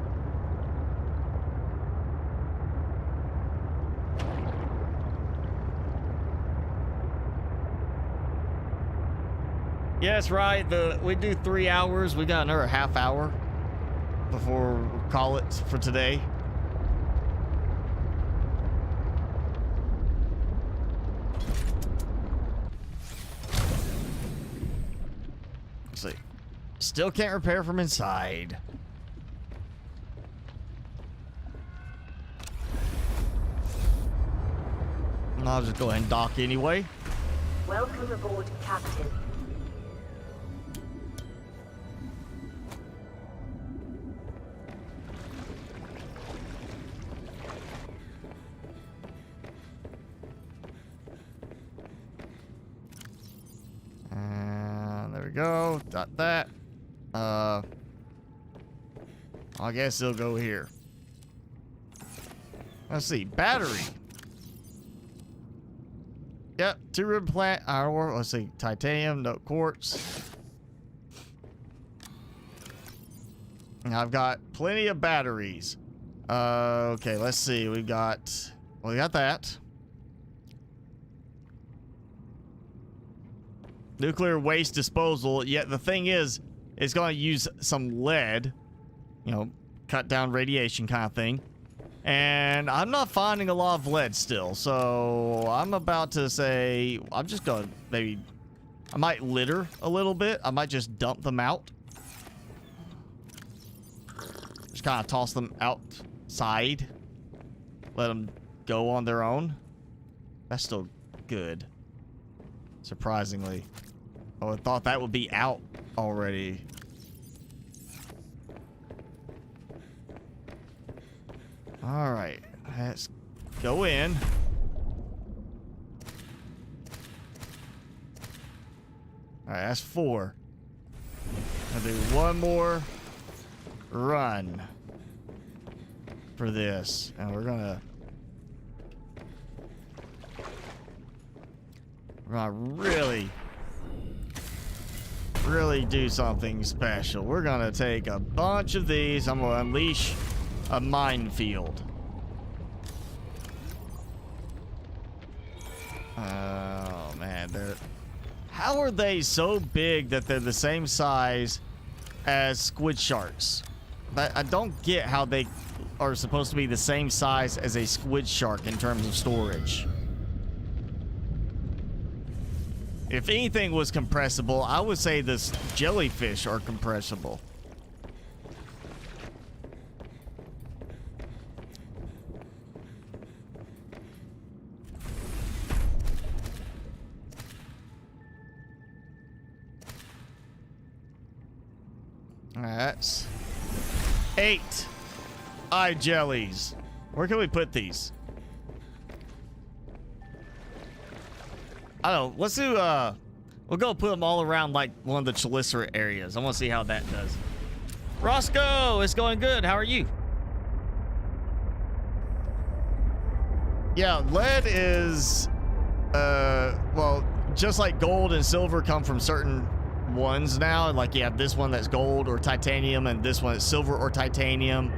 Yeah, that's right. We do 3 hours. We got another half hour before we call it for today. Let's see. Still can't repair from inside. I'll just go ahead and dock anyway. Welcome aboard, Captain. And there we go. Got that. I guess it'll go here. Let's see. Battery. Yep, 2 rib plant, iron ore, let's see, titanium, no quartz. And I've got plenty of batteries. Okay, let's see, we got that. Nuclear waste disposal, yet the thing is, it's going to use some lead, you know, cut down radiation kind of thing. And I'm not finding a lot of lead still, so I'm about to say I'm just gonna maybe I might litter a little bit. I might just dump them out, just kind of toss them outside, let them go on their own. That's still good, surprisingly. Oh, I thought that would be out already. All right, let's go in. All right, that's 4. I'll do one more run for this, and we're gonna really do something special. We're gonna take a bunch of these. I'm gonna unleash a minefield. Oh man, how are they so big that they're the same size as squid sharks? I don't get how they are supposed to be the same size as a squid shark in terms of storage. If anything was compressible, I would say the jellyfish are compressible. That's 8 eye jellies. Where can we put these? I don't know. Let's do, we'll go put them all around like one of the chelicera areas. I want to see how that does. Roscoe, it's going good. How are you? Yeah, lead is, well, just like gold and silver come from certain ones now. Like you have this one that's gold or titanium, and this one is silver or titanium.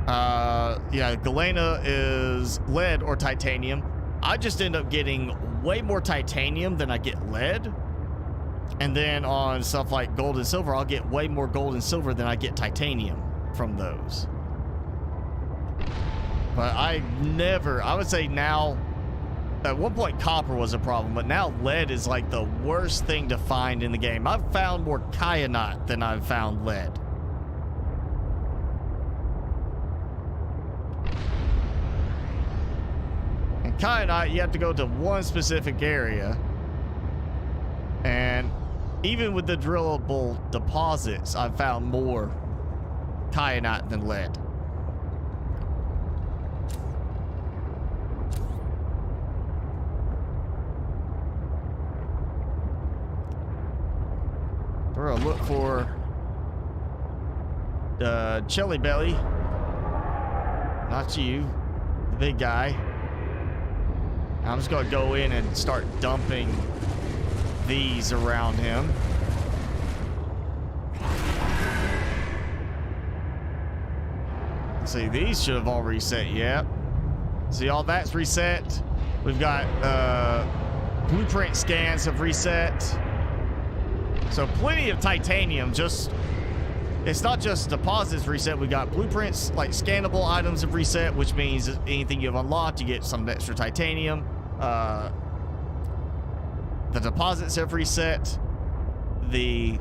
Yeah, galena is lead or titanium. I just end up getting way more titanium than I get lead. And then on stuff like gold and silver, I'll get way more gold and silver than I get titanium from those. But I would say now, at one point copper was a problem, but now lead is like the worst thing to find in the game. I've found more kyanite than I've found lead. And kyanite, you have to go to one specific area. And even with the drillable deposits, I've found more kyanite than lead. We're gonna look for the Jelly Belly. Not you, the big guy. I'm just gonna go in and start dumping these around him. Let's see, these should have all reset. Yep. See, all that's reset. We've got blueprint scans have reset. So plenty of titanium. Just, it's not just deposits reset. We got blueprints, like scannable items have reset, which means anything you've unlocked, you get some extra titanium. The deposits have reset. The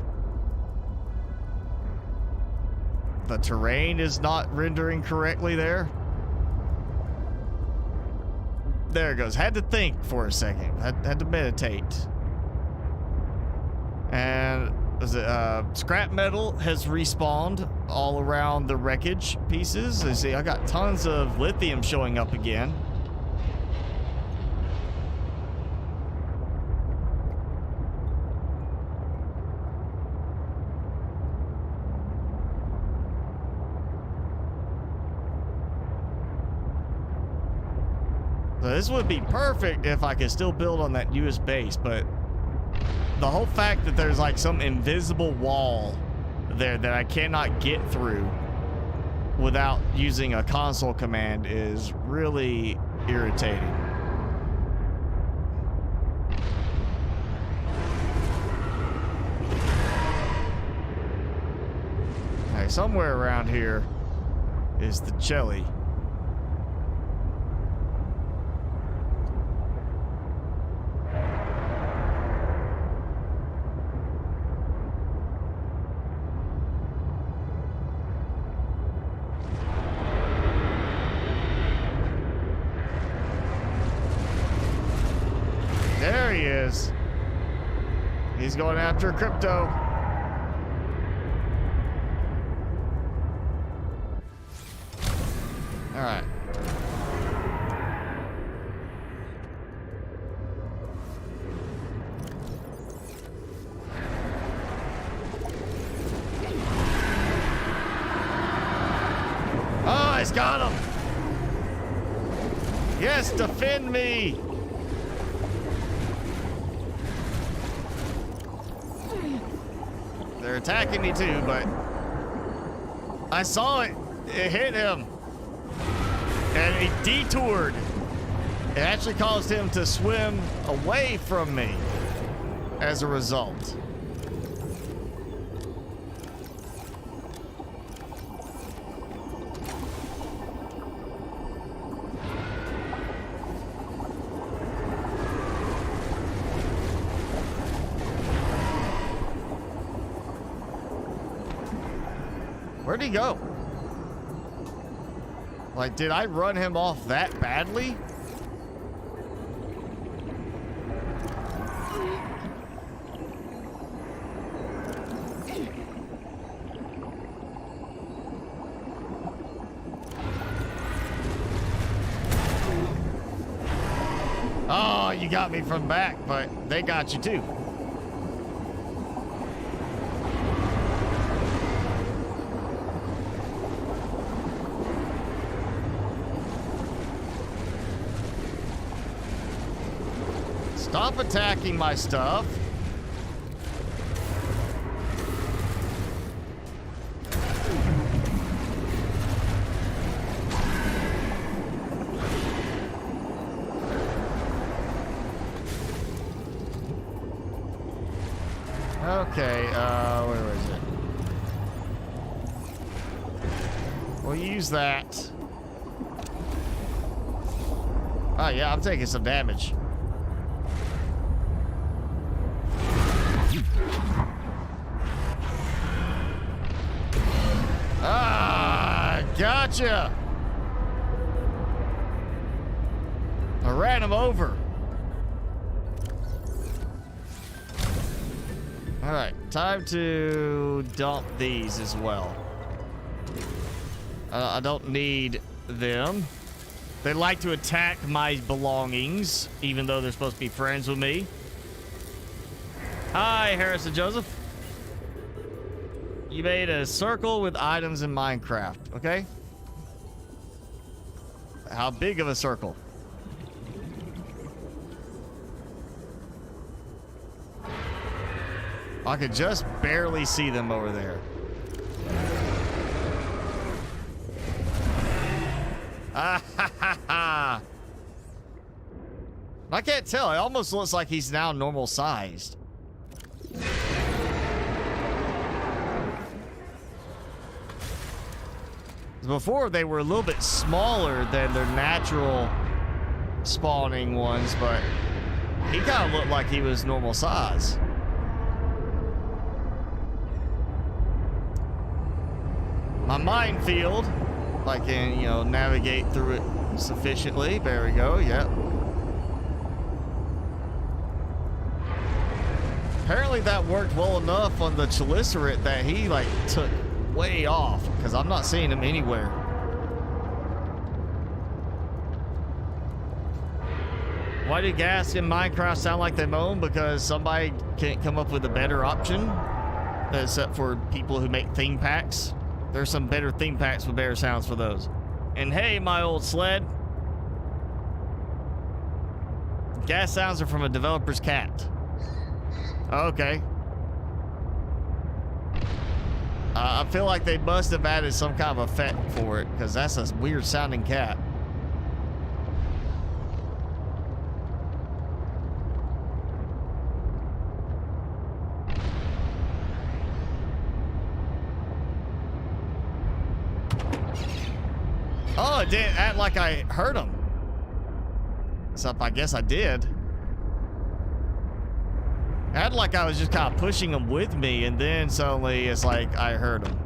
terrain is not rendering correctly there. There it goes. Had to think for a second. Had to meditate. And scrap metal has respawned all around the wreckage pieces. You see, I got tons of lithium showing up again. So this would be perfect if I could still build on that US base, but the whole fact that there's like some invisible wall there that I cannot get through without using a console command is really irritating. Okay, somewhere around here is the jelly. There he is. He's going after crypto. All right. Oh, he's got him. Yes, defend me. They're attacking me too, but I saw it. It hit him. And he detoured It actually caused him to swim away from me as a result. Where'd he go? Like, did I run him off that badly? Oh, you got me from back, but they got you too. Stop attacking my stuff. Okay, where is it? We'll use that. Oh yeah, I'm taking some damage. Ah, gotcha. I ran him over. All right, time to dump these as well. I don't need them. They like to attack my belongings, even though they're supposed to be friends with me. Hi, Harrison Joseph. You made a circle with items in Minecraft, okay? How big of a circle? I could just barely see them over there. Ah, ha, ha, ha. I can't tell. It almost looks like he's now normal sized. Before, they were a little bit smaller than their natural spawning ones, but he kind of looked like he was normal size. My minefield, if I can, you know, navigate through it sufficiently. There we go, yep. Apparently that worked well enough on the Chelicerates that he, like, took way off, because I'm not seeing him anywhere. Why do gas in Minecraft sound like they moan? Because somebody can't come up with a better option, except for people who make theme packs. There's some better theme packs with better sounds for those. And hey, my old sled. Gas sounds are from a developer's cat. Okay. I feel like they must have added some kind of effect for it, because that's a weird sounding cat. Oh, it didn't act like I hurt him. Except I guess I did. It acted like I was just kind of pushing him with me, and then suddenly it's like I hurt him.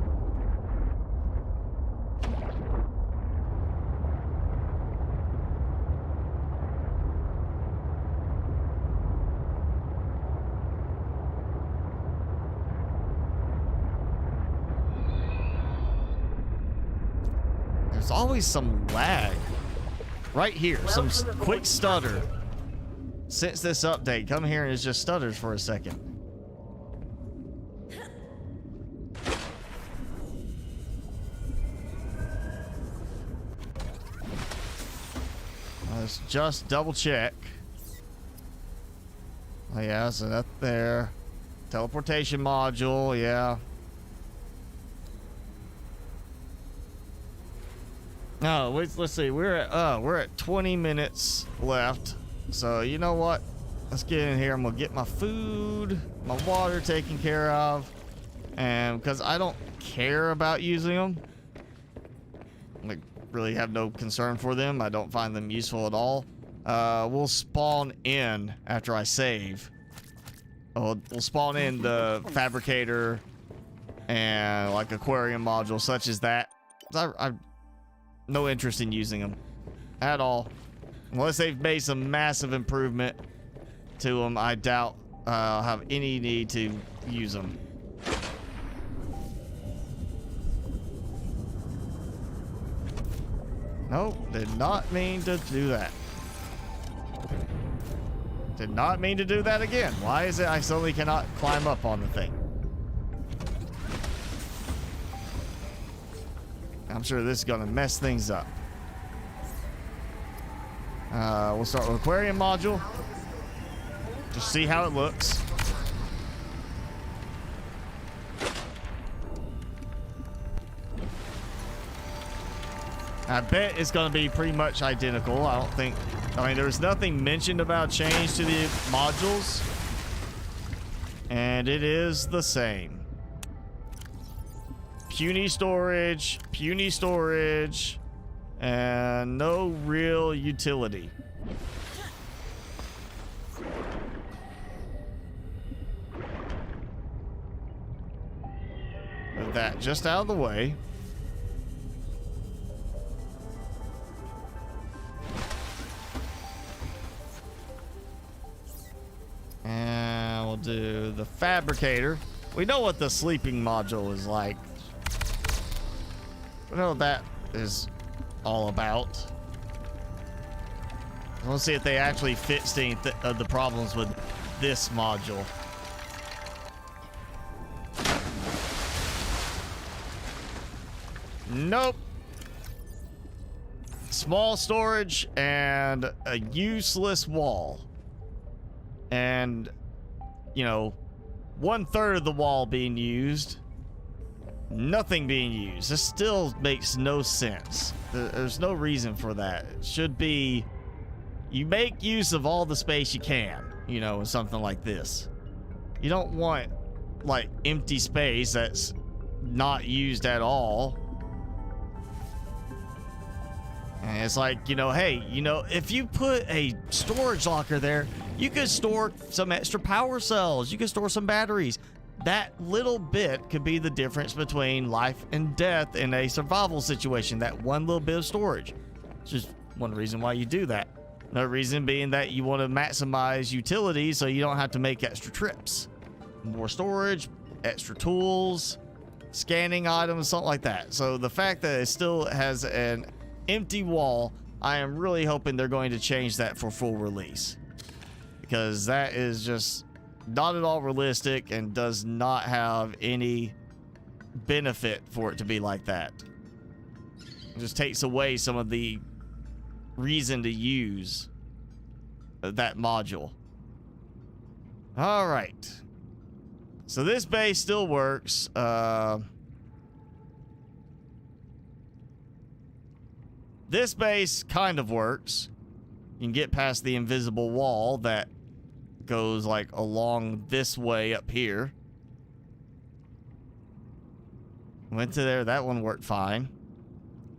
There's always some lag. Right here, some quick stutter. Since this update, come here and it just stutters for a second. Let's just double check. Oh yeah, so that there. Teleportation module, yeah. Oh, let's see. We're at 20 minutes left. So you know what? Let's get in here. I'm gonna get my food, my water taken care of, and because I don't care about using them, like really have no concern for them. I don't find them useful at all. We'll spawn in after I save. We'll spawn in the fabricator and like aquarium module such as that. I've no interest in using them at all. Unless they've made some massive improvement to them, I doubt I'll have any need to use them. Nope, did not mean to do that. Did not mean to do that again. Why is it I suddenly cannot climb up on the thing? I'm sure this is gonna mess things up. We'll start with aquarium module. Just see how it looks. I bet it's gonna be pretty much identical. I mean, there was nothing mentioned about change to the modules. And it is the same. Puny storage, and no real utility. With that just out of the way. And we'll do the fabricator. We know what the sleeping module is like. We know what that is all about. We'll see if they actually fixed any of the problems with this module. Nope. Small storage and a useless wall. And, you know, 1/3 of the wall being used. Nothing being used. This still makes no sense. There's no reason for that. It should be, you make use of all the space you can, you know, in something like this. You don't want, like, empty space that's not used at all. And it's like, you know, hey, you know, if you put a storage locker there, you could store some extra power cells. You could store some batteries. That little bit could be the difference between life and death in a survival situation. That one little bit of storage. It's just one reason why you do that. Another reason being that you want to maximize utility so you don't have to make extra trips. More storage, extra tools, scanning items, something like that. So the fact that it still has an empty wall, I am really hoping they're going to change that for full release. Because that is just not at all realistic and does not have any benefit for it to be like that. It just takes away some of the reason to use that module. All right. So this base still works. This base kind of works. You can get past the invisible wall that goes like along this way up here. Went to there. That one worked fine.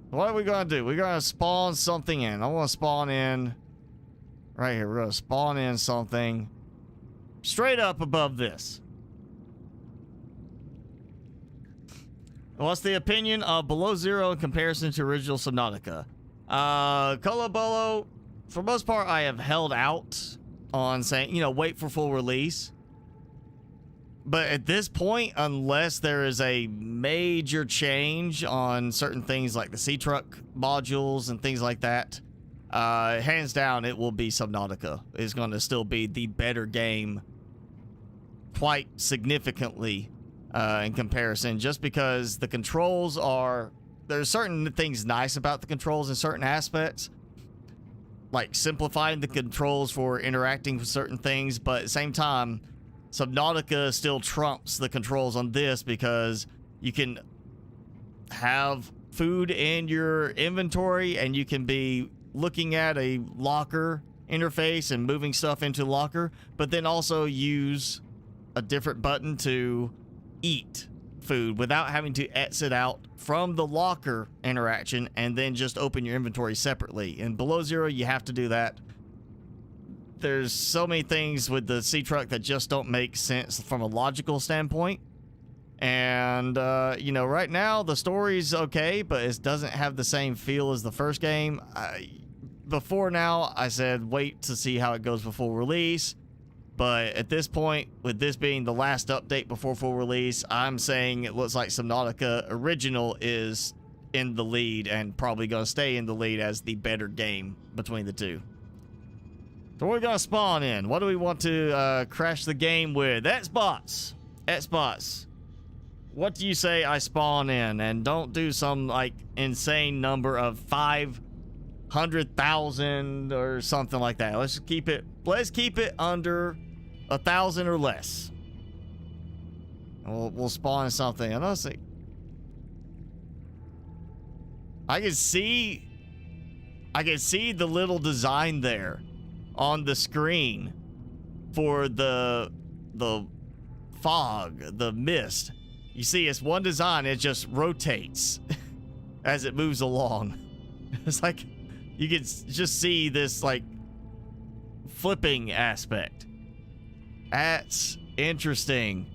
What are we gonna do? We're gonna spawn something in. I want to spawn in right here. We're gonna spawn in something straight up above this. What's the opinion of Below Zero in comparison to original Subnautica? Colobolo, for the most part, I have held out on saying, you know, wait for full release. But at this point, unless there is a major change on certain things like the sea truck modules and things like that, hands down, it will be Subnautica. It's going to still be the better game quite significantly in comparison, just because the controls are, there's certain things nice about the controls in certain aspects, like simplifying the controls for interacting with certain things, but at the same time, Subnautica still trumps the controls on this because you can have food in your inventory, and you can be looking at a locker interface and moving stuff into the locker, but then also use a different button to eat food without having to exit out from the locker interaction and then just open your inventory separately. In Below Zero, you have to do that. There's so many things with the sea truck that just don't make sense from a logical standpoint. And, you know, right now the story's okay, but it doesn't have the same feel as the first game. Before now, I said wait to see how it goes before release. But at this point, with this being the last update before full release, I'm saying it looks like Subnautica Original is in the lead and probably going to stay in the lead as the better game between the two. So we're going to spawn in. What do we want to crash the game with? Xbox. Xbox. What do you say I spawn in? And don't do some, like, insane number of 500,000 or something like that. Let's keep it under 1,000 or less. We'll spawn something. And honestly, I can see the little design there on the screen for the fog, the mist. You see, it's one design. It just rotates as it moves along. It's like you can just see this like flipping aspect. That's interesting.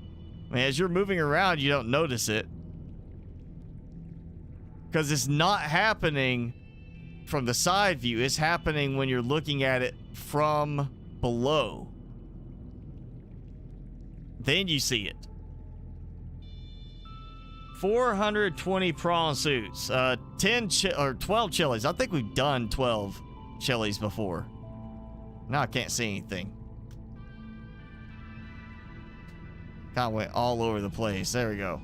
I mean, as you're moving around, you don't notice it because it's not happening from the side view. It's happening when you're looking at it from below. Then you see it. 420 prawn suits, 12 chilies. I think we've done 12 chilies before. Now I can't see anything. Kind of went all over the place. There we go.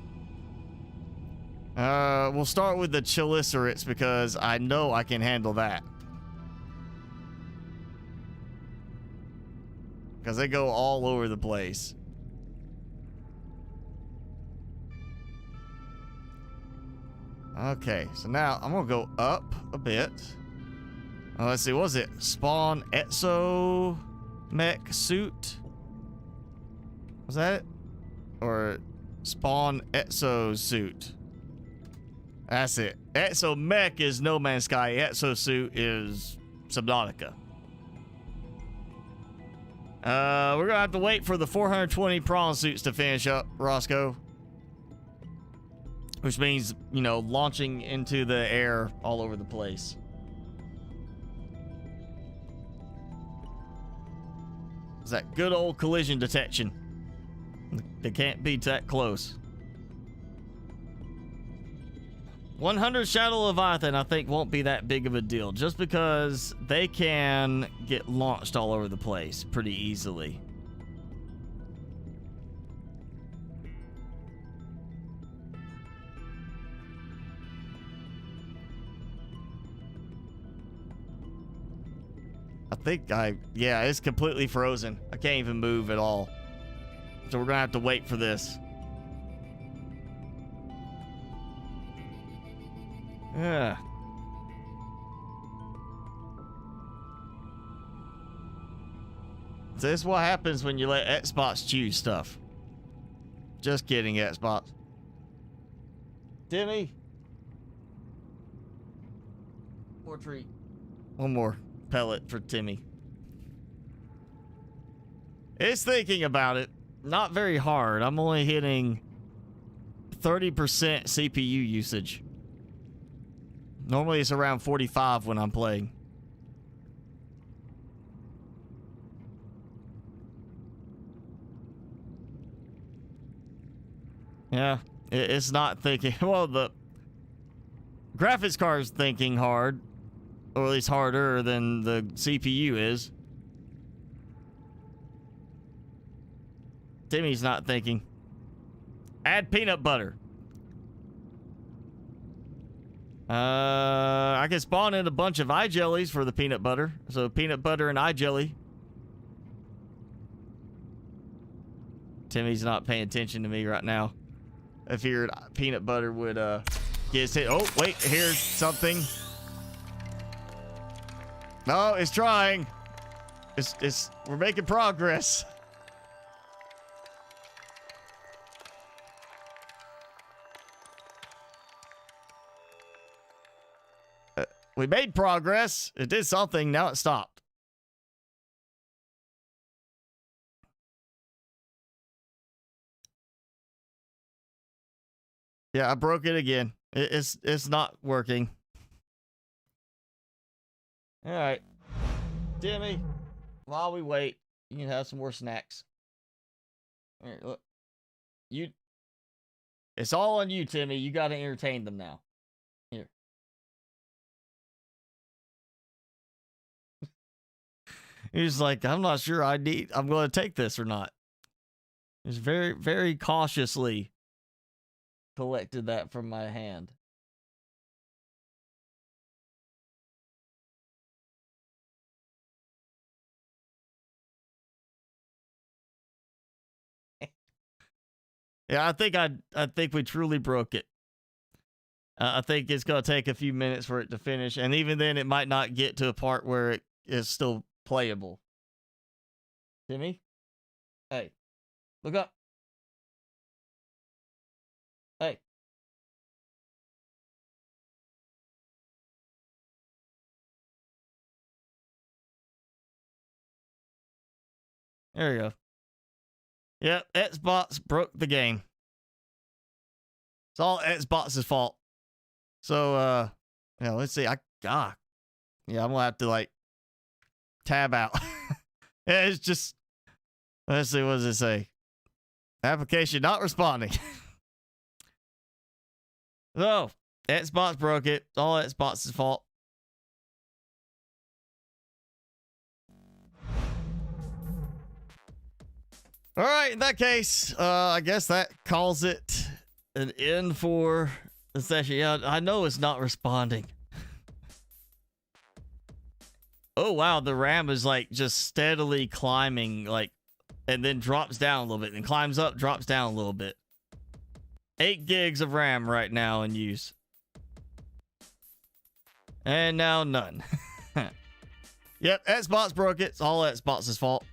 We'll start with the chelicerates because I know I can handle that. Because they go all over the place. Okay, so now I'm gonna go up a bit. Let's see, what was it? Spawn Exo Mech suit? Was that it? Or Spawn Exo suit? That's it. Exo Mech is No Man's Sky. Exo suit is Subnautica. We're gonna have to wait for the 420 prawn suits to finish up, Roscoe. Which means, you know, launching into the air all over the place. It's that good old collision detection. They can't be that close. 100 Shadow Leviathan, I think, won't be that big of a deal. Just because they can get launched all over the place pretty easily. Yeah, it's completely frozen. I can't even move at all. So we're gonna have to wait for this. Yeah. So this is what happens when you let Xbox choose stuff. Just kidding, Xbox. Timmy. More treat. One more pellet for Timmy. It's thinking about it. Not very hard. I'm only hitting 30% CPU usage. Normally it's around 45 when I'm playing. Yeah, it's not thinking. Well, the graphics card's thinking hard. Or at least harder than the CPU is. Timmy's not thinking. Add peanut butter. I can spawn in a bunch of eye jellies for the peanut butter. So peanut butter and eye jelly. Timmy's not paying attention to me right now. I figured peanut butter would gets hit. Oh, wait, here's something. No, it's trying. We're making progress. We made progress. It did something. Now it stopped. Yeah, I broke it again. It's not working. All right, Timmy. While we wait, you can have some more snacks. Here, look. It's all on you, Timmy. You got to entertain them now. Here. He's like, I'm not sure I'm going to take this or not. He's very, very cautiously collected that from my hand. Yeah, I think we truly broke it. I think it's going to take a few minutes for it to finish, and even then it might not get to a part where it is still playable. Timmy? Hey. Look up. Hey. There you go. Yep, Xbox broke the game. It's all Xbox's fault. So, let's see. I'm gonna have to, like, tab out. Yeah, it's just, let's see, what does it say? Application not responding. So, Xbox broke it. It's all Xbox's fault. All right, in that case, I guess that calls it an end for the session. Yeah, I know it's not responding. Oh, wow, the RAM is like just steadily climbing, like, and then drops down a little bit, and climbs up, drops down a little bit. 8 gigs of RAM right now in use. And now none. Yep, Xbox broke it. It's all Xbox's fault.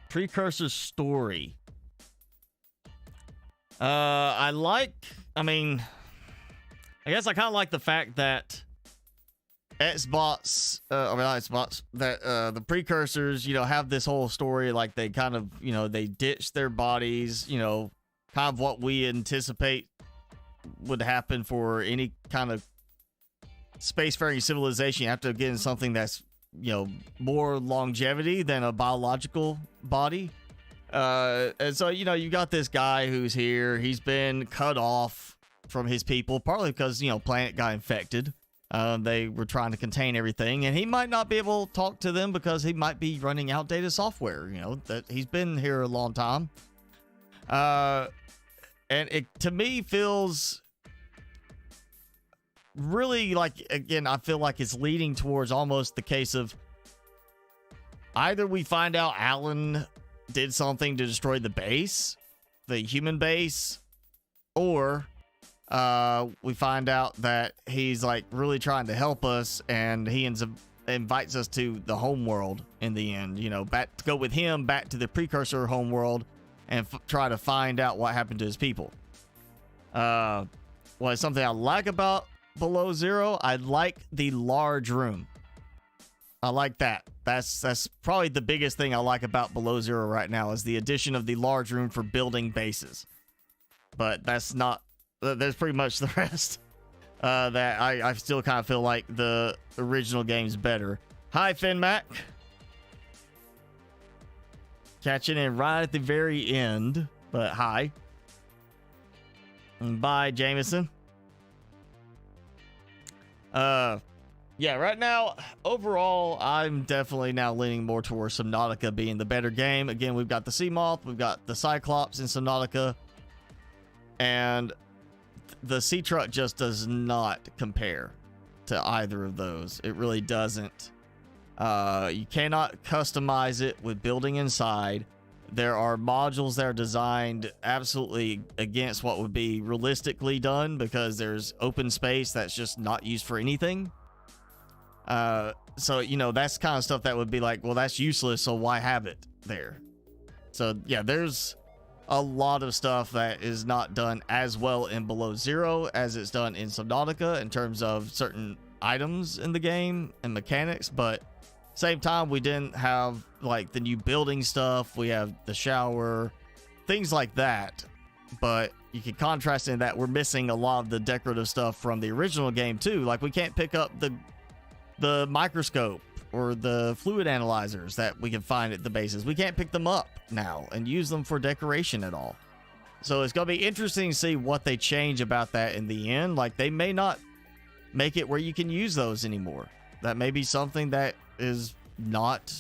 Precursor story. I guess I kind of like the fact that Xbox, the precursors, have this whole story, like they kind of, they ditch their bodies, kind of what we anticipate would happen for any kind of spacefaring civilization. You have to get in something that's, more longevity than a biological body. And so, you got this guy who's here. He's been cut off from his people, partly because, planet got infected. They were trying to contain everything, and he might not be able to talk to them because he might be running outdated software, that he's been here a long time. And it, to me, feels really like, again, I feel like it's leading towards almost the case of either we find out Alan did something to destroy the base, the human base, or we find out that he's like really trying to help us, and he invites us to the home world in the end, back to go with him back to the precursor home world and try to find out what happened to his people. It's something I like about Below Zero. I like the large room. I like that. That's probably the biggest thing I like about Below Zero right now, is the addition of the large room for building bases. But that's not, there's pretty much the rest that I still kind of feel like the original game's better. Hi, FinMac. Catching in right at the very end, but hi. And bye, Jameson. Yeah, right now, overall, I'm definitely now leaning more towards Subnautica being the better game. Again, we've got the Sea Moth, we've got the Cyclops in Subnautica, and the Sea Truck just does not compare to either of those. It really doesn't. You cannot customize it with building inside. There are modules that are designed absolutely against what would be realistically done because there's open space that's just not used for anything. So, you know, that's kind of stuff that would be like, well, that's useless, so why have it there? So, yeah, there's a lot of stuff that is not done as well in Below Zero as it's done in Subnautica in terms of certain items in the game and mechanics, but same time, we didn't have like the new building stuff. We have the shower, things like that. But you can contrast in that we're missing a lot of the decorative stuff from the original game too. Like we can't pick up the microscope or the fluid analyzers that we can find at the bases. We can't pick them up now and use them for decoration at all. So it's gonna be interesting to see what they change about that in the end. Like they may not make it where you can use those anymore. That may be something that is not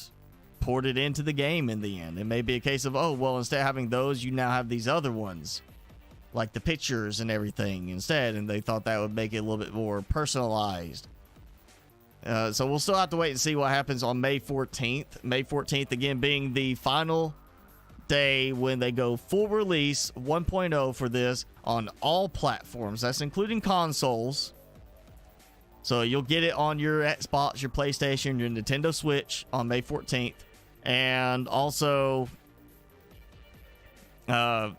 ported into the game in the end. It may be a case of, oh, well, instead of having those, you now have these other ones, like the pictures and everything instead, and they thought that would make it a little bit more personalized. So we'll still have to wait and see what happens on May 14th. May 14th, again, being the final day when they go full release 1.0 for this on all platforms. That's including consoles. So you'll get it on your Xbox, your PlayStation, your Nintendo Switch on May 14th. And also, when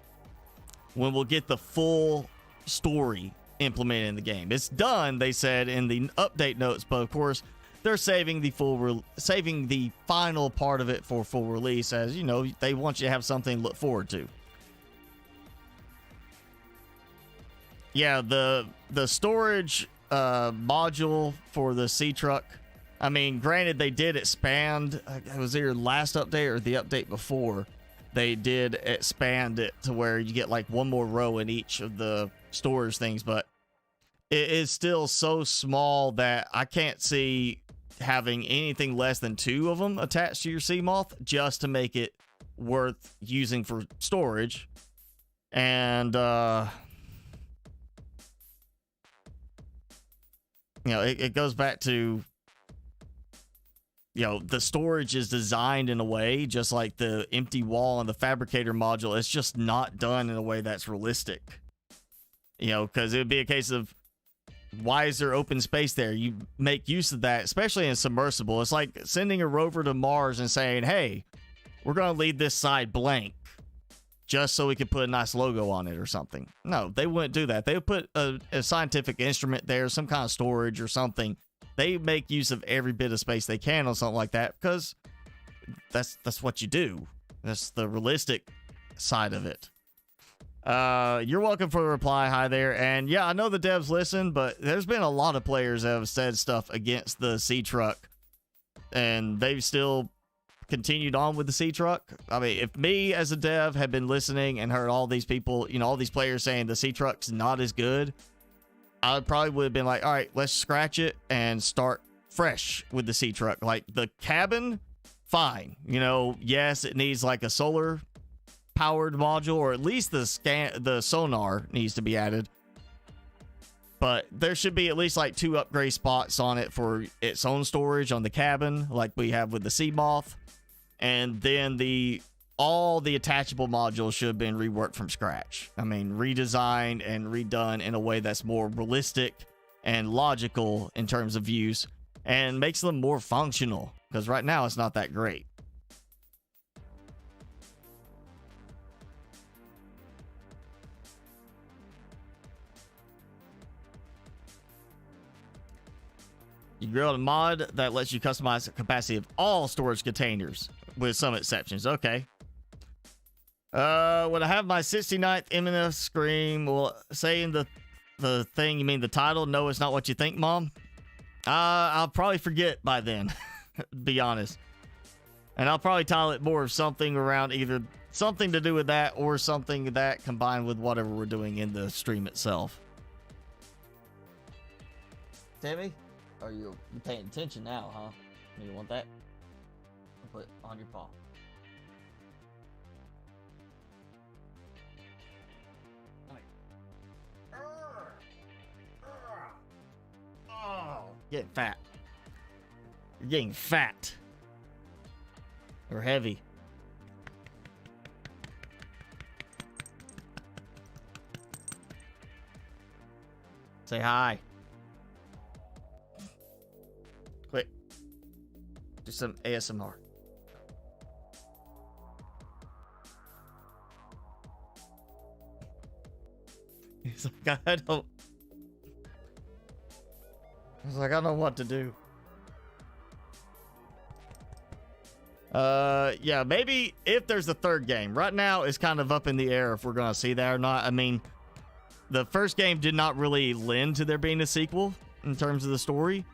we'll get the full story implemented in the game. It's done, they said in the update notes, but of course, they're saving the final part of it for full release, as you know, they want you to have something to look forward to. Yeah, the storage module for the sea truck, I mean, granted they did expand, it was either last update or the update before, they did expand it to where you get like one more row in each of the storage things, but it is still so small that I can't see having anything less than 2 of them attached to your sea moth just to make it worth using for storage. And you know, it goes back to, you know, the storage is designed in a way, just like the empty wall and the fabricator module, it's just not done in a way that's realistic. You know, because it would be a case of, why is there open space there? You make use of that, especially in submersible. It's like sending a rover to Mars and saying, hey, we're going to leave this side blank just so we could put a nice logo on it or something. No, they wouldn't do that. They would put a scientific instrument there, some kind of storage or something. They make use of every bit of space they can on something like that because that's what you do. That's the realistic side of it. You're welcome for the reply. Hi there. And yeah, I know the devs listen, but there's been a lot of players that have said stuff against the sea truck, and they've still continued on with the sea truck. I mean, if me as a dev had been listening and heard all these people, you know, all these players saying the sea truck's not as good, I probably would have been like, all right, let's scratch it and start fresh with the sea truck. Like the cabin, fine. You know, yes, it needs like a solar powered module, or at least the sonar needs to be added. But there should be at least like 2 upgrade spots on it for its own storage on the cabin, like we have with the Sea Moth. And then all the attachable modules should have been reworked from scratch. I mean, redesigned and redone in a way that's more realistic and logical in terms of use, and makes them more functional, because right now it's not that great. You build a mod that lets you customize the capacity of all storage containers, with some exceptions. Okay. When I have my 69th MNF scream, well, saying the thing, you mean the title? No, it's not what you think, Mom. I'll probably forget by then, be honest. And I'll probably title it more of something around either something to do with that or something that combined with whatever we're doing in the stream itself. Timmy? Are you paying attention now, huh? You want that? I'll put it on your paw. Oh, getting fat. You're You're getting fat. Or heavy. Say hi. Quick. Do some ASMR. He's like, I don't know what to do. Yeah, maybe if there's a third game. Right now, it's kind of up in the air if we're going to see that or not. I mean, the first game did not really lend to there being a sequel in terms of the story.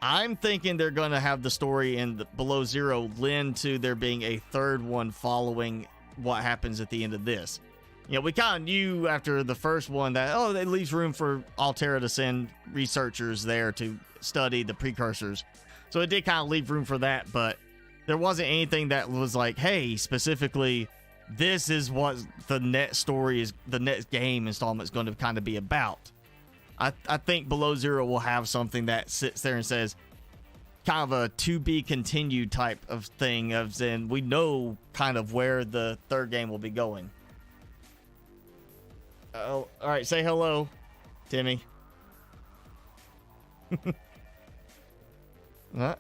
I'm thinking they're going to have the story in Below Zero lend to there being a third one following what happens at the end of this. You know, we kind of knew after the first one that, oh, it leaves room for Altera to send researchers there to study the precursors. So it did kind of leave room for that, but there wasn't anything that was like, hey, specifically, this is what the next story is, the next game installment is going to kind of be about. I think Below Zero will have something that sits there and says, kind of a to be continued type of thing, of then we know kind of where the third game will be going. Oh, all right, say hello, Timmy. Wait,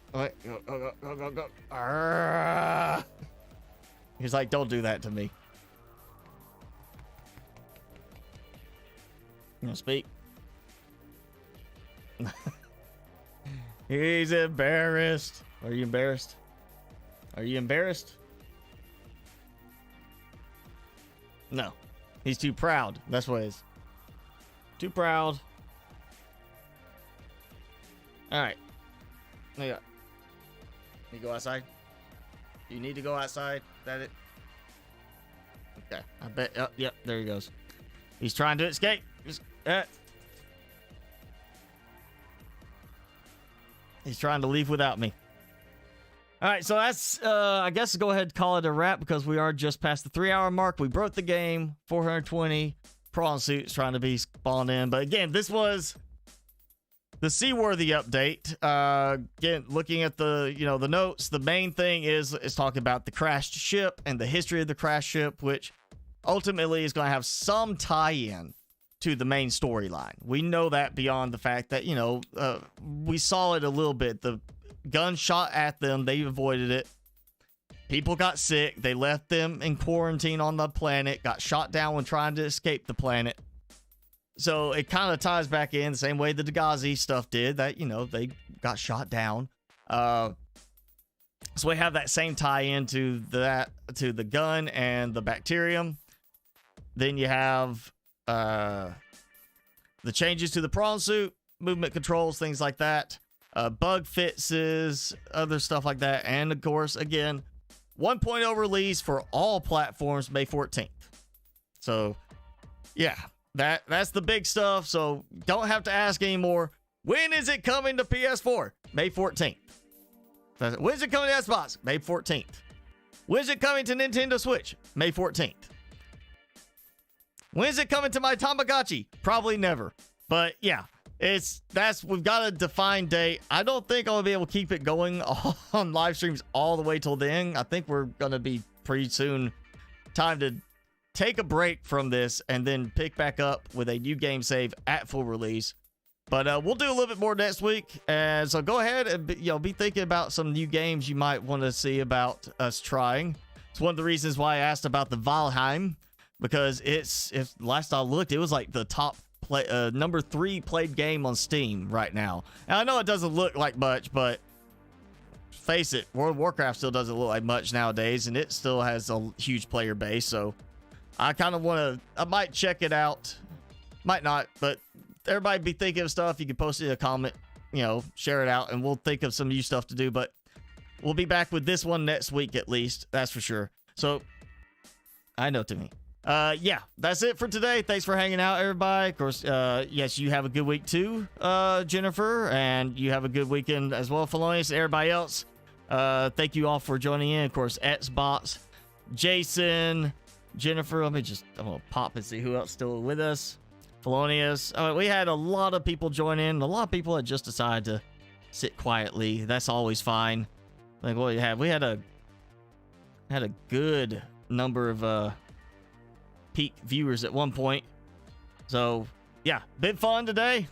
go. He's like, don't do that to me. You gonna speak? He's embarrassed. Are you embarrassed? Are you embarrassed? No. He's too proud. That's what it is. Too proud. Alright. You go outside? You need to go outside? That it? Okay. I bet. Oh, yep, there he goes. He's trying to escape. He's trying to leave without me. All right, so that's, I guess, go ahead and call it a wrap because we are just past the 3-hour mark. We broke the game. 420 prawn suits trying to be spawned in. But again, this was the Seaworthy update. Again, looking at the, the notes, the main thing is talking about the crashed ship and the history of the crashed ship, which ultimately is going to have some tie-in to the main storyline. We know that beyond the fact that, we saw it a little bit. The gun shot at them, they avoided it. People got sick. They left them in quarantine on the planet, got shot down when trying to escape the planet. So it kind of ties back in the same way the Dagazi stuff did, that, they got shot down. So we have that same tie-in to the gun and the bacterium. Then you have the changes to the prawn suit, movement controls, things like that. Bug fixes, other stuff like that. And of course, again, 1.0 release for all platforms May 14th. So, yeah, that's the big stuff. So, don't have to ask anymore. When is it coming to PS4? May 14th. When is it coming to Xbox? May 14th. When is it coming to Nintendo Switch? May 14th. When is it coming to my Tamagotchi? Probably never. But, yeah. We've got a defined date. I don't think I'll be able to keep it going on live streams all the way till then. I think we're gonna be pretty soon time to take a break from this and then pick back up with a new game save at full release. But we'll do a little bit more next week, and so go ahead and be thinking about some new games you might want to see about us trying. It's one of the reasons why I asked about the Valheim, because if last I looked, it was like the top number 3 played game on Steam right now. And I know it doesn't look like much, but face it, World of Warcraft still doesn't look like much nowadays, and it still has a huge player base. So I kind of I might check it out, might not, but everybody be thinking of stuff. You can post it in a comment, share it out, and we'll think of some new stuff to do. But we'll be back with this one next week at least, that's for sure. So I know, Timmy. Yeah, that's it for today. Thanks for hanging out, everybody. Of course, yes, you have a good week too, Jennifer, and you have a good weekend as well, Felonious, and everybody else. Thank you all for joining in. Of course, Xbox, Jason, Jennifer. I'm gonna pop and see who else still with us. Felonious. We had a lot of people join in. A lot of people had just decided sit quietly. That's always fine. Like what we had. We had a good number of peak viewers at one point. So yeah, bit fun today.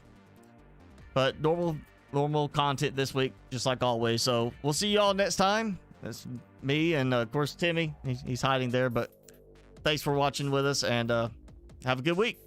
But normal content this week, just like always. So we'll see y'all next time. That's me and of course Timmy. He's hiding there, but thanks for watching with us, and have a good week.